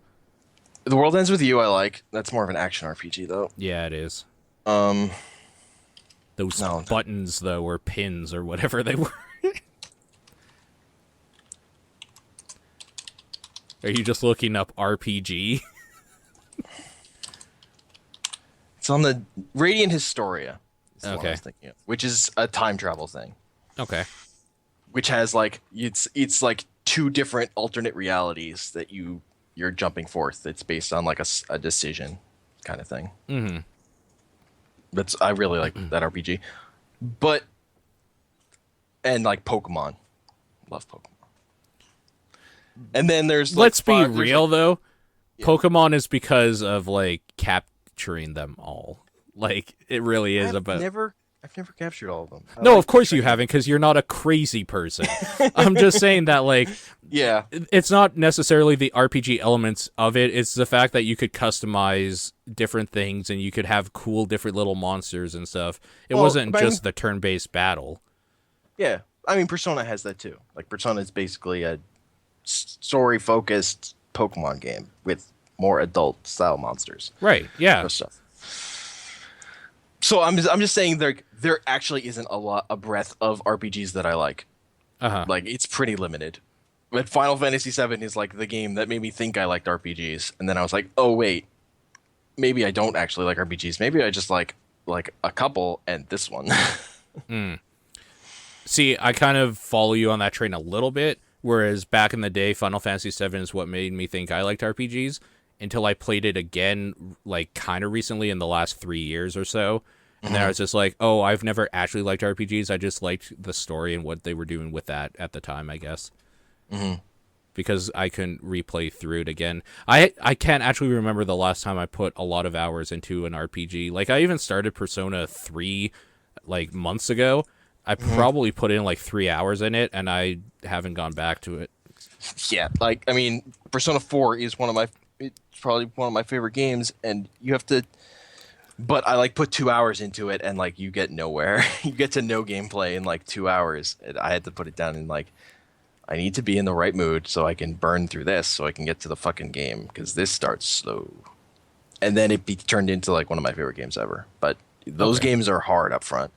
The World Ends With You I like. That's more of an action RPG, though. Yeah, it is. Those buttons, though, or pins, or whatever they were. Are you just looking up RPG? It's on the Radiant Historia. Okay. I was thinking of, which is a time travel thing. Okay. Which has, like, it's like two different alternate realities that you're jumping forth. It's based on, like, a decision kind of thing. I really like that RPG. But and like Pokemon, love Pokemon. And then there's like Let's be real though. yeah. Pokemon is because of like capturing them all. Like it really is about. I've never captured all of them. I No, like of course you training. haven't, because you're not a crazy person. I'm just saying that, like, Yeah. it's not necessarily the RPG elements of it. It's the fact that you could customize different things and you could have cool different little monsters and stuff. It Well, wasn't I mean, just the turn-based battle. yeah. I mean, Persona has that too. Like Persona is basically a story-focused Pokemon game with more adult-style monsters. Right, yeah. Or stuff. So I'm just saying there actually isn't a breadth of RPGs that I like. Uh-huh. Like it's pretty limited. But Final Fantasy VII is like the game that made me think I liked RPGs, and then I was like, oh wait, maybe I don't actually like RPGs. Maybe I just like a couple and this one. See, I kind of follow you on that train a little bit, whereas back in the day, Final Fantasy VII is what made me think I liked RPGs until I played it again, like, kind of recently in the last 3 years or so. And then I was just like, oh, I've never actually liked RPGs. I just liked the story and what they were doing with that at the time, I guess. Because I couldn't replay through it again. I can't actually remember the last time I put a lot of hours into an RPG. Like, I even started Persona 3, like, months ago. I probably put in, like, 3 hours in it, and I haven't gone back to it. Yeah, like I mean, Persona 4 is it's probably one of my favorite games, and you have to. But I like put 2 hours into it, and like you get nowhere. You get to no gameplay in like 2 hours. And I had to put it down in like, I need to be in the right mood so I can burn through this, so I can get to the fucking game because this starts slow. And then turned into like one of my favorite games ever. But those games are hard up front.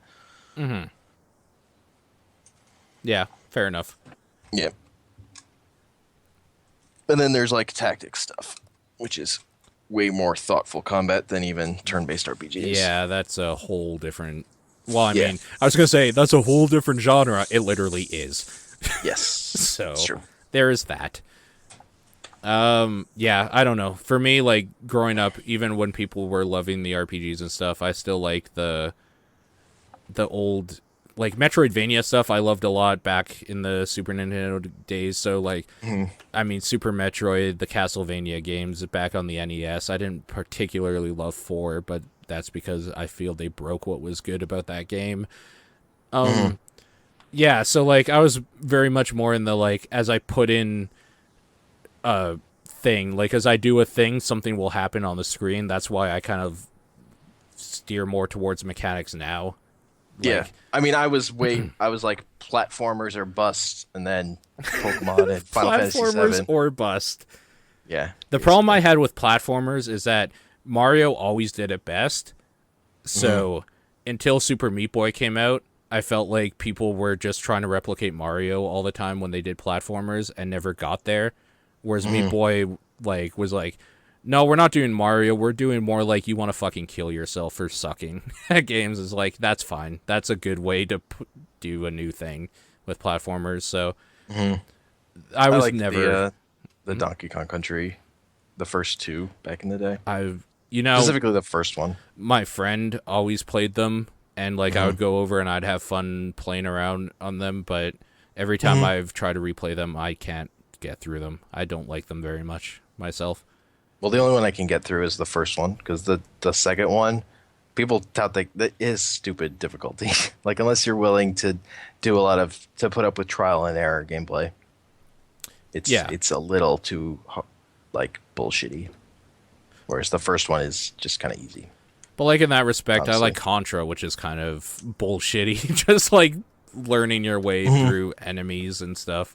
Yeah, fair enough. Yeah. And then there's like tactics stuff, which is way more thoughtful combat than even turn-based RPGs. Yeah, that's a whole different... Well, I Yeah. mean, I was going to say, that's a whole different genre. It literally is. Yes. So, It's true. there is that. Yeah, I don't know. For me, like, growing up, even when people were loving the RPGs and stuff, I still like the old... Like, Metroidvania stuff I loved a lot back in the Super Nintendo days. So, like, I mean, Super Metroid, the Castlevania games back on the NES. I didn't particularly love 4, but that's because I feel they broke what was good about that game. Yeah, so, like, I was very much more in the, like, as I put in a thing, like, as I do a thing, something will happen on the screen. That's why I kind of steer more towards mechanics now. Yeah. I mean, I was like platformers or bust, and then Pokemon and Final Fantasy Platformers VII. or bust. Yeah. The problem I had with platformers is that Mario always did it best. So until Super Meat Boy came out, I felt like people were just trying to replicate Mario all the time when they did platformers and never got there. Whereas Meat Boy was like, no, we're not doing Mario. We're doing more like you want to fucking kill yourself for sucking at games. Is like, that's fine. That's a good way to do a new thing with platformers. So I was liked never... the Donkey Kong Country, the first two back in the day. Specifically the first one. My friend always played them, and like I would go over and I'd have fun playing around on them, but every time I've tried to replay them, I can't get through them. I don't like them very much myself. Well, the only one I can get through is the first one, because the second one, people tout that is stupid difficulty. Like, unless you're willing to to put up with trial and error gameplay, it's a little too like bullshitty. Whereas the first one is just kind of easy. But like in that respect, Honestly. I like Contra, which is kind of bullshitty, just like learning your way through enemies and stuff.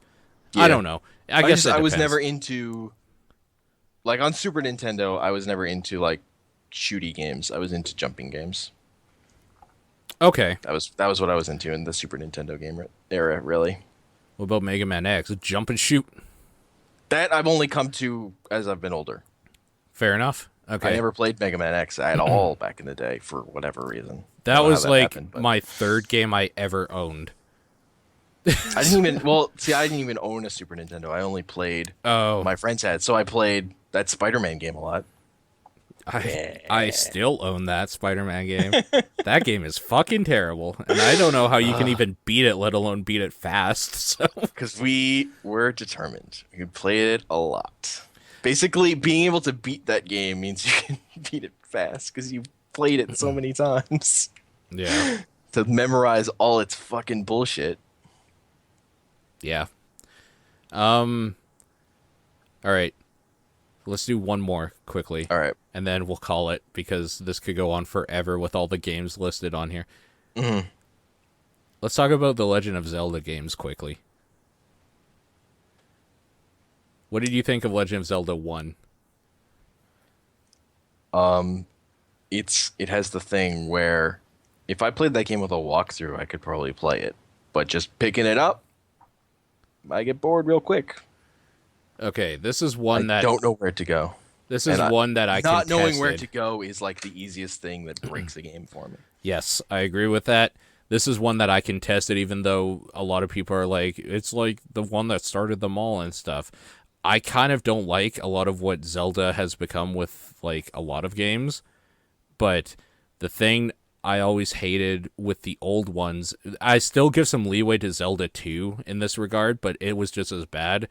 Yeah. I don't know. I guess I was depends. never into, like, on Super Nintendo, I was never into like shooty games. I was into jumping games. Okay. That was what I was into in the Super Nintendo game era, really. What about Mega Man X? Jump and shoot. That I've only come to as I've been older. Fair enough. Okay. I never played Mega Man X at all back in the day for whatever reason. I That don't know was how like happened, but my third game I ever owned. I didn't even I didn't even own a Super Nintendo. I only played Oh. my friends had. So I played that Spider-Man game a lot. I still own that Spider-Man game. That game is fucking terrible, and I don't know how you can even beat it, let alone beat it fast. So Because we were determined. We played it a lot. Basically, being able to beat that game means you can beat it fast because you played it so many times. yeah, To memorize all its fucking bullshit. yeah. All right. Let's do one more quickly. All right. And then we'll call it because this could go on forever with all the games listed on here. Mm-hmm. Let's talk about the Legend of Zelda games quickly. What did you think of Legend of Zelda 1? It has the thing where if I played that game with a walkthrough, I could probably play it. But just picking it up, I get bored real quick. Okay, this is one I don't know where to go. This is one that I not knowing where contested. to go is like the easiest thing that breaks a game for me. Yes, I agree with that. This is one that I contested, even though a lot of people are like, it's like the one that started them all and stuff. I kind of don't like a lot of what Zelda has become with like a lot of games, but the thing I always hated with the old ones, I still give some leeway to Zelda 2 in this regard, but it was just as bad,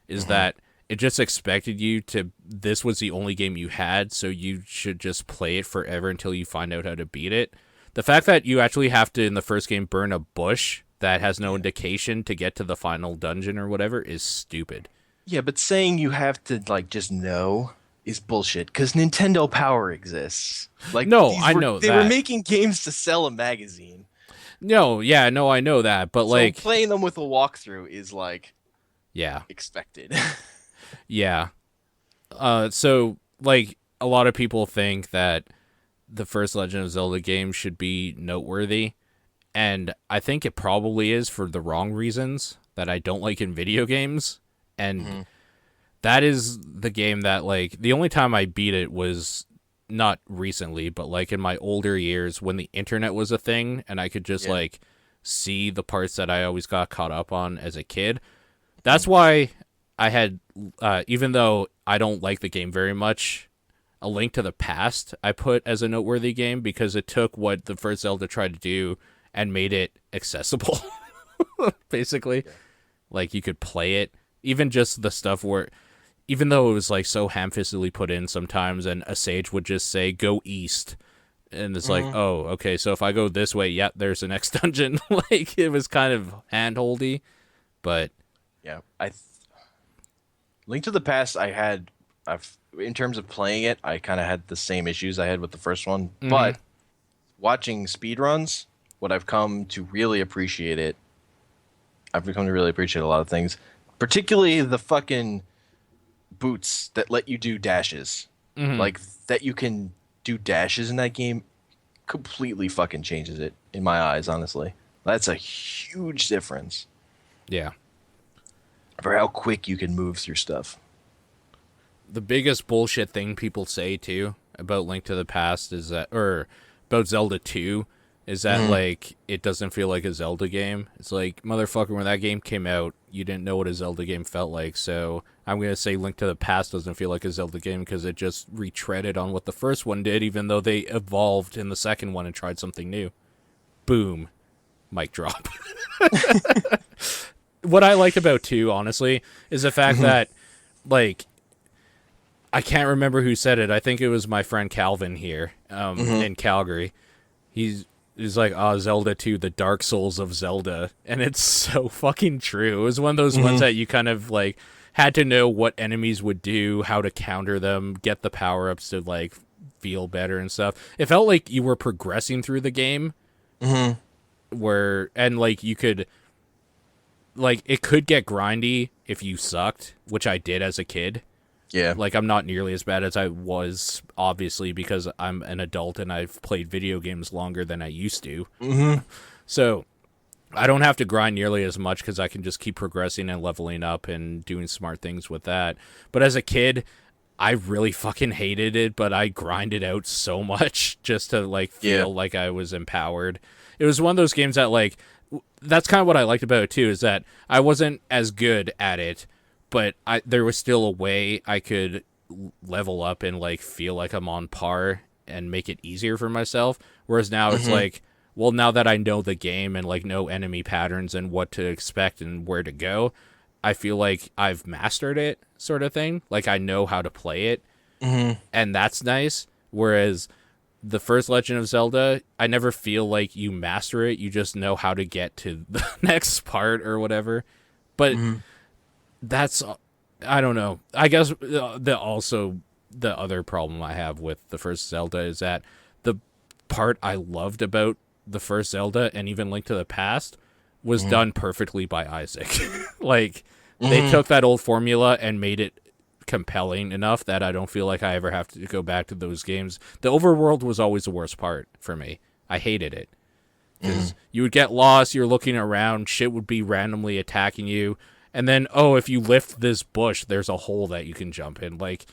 is that it just expected you to, this was the only game you had, so you should just play it forever until you find out how to beat it. The fact that you actually have to, in the first game, burn a bush that has no indication to get to the final dungeon or whatever is stupid. Yeah, but saying you have to like just know is bullshit because Nintendo Power exists. Like, No, I know they that. were making games to sell a magazine. No, yeah, no, I know that, but So like, playing them with a walkthrough is like yeah, expected. yeah. So like a lot of people think that the first Legend of Zelda game should be noteworthy, and I think it probably is for the wrong reasons that I don't like in video games, and that is the game that like the only time I beat it was not recently, but like in my older years when the internet was a thing and I could just like see the parts that I always got caught up on as a kid. That's why I had, even though I don't like the game very much, A Link to the Past I put as a noteworthy game because it took what the first Zelda tried to do and made it accessible, basically. Yeah. Like, you could play it. Even just the stuff where, even though it was, like, so ham-fistedly put in sometimes, and a sage would just say, go east. And it's like, oh, okay, so if I go this way, yep, there's the next dungeon. Like, it was kind of hand-holdy, but... Yeah, Link to the Past, I've in terms of playing it, I kind of had the same issues I had with the first one. But watching speedruns, what I've come to really appreciate it, I've become to really appreciate a lot of things, particularly the fucking boots that let you do dashes. Like, that you can do dashes in that game completely fucking changes it, in my eyes, honestly. That's a huge difference. Yeah. For how quick you can move through stuff. The biggest bullshit thing people say too about Link to the Past is that, or about Zelda 2, is that like it doesn't feel like a Zelda game. It's like, motherfucker, when that game came out, you didn't know what a Zelda game felt like. So I'm gonna say Link to the Past doesn't feel like a Zelda game because it just retreaded on what the first one did, even though they evolved in the second one and tried something new. Boom, mic drop. What I like about 2, honestly, is the fact that, like, I can't remember who said it. I think it was my friend Calvin here in Calgary. He's like, Zelda 2, the Dark Souls of Zelda. And it's so fucking true. It was one of those ones that you kind of, like, had to know what enemies would do, how to counter them, get the power-ups to, like, feel better and stuff. It felt like you were progressing through the game. And, like, you could... Like, it could get grindy if you sucked, which I did as a kid. Yeah. Like, I'm not nearly as bad as I was, obviously, because I'm an adult and I've played video games longer than I used to. So, I don't have to grind nearly as much because I can just keep progressing and leveling up and doing smart things with that. But as a kid, I really fucking hated it, but I grinded out so much just to, like, feel like I was empowered. It was one of those games that, like... That's kind of what I liked about it, too, is that I wasn't as good at it, but there was still a way I could level up and like feel like I'm on par and make it easier for myself. Whereas now it's like, well, now that I know the game and like know enemy patterns and what to expect and where to go, I feel like I've mastered it, sort of thing. Like I know how to play it, and that's nice. Whereas the first Legend of Zelda, I never feel like you master it. You just know how to get to the next part or whatever. But that's, I don't know. I guess the other problem I have with the first Zelda is that the part I loved about the first Zelda and even Link to the Past was done perfectly by Isaac. Like they took that old formula and made it compelling enough that I don't feel like I ever have to go back to those games. The overworld was always the worst part for me. I hated it. Because you would get lost, you're looking around, shit would be randomly attacking you, and then, oh, if you lift this bush, there's a hole that you can jump in. Like,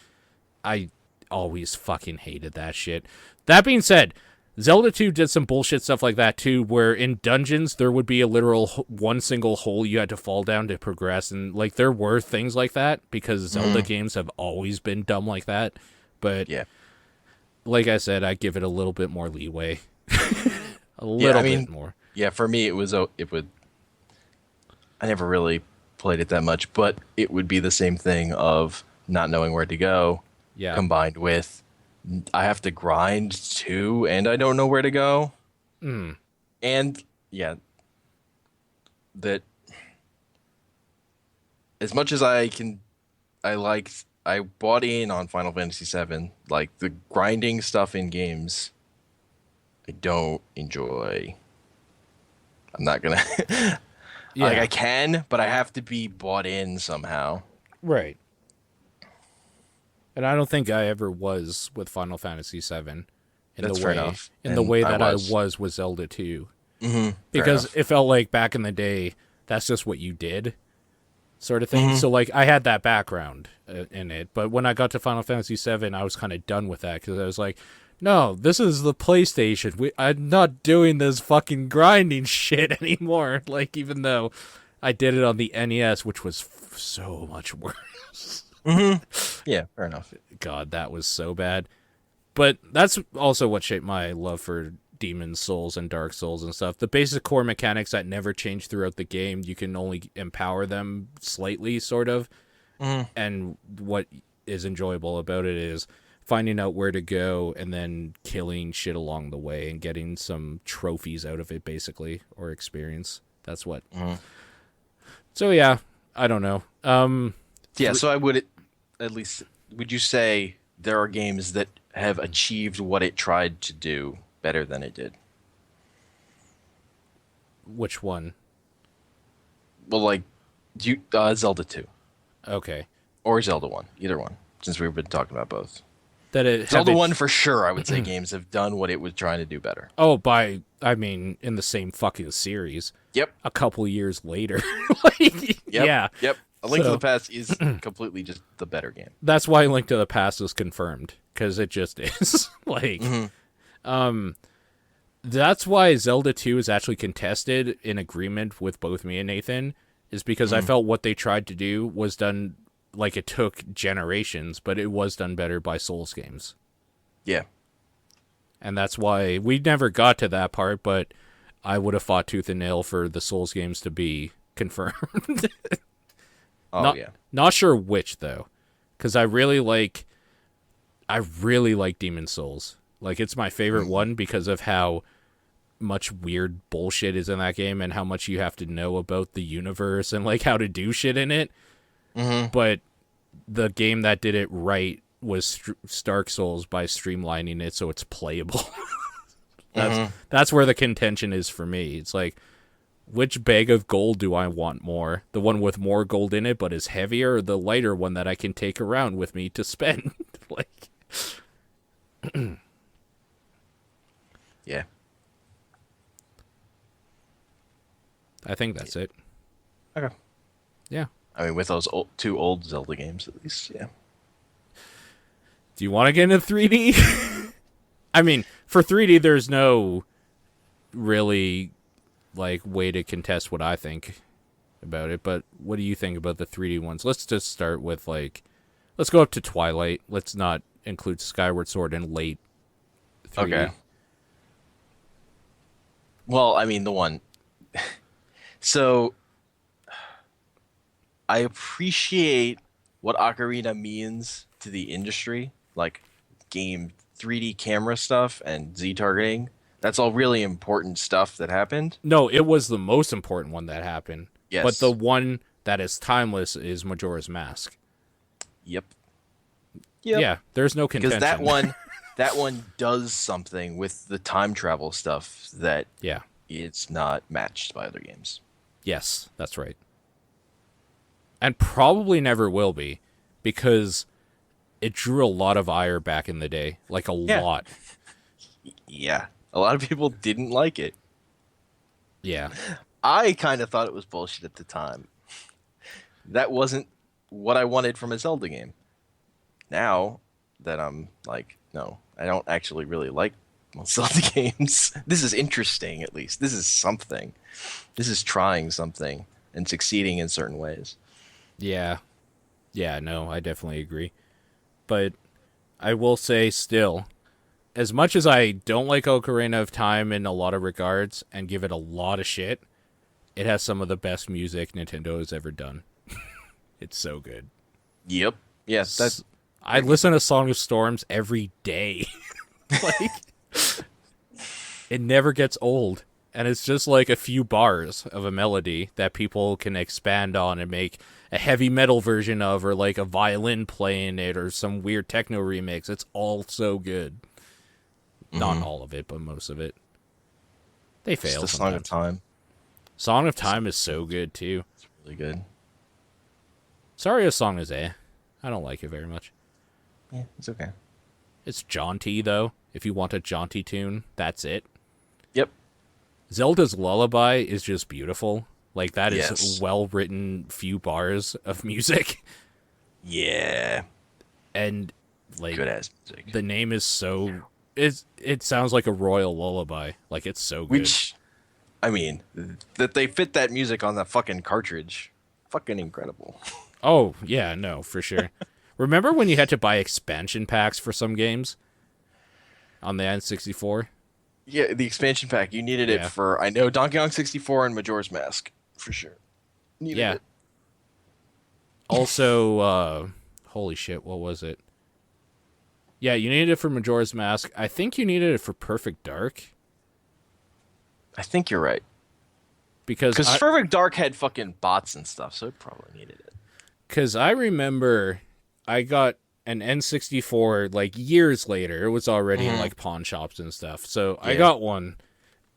I always fucking hated that shit. That being said, Zelda 2 did some bullshit stuff like that too, where in dungeons there would be a literal one single hole you had to fall down to progress, and like there were things like that because Zelda games have always been dumb like that. But Yeah. like I said, I give it a little bit more leeway, a little bit more. Yeah, for me it would. I never really played it that much, but it would be the same thing of not knowing where to go, combined with I have to grind too, and I don't know where to go. And yeah, that as much as I bought in on Final Fantasy VII. Like the grinding stuff in games, I don't enjoy. I'm not gonna. Like I can, but I have to be bought in somehow. Right. And I don't think I ever was with Final Fantasy VII That's fair enough. in the way that I was with Zelda 2. Because it felt like back in the day, that's just what you did, sort of thing. So like I had that background in it. But when I got to Final Fantasy VII, I was kind of done with that because I was like, no, this is the PlayStation. I'm not doing this fucking grinding shit anymore. Like, even though I did it on the NES, which was so much worse. Yeah, fair enough. God, that was so bad. But that's also what shaped my love for Demon's Souls and Dark Souls and stuff. The basic core mechanics that never change throughout the game, you can only empower them slightly, sort of. And what is enjoyable about it is finding out where to go and then killing shit along the way and getting some trophies out of it, basically, or experience. That's what. So, yeah, I don't know. So I would at least, would you say there are games that have achieved what it tried to do better than it did? Which one? Well, like Zelda 2. Okay. Or Zelda 1. Either one, since we've been talking about both. Zelda 1 for sure, I would say games have done what it was trying to do better. Oh, in the same fucking series. Yep. A couple years later. Yep. A Link to the Past is completely just the better game. That's why Link to the Past is confirmed, because it just is. That's why Zelda 2 is actually contested in agreement with both me and Nathan, is because I felt what they tried to do was done, like it took generations, but it was done better by Souls games. Yeah. And that's why we never got to that part, but I would have fought tooth and nail for the Souls games to be confirmed. Not sure which, though, because I really like Demon's Souls. Like, it's my favorite one because of how much weird bullshit is in that game and how much you have to know about the universe and like how to do shit in it. But the game that did it right was Dark Souls by streamlining it so it's playable. That's where the contention is for me. It's like, which bag of gold do I want more? The one with more gold in it but is heavier, or the lighter one that I can take around with me to spend? Like, yeah. I think that's it. Okay. Yeah. I mean, with those two old Zelda games, at least, yeah. Do you want to get into 3D? I mean, for 3D, there's no really like way to contest what I think about it. But what do you think about the 3D ones? Let's just start with like Let's go up to Twilight. Let's not include Skyward Sword in late 3D. Okay. Well, I mean the one. So I appreciate what Ocarina means to the industry, like game 3D camera stuff and Z targeting. That's all really important stuff that happened. No, it was the most important one that happened. Yes. But the one that is timeless is Majora's Mask. Yep. Yeah, there's no contention. Because that one does something with the time travel stuff that it's not matched by other games. Yes, that's right. And probably never will be, because it drew a lot of ire back in the day. Like a lot. Yeah. A lot of people didn't like it. Yeah. I kind of thought it was bullshit at the time. That wasn't what I wanted from a Zelda game. Now that I'm like, no, I don't actually really like Zelda games. This is interesting, at least. This is something. This is trying something and succeeding in certain ways. Yeah. Yeah, no, I definitely agree. But I will say still, as much as I don't like Ocarina of Time in a lot of regards and give it a lot of shit, it has some of the best music Nintendo has ever done. It's so good. Yep. Yes, that's... I listen to Song of Storms every day. Like, it never gets old. And it's just like a few bars of a melody that people can expand on and make a heavy metal version of, or like a violin playing it, or some weird techno remix. It's all so good. Not all of it, but most of it. They fail. It's the Song of Time. Song of Time is so good too. It's really good. Saria's song is I don't like it very much. Yeah, it's okay. It's jaunty though. If you want a jaunty tune, that's it. Yep. Zelda's Lullaby is just beautiful. Like, that is Yes. well-written few bars of music. Yeah. And, like, Good ass music. the name is so... It sounds like a royal lullaby. Like, it's so good. Which, I mean, that they fit that music on that fucking cartridge. Fucking incredible. Oh, yeah, no, for sure. Remember when you had to buy expansion packs for some games? On the N64? Yeah, the expansion pack. You needed it for, I know, Donkey Kong 64 and Majora's Mask. For sure. Needed it. Also, holy shit, what was it? Yeah, you needed it for Majora's Mask. I think you needed it for Perfect Dark. I think you're right. Because Perfect Dark had fucking bots and stuff, so it probably needed it. Because I remember I got an N64 like years later. It was already in like pawn shops and stuff. So I got one,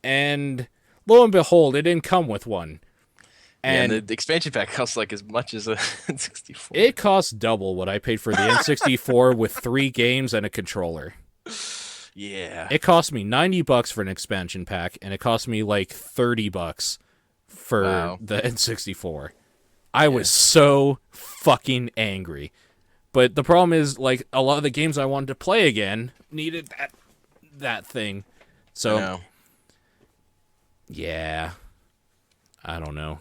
and lo and behold, it didn't come with one. And the expansion pack costs like as much as a N64. It cost double what I paid for the N64 with 3 games and a controller. Yeah. It cost me $90 for an expansion pack, and it cost me like $30 for the N64. I was so fucking angry. But the problem is, like, a lot of the games I wanted to play again needed that thing. So, yeah, I don't know.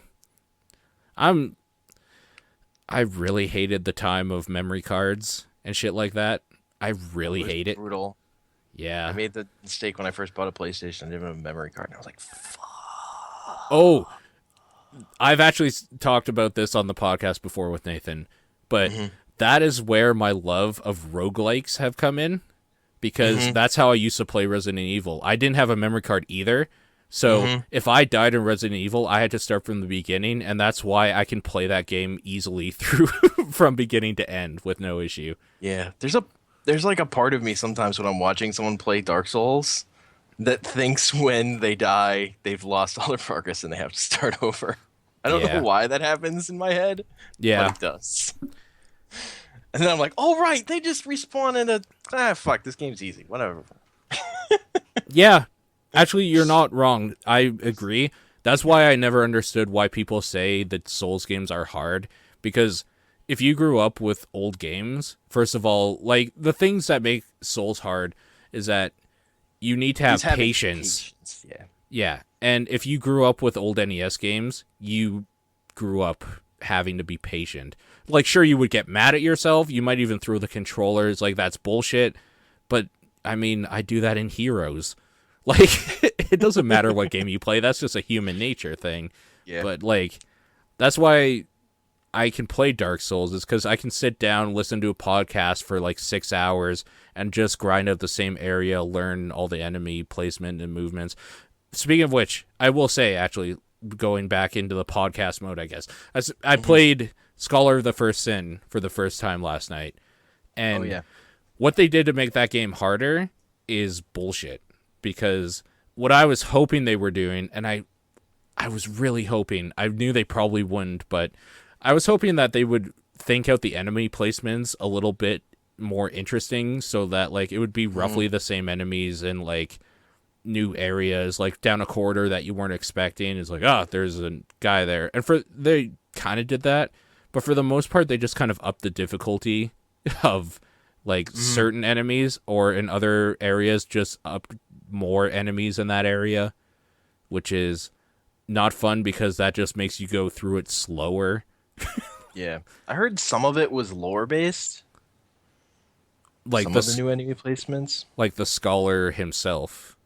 I really hated the time of memory cards and shit like that. I really hate it. Brutal. Yeah. I made the mistake when I first bought a PlayStation. I didn't have a memory card, and I was like, fuck. Oh, I've actually talked about this on the podcast before with Nathan, but that is where my love of roguelikes have come in, because that's how I used to play Resident Evil. I didn't have a memory card either, so if I died in Resident Evil, I had to start from the beginning, and that's why I can play that game easily through from beginning to end with no issue. Yeah, there's like a part of me sometimes when I'm watching someone play Dark Souls that thinks when they die, they've lost all their progress and they have to start over. I don't know why that happens in my head, but it does. And then I'm like, oh, right, they just respawn in fuck, this game's easy, whatever. Yeah, actually, you're not wrong. I agree. That's why I never understood why people say that Souls games are hard, because if you grew up with old games, first of all, like, the things that make Souls hard is that you need to have patience. Yeah. Yeah, and if you grew up with old NES games, you grew up having to be patient. Like, sure, you would get mad at yourself. You might even throw the controllers. Like, that's bullshit. But, I mean, I do that in Heroes. Like, it doesn't matter what game you play. That's just a human nature thing. Yeah. But, like, that's why I can play Dark Souls, is because I can sit down, listen to a podcast for, like, 6 hours and just grind out the same area, learn all the enemy placement and movements. Speaking of which, I will say, actually, going back into the podcast mode, I guess, I played Scholar of the First Sin for the first time last night. And what they did to make that game harder is bullshit. Because what I was hoping they were doing, and I was really hoping, I knew they probably wouldn't, but I was hoping that they would think out the enemy placements a little bit more interesting, so that, like, it would be roughly the same enemies in, like, new areas, like down a corridor that you weren't expecting. It's like, there's a guy there. And they kind of did that, but for the most part, they just kind of upped the difficulty of, like, certain enemies, or in other areas, just up more enemies in that area, which is not fun because that just makes you go through it slower. Yeah. I heard some of it was lore based. Like some of the new enemy placements. Like the Scholar himself.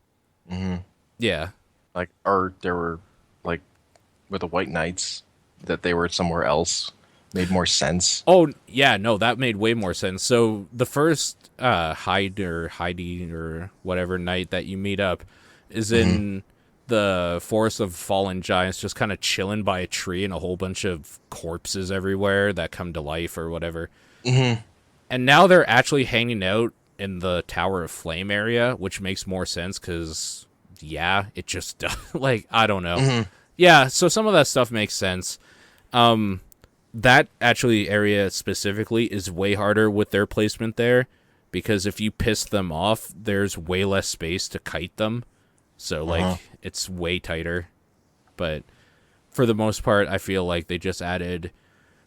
Yeah. Like, or there were, like, with the White Knights, that they were somewhere else. Made more sense. Oh, yeah, no, that made way more sense. So the first Heidi or whatever knight that you meet up is in the Forest of Fallen Giants, just kind of chilling by a tree, and a whole bunch of corpses everywhere that come to life or whatever. And now they're actually hanging out in the Tower of Flame area, which makes more sense because, yeah, it just, like, I don't know. Yeah, so some of that stuff makes sense. That actually area specifically is way harder with their placement there, because if you piss them off, there's way less space to kite them. So, like, it's way tighter. But for the most part, I feel like they just added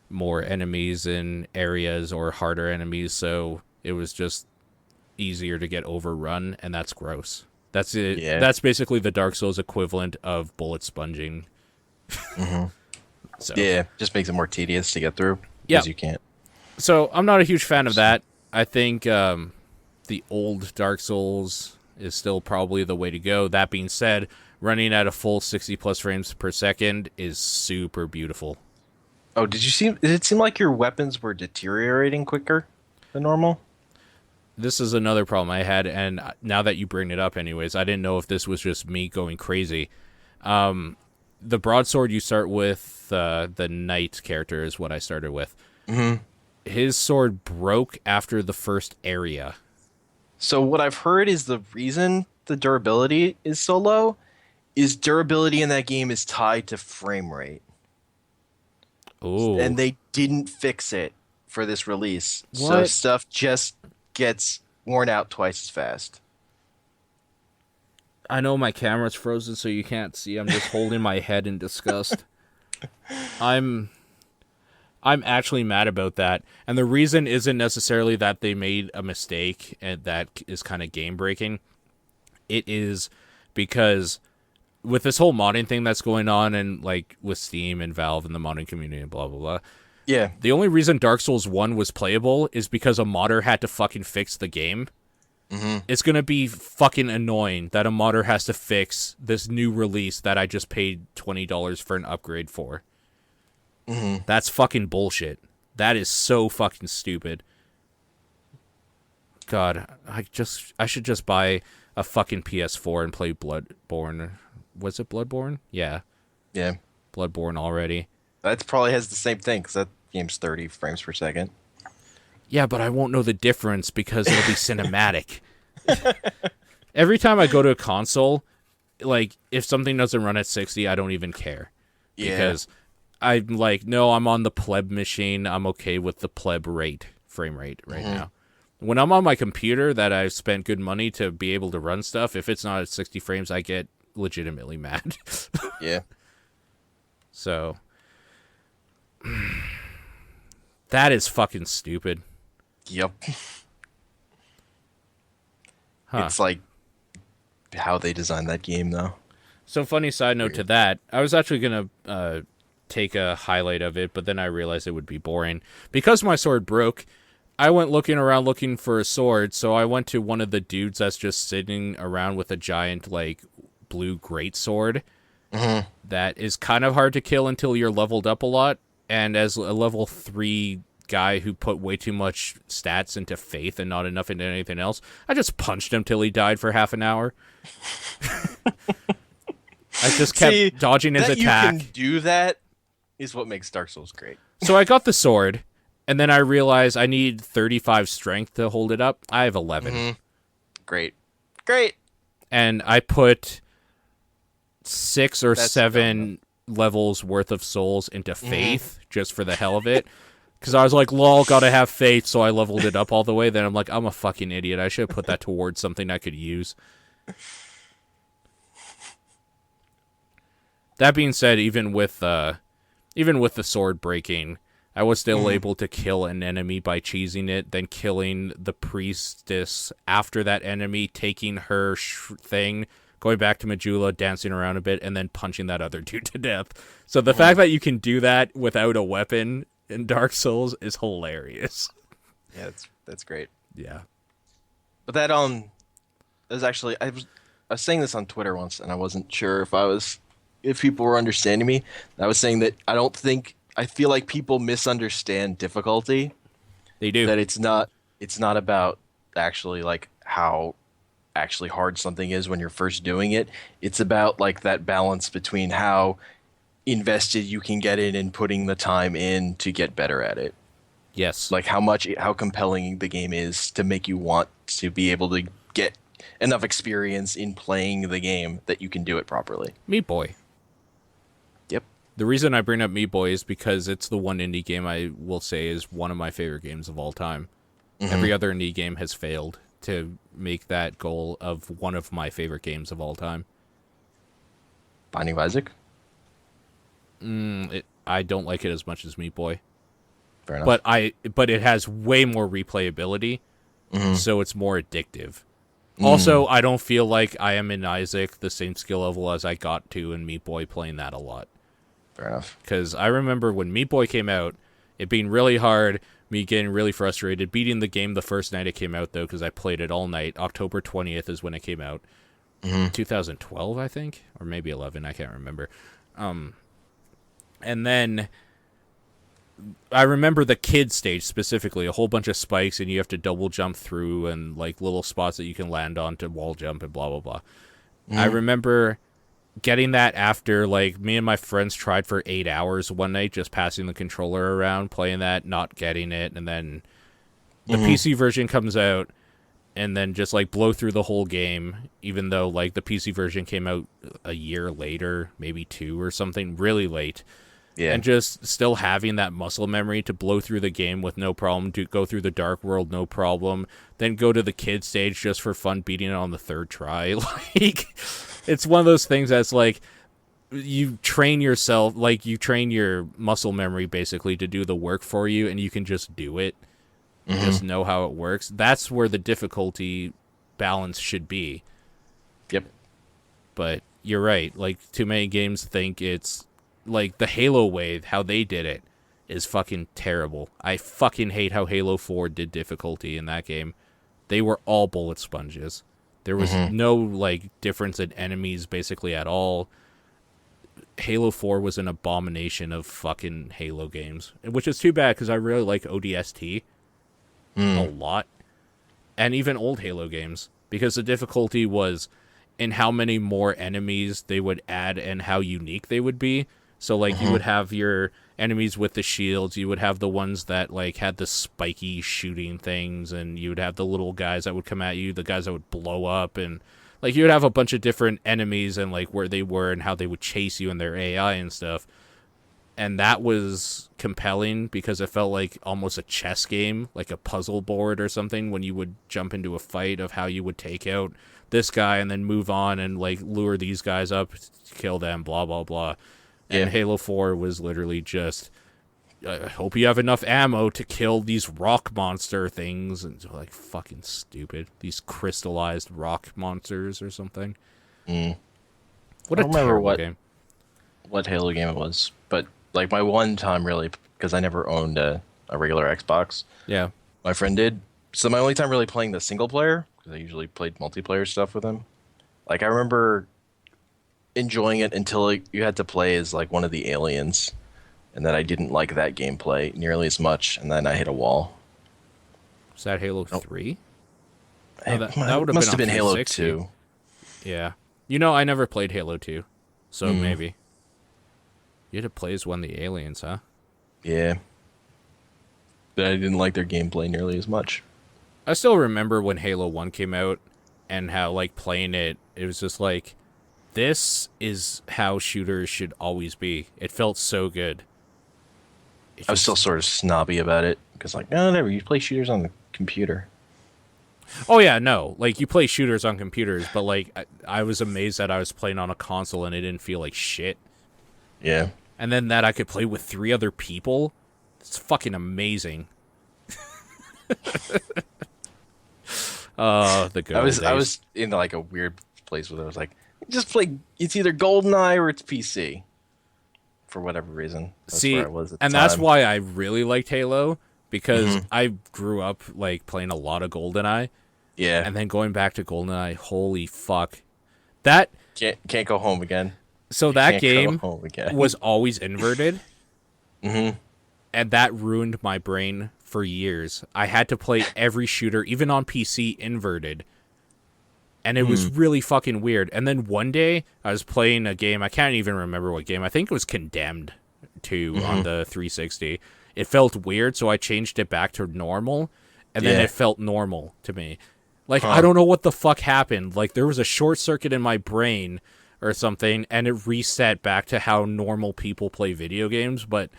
more enemies in areas, or harder enemies, so it was just easier to get overrun, and that's gross. That's it. Yeah. That's basically the Dark Souls equivalent of bullet sponging. So. Yeah, just makes it more tedious to get through, because you can't. So I'm not a huge fan of that. I think the old Dark Souls is still probably the way to go. That being said, running at a full 60 plus frames per second is super beautiful. Oh, did it seem like your weapons were deteriorating quicker than normal? This is another problem I had, and now that you bring it up anyways, I didn't know if this was just me going crazy. The broadsword you start with, the knight character is what I started with. His sword broke after the first area. So what I've heard is the reason the durability is so low is durability in that game is tied to frame rate. Ooh. And they didn't fix it for this release. What? So stuff just gets worn out twice as fast. I know my camera's frozen, so you can't see. I'm just holding my head in disgust. I'm actually mad about that. And the reason isn't necessarily that they made a mistake and that is kind of game breaking. It is because with this whole modding thing that's going on, and like with Steam and Valve and the modding community and blah, blah, blah. Yeah. The only reason Dark Souls 1 was playable is because a modder had to fucking fix the game. It's going to be fucking annoying that a modder has to fix this new release that I just paid $20 for an upgrade for. That's fucking bullshit. That is so fucking stupid. God, I should just buy a fucking PS4 and play Bloodborne. Was it Bloodborne? Yeah. Yeah. Bloodborne already. That probably has the same thing, because that game's 30 frames per second. Yeah, but I won't know the difference because it'll be cinematic. Every time I go to a console, like, if something doesn't run at 60, I don't even care. Yeah. Because I'm like, no, I'm on the pleb machine. I'm okay with the pleb frame rate right now. When I'm on my computer that I've spent good money to be able to run stuff, if it's not at 60 frames, I get legitimately mad. Yeah. So, that is fucking stupid. Yep. Huh. It's like how they designed that game, though. So, funny side note to that, I was actually going to take a highlight of it, but then I realized it would be boring. Because my sword broke, I went looking around looking for a sword, so I went to one of the dudes that's just sitting around with a giant, like, blue greatsword that is kind of hard to kill until you're leveled up a lot, and as a level 3 guy who put way too much stats into Faith and not enough into anything else, I just punched him till he died for half an hour. I just kept dodging his attack. You can do that is what makes Dark Souls great. So I got the sword, and then I realized I need 35 strength to hold it up. I have 11. Great. And I put 6 or 7 levels worth of souls into Faith just for the hell of it. Because I was like, lol, gotta have Faith, so I leveled it up all the way. Then I'm like, I'm a fucking idiot. I should have put that towards something I could use. That being said, even with the sword breaking, I was still able to kill an enemy by cheesing it, then killing the priestess after that enemy, taking her thing, going back to Majula, dancing around a bit, and then punching that other dude to death. So the fact that you can do that without a weapon in Dark Souls is hilarious. Yeah, that's great. Yeah. But that is actually I was saying this on Twitter once, and I wasn't sure if people were understanding me. I was saying that I feel like people misunderstand difficulty. They do. That it's not about actually like how actually hard something is when you're first doing it. It's about like that balance between how invested you can get in and putting the time in to get better at it. Yes. Like how compelling the game is to make you want to be able to get enough experience in playing the game that you can do it properly. Meat Boy. Yep. The reason I bring up Meat Boy is because it's the one indie game I will say is one of my favorite games of all time. Every other indie game has failed to make that goal of one of my favorite games of all time. Binding of Isaac? I don't like it as much as Meat Boy. Fair enough. But it has way more replayability, so it's more addictive. Also, I don't feel like I am in Isaac the same skill level as I got to in Meat Boy playing that a lot. Fair enough. Because I remember when Meat Boy came out, it being really hard, me getting really frustrated, beating the game the first night it came out, though, because I played it all night. October 20th is when it came out. 2012, I think? Or maybe 11, I can't remember. And then I remember the kid stage specifically, a whole bunch of spikes, and you have to double jump through, and like little spots that you can land on to wall jump and blah, blah, blah. I remember getting that after, like, me and my friends tried for 8 hours one night, just passing the controller around, playing that, not getting it, and then the PC version comes out, and then just, like, blow through the whole game, even though, like, the PC version came out a year later, maybe 2 or something, really late. Yeah. And just still having that muscle memory to blow through the game with no problem, to go through the dark world, no problem, then go to the kid stage just for fun, beating it on the third try. Like, it's one of those things that's like, you train yourself, like, you train your muscle memory basically to do the work for you, and you can just do it. You just know how it works. That's where the difficulty balance should be. Yep. But you're right. Like, too many games think it's like the Halo way, how they did it is fucking terrible. I fucking hate how Halo 4 did difficulty in that game. They were all bullet sponges. There was no, like, difference in enemies basically at all. Halo 4 was an abomination of fucking Halo games, which is too bad because I really like ODST a lot. And even old Halo games, because the difficulty was in how many more enemies they would add and how unique they would be. So, like, you would have your enemies with the shields, you would have the ones that, like, had the spiky shooting things, and you would have the little guys that would come at you, the guys that would blow up, and, like, you would have a bunch of different enemies and, like, where they were and how they would chase you and their AI and stuff. And that was compelling because it felt like almost a chess game, like a puzzle board or something, when you would jump into a fight of how you would take out this guy and then move on and, like, lure these guys up, kill them, blah, blah, blah. And Halo 4 was literally just, I hope you have enough ammo to kill these rock monster things. And like, fucking stupid. These crystallized rock monsters or something. What a terrible game. What Halo game it was, but Like my one time really, because I never owned a regular Xbox. Yeah. My friend did. So my only time really playing the single player, because I usually played multiplayer stuff with him. Like I remember enjoying it until you had to play as like one of the aliens, and then I didn't like that gameplay nearly as much, and then I hit a wall. Was that Halo Nope. 3? Oh, It that would have must been have on been Halo 360. 2. Yeah. You know, I never played Halo 2, so Mm. maybe. You had to play as one of the aliens, huh? Yeah. But I didn't like their gameplay nearly as much. I still remember when Halo 1 came out and how, like, playing it, it was just like, this is how shooters should always be. It felt so good. I was still sort of snobby about it, because like, no, never, you play shooters on the computer. Oh, yeah, no. Like, you play shooters on computers, but, like, I was amazed that I was playing on a console and it didn't feel like shit. Yeah. And then that I could play with 3 other people. It's fucking amazing. Oh, the good old days. I was in like a weird place where I was like, just play. It's either GoldenEye or it's PC. For whatever reason, that's See, where I was at the and that's time. why I really liked Halo, because Mhm. I grew up like playing a lot of GoldenEye, Yeah, and then going back to GoldenEye. Holy fuck, that can't go home again. so that Can't game go home again. was always inverted, Mhm. and that ruined my brain for years. I had to play every shooter, even on PC, inverted. And it was really fucking weird. And then one day, I was playing a game. I can't even remember what game. I think it was Condemned 2 on the 360. It felt weird, so I changed it back to normal. And then Yeah. it felt normal to me. Like, Huh. I don't know what the fuck happened. Like, there was a short circuit in my brain or something, and it reset back to how normal people play video games. But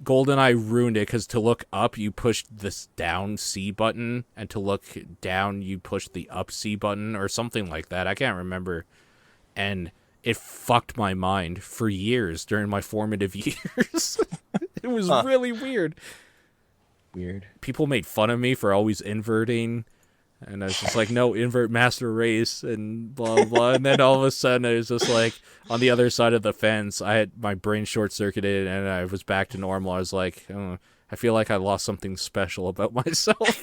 GoldenEye ruined it, because to look up, you pushed this down C button, and to look down, you pushed the up C button, or something like that. I can't remember. And it fucked my mind for years during my formative years. It was really weird. Weird. People made fun of me for always inverting. And I was just like, no, invert master race and blah, blah, blah. And then all of a sudden, I was just like, on the other side of the fence, I had my brain short-circuited and I was back to normal. I was like, oh, I feel like I lost something special about myself.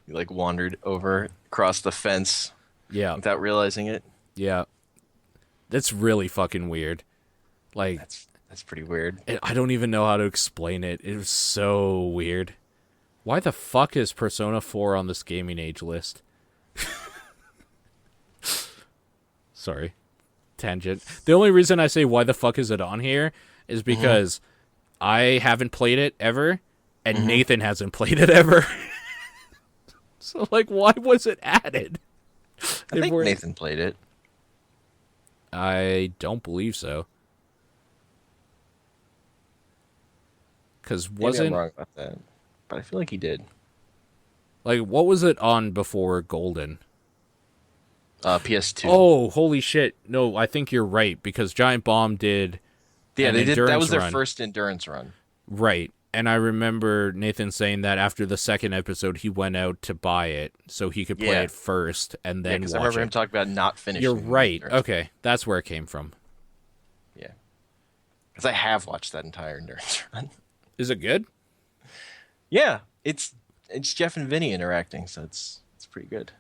You like wandered over across the fence Yeah, without realizing it. yeah. That's really fucking weird. Like, That's pretty weird. I don't even know how to explain it. It was so weird. Why the fuck is Persona 4 on this gaming age list? Sorry. Tangent. The only reason I say why the fuck is it on here is because I haven't played it ever, and Nathan hasn't played it ever. So, like, why was it added? I think Nathan played it. I don't believe so. Because Maybe wasn't... I'm wrong about that, but I feel like he did. Like, what was it on before Golden? PS2. Oh, holy shit. No, I think you're right, because Giant Bomb did yeah, an they did. That endurance was their run. first endurance run. Right. And I remember Nathan saying that after the second episode, he went out to buy it so he could play Yeah. it first and Yeah, then because watch I remember it. him talking about not finishing. You're the right. endurance. Okay, that's where it came from. Yeah, because I have watched that entire endurance run. Is it good? Yeah, it's Jeff and Vinny interacting, so it's pretty good.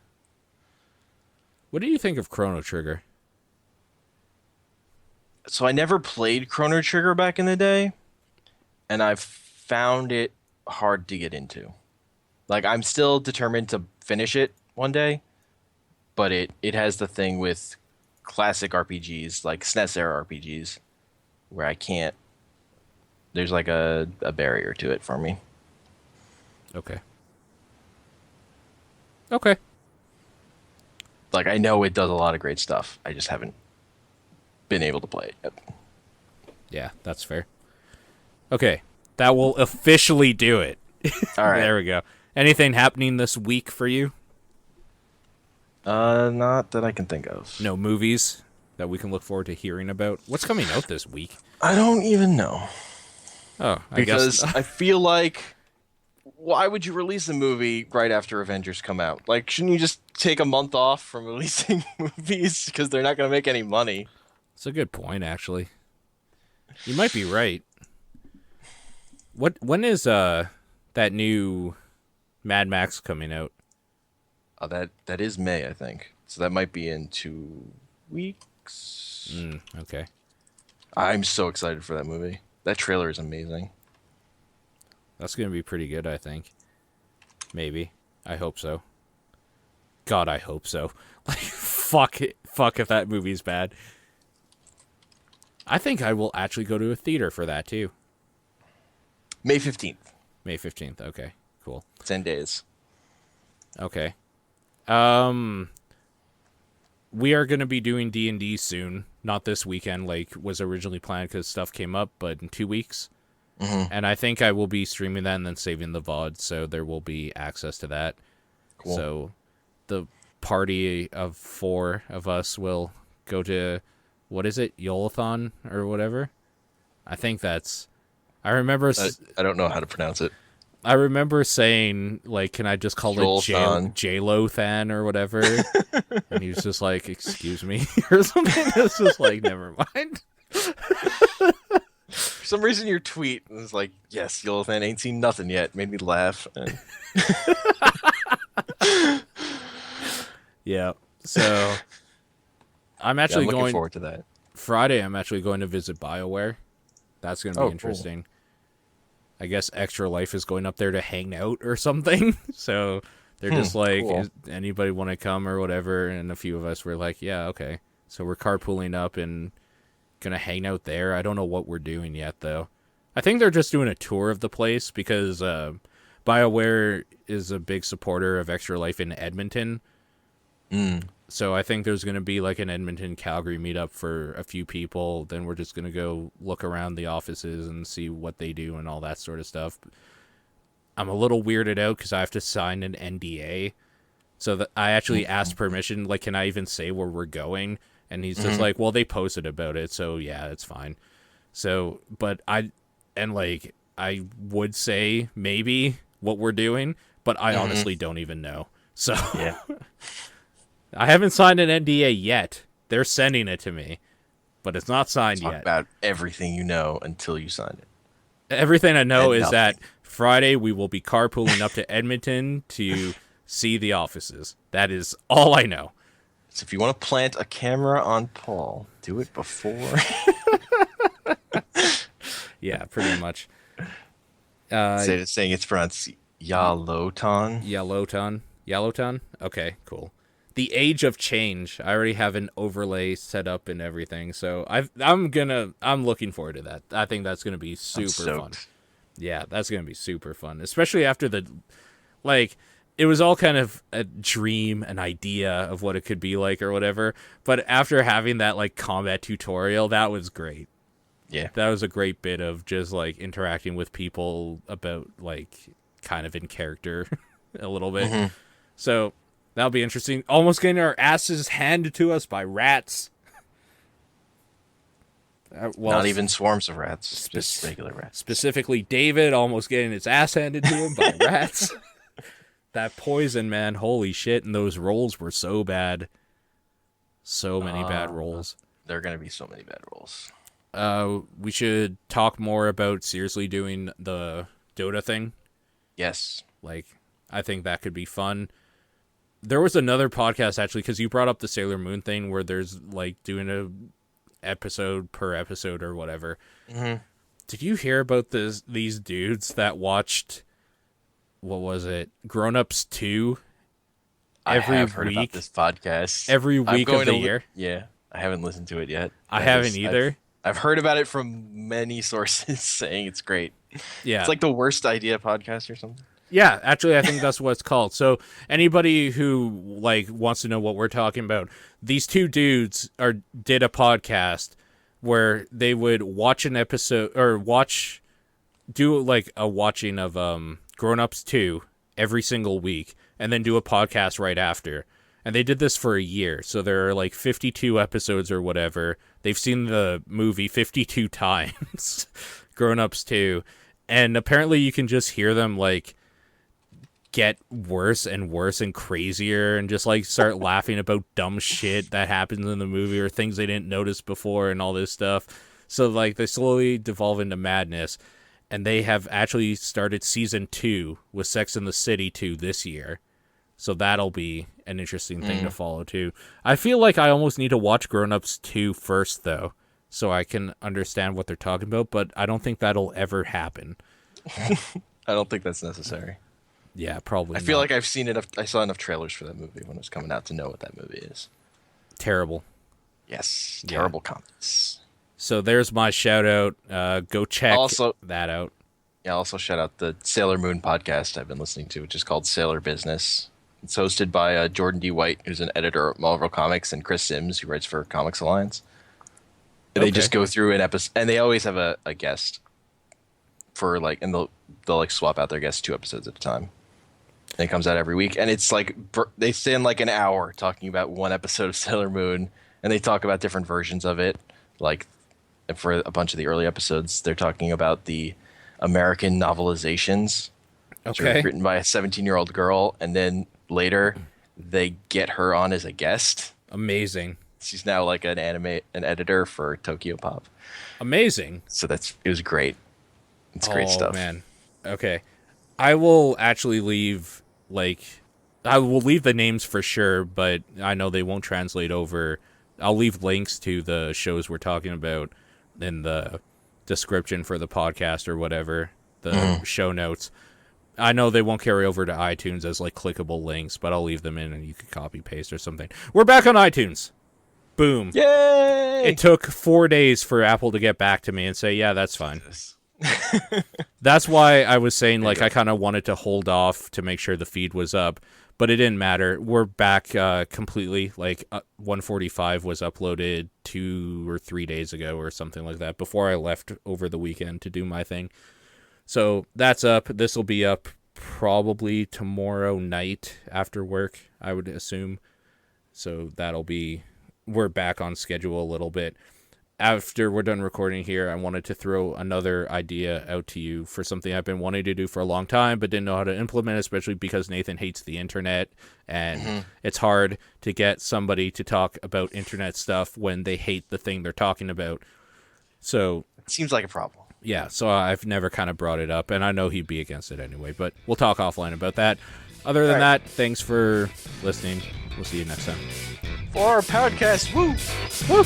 What do you think of Chrono Trigger? So I never played Chrono Trigger back in the day, and I've found it hard to get into. Like I'm still determined to finish it one day, but it has the thing with classic RPGs, like SNES era RPGs, where I can't. There's like a barrier to it for me. Okay. Okay. Like I know it does a lot of great stuff. I just haven't been able to play it yet. Yeah, that's fair. Okay, that will officially do it. All right. There we go. Anything happening this week for you? Not that I can think of. No movies that we can look forward to hearing about? What's coming out this week? I don't even know. Oh, I Because guess. I feel like, why would you release a movie right after Avengers come out? Like, shouldn't you just take a month off from releasing movies because they're not going to make any money? It's a good point, actually. You might be right. When is that new Mad Max coming out? That is May, I think. So that might be in 2 weeks. Okay. I'm so excited for that movie. That trailer is amazing. That's going to be pretty good, I think. Maybe. I hope so. God, I hope so. Like, fuck it. Fuck if that movie's bad. I think I will actually go to a theater for that, too. May 15th. May 15th. Okay, cool. 10 days. Okay. We are going to be doing D&D soon. Not this weekend like was originally planned because stuff came up, but in 2 weeks. Mm-hmm. And I think I will be streaming that and then saving the VOD, so there will be access to that. Cool. So the party of 4 of us will go to, what is it, Yolathon or whatever? I think that's... I remember... I don't know how to pronounce it. I remember saying, like, can I just call Yolathon. it J-Lo-than or whatever? And he was just like, excuse me, or something. It's just like, never mind. For some reason, your tweet was like, yes, Yolothan ain't seen nothing yet. Made me laugh. Yeah. So, I'm actually I'm looking going... forward to that. Friday, I'm actually going to visit BioWare. That's going to be interesting. Cool. I guess Extra Life is going up there to hang out or something. So they're just like, cool. Anybody want to come or whatever? And a few of us were like, yeah, okay. So we're carpooling up and going to hang out there. I don't know what we're doing yet, though. I think they're just doing a tour of the place because BioWare is a big supporter of Extra Life in Edmonton. So I think there's going to be like an Edmonton-Calgary meetup for a few people. Then we're just going to go look around the offices and see what they do and all that sort of stuff. I'm a little weirded out because I have to sign an NDA. So that I actually asked permission, like, can I even say where we're going? And he's just like, well, they posted about it, so yeah, it's fine. So, but I would say maybe what we're doing, but I honestly don't even know. So Yeah. I haven't signed an NDA yet. They're sending it to me, but it's not signed Talk yet. about everything you know until you sign it. Everything I know is nothing. that Friday we will be carpooling up to Edmonton to see the offices. That is all I know. So if you want to plant a camera on Paul, do it before. Yeah, pretty much. Saying it's pronounced Yaloton. Yellowton? Okay, cool. The Age of Change. I already have an overlay set up and everything, so I'm looking forward to that. I think that's gonna be super fun. Yeah, that's gonna be super fun, especially after it was all kind of a dream, an idea of what it could be like or whatever. But after having that like combat tutorial, that was great. Yeah, that was a great bit of just like interacting with people about like kind of in character a little bit. So that'll be interesting. Almost getting our asses handed to us by rats. Not even swarms of rats, just regular rats. Specifically, David almost getting his ass handed to him by rats. That poison, man, holy shit, and those rolls were so bad. So many bad rolls. There are going to be so many bad rolls. We should talk more about seriously doing the Dota thing. Yes. Like, I think that could be fun. There was another podcast, actually, because you brought up the Sailor Moon thing where there's, like, doing a episode per episode or whatever. Did you hear about these dudes that watched... What was it? Grown Ups 2 every I have heard week. about this podcast. Every week of the year. Yeah, I haven't listened to it yet. I haven't either. I've heard about it from many sources saying it's great. Yeah. It's like the worst idea podcast or something. Yeah, actually, I think that's what it's called. So anybody who like wants to know what we're talking about, these two dudes did a podcast where they would watch an episode or do like a watching of Grown Ups 2 every single week and then do a podcast right after. And they did this for a year. So there are like 52 episodes or whatever. They've seen the movie 52 times, Grown Ups 2. And apparently you can just hear them like get worse and worse and crazier and just like start laughing about dumb shit that happens in the movie or things they didn't notice before and all this stuff. So like they slowly devolve into madness, and they have actually started season 2 with Sex and the City 2 this year. So that'll be an interesting thing to follow too. I feel like I almost need to watch Grown Ups 2 first though, so I can understand what they're talking about, but I don't think that'll ever happen. I don't think that's necessary. Yeah, probably I feel not. like I've seen enough. I saw enough trailers for that movie when it was coming out to know what that movie is. Terrible. Yes, terrible comments. So there's my shout out. Go check that out. Yeah, also shout out the Sailor Moon podcast I've been listening to, which is called Sailor Business. It's hosted by Jordan D. White, who's an editor at Marvel Comics, and Chris Sims, who writes for Comics Alliance. They just go through an episode, and they always have a guest for like, and they'll like swap out their guests 2 episodes at a time. And it comes out every week, and it's like they spend like an hour talking about one episode of Sailor Moon, and they talk about different versions of it. Like for a bunch of the early episodes, they're talking about the American novelizations, which are written by a 17-year-old girl, and then later they get her on as a guest. Amazing. She's now like an editor for Tokyo Pop. Amazing. So it was great. It's great stuff. Oh man. Okay. I will actually leave I will leave the names for sure, but I know they won't translate over. I'll leave links to the shows we're talking about in the description for the podcast or whatever, the show notes. I know they won't carry over to iTunes as like clickable links, but I'll leave them in and you can copy paste or something. We're back on iTunes. Boom. Yay! It took 4 days for Apple to get back to me and say, yeah, that's fine. That's why I was saying like I kind of wanted to hold off to make sure the feed was up, but it didn't matter. We're back completely. Like 145 was uploaded 2 or 3 days ago or something like that before I left over the weekend to do my thing. So that's up. This will be up probably tomorrow night after work, I would assume. So we're back on schedule a little bit. After we're done recording here, I wanted to throw another idea out to you for something I've been wanting to do for a long time, but didn't know how to implement, especially because Nathan hates the internet, and it's hard to get somebody to talk about internet stuff when they hate the thing they're talking about. So it seems like a problem. Yeah, so I've never kind of brought it up, and I know he'd be against it anyway, but we'll talk offline about that. Other than that, thanks for listening. We'll see you next time. For our podcast, woo! Woo!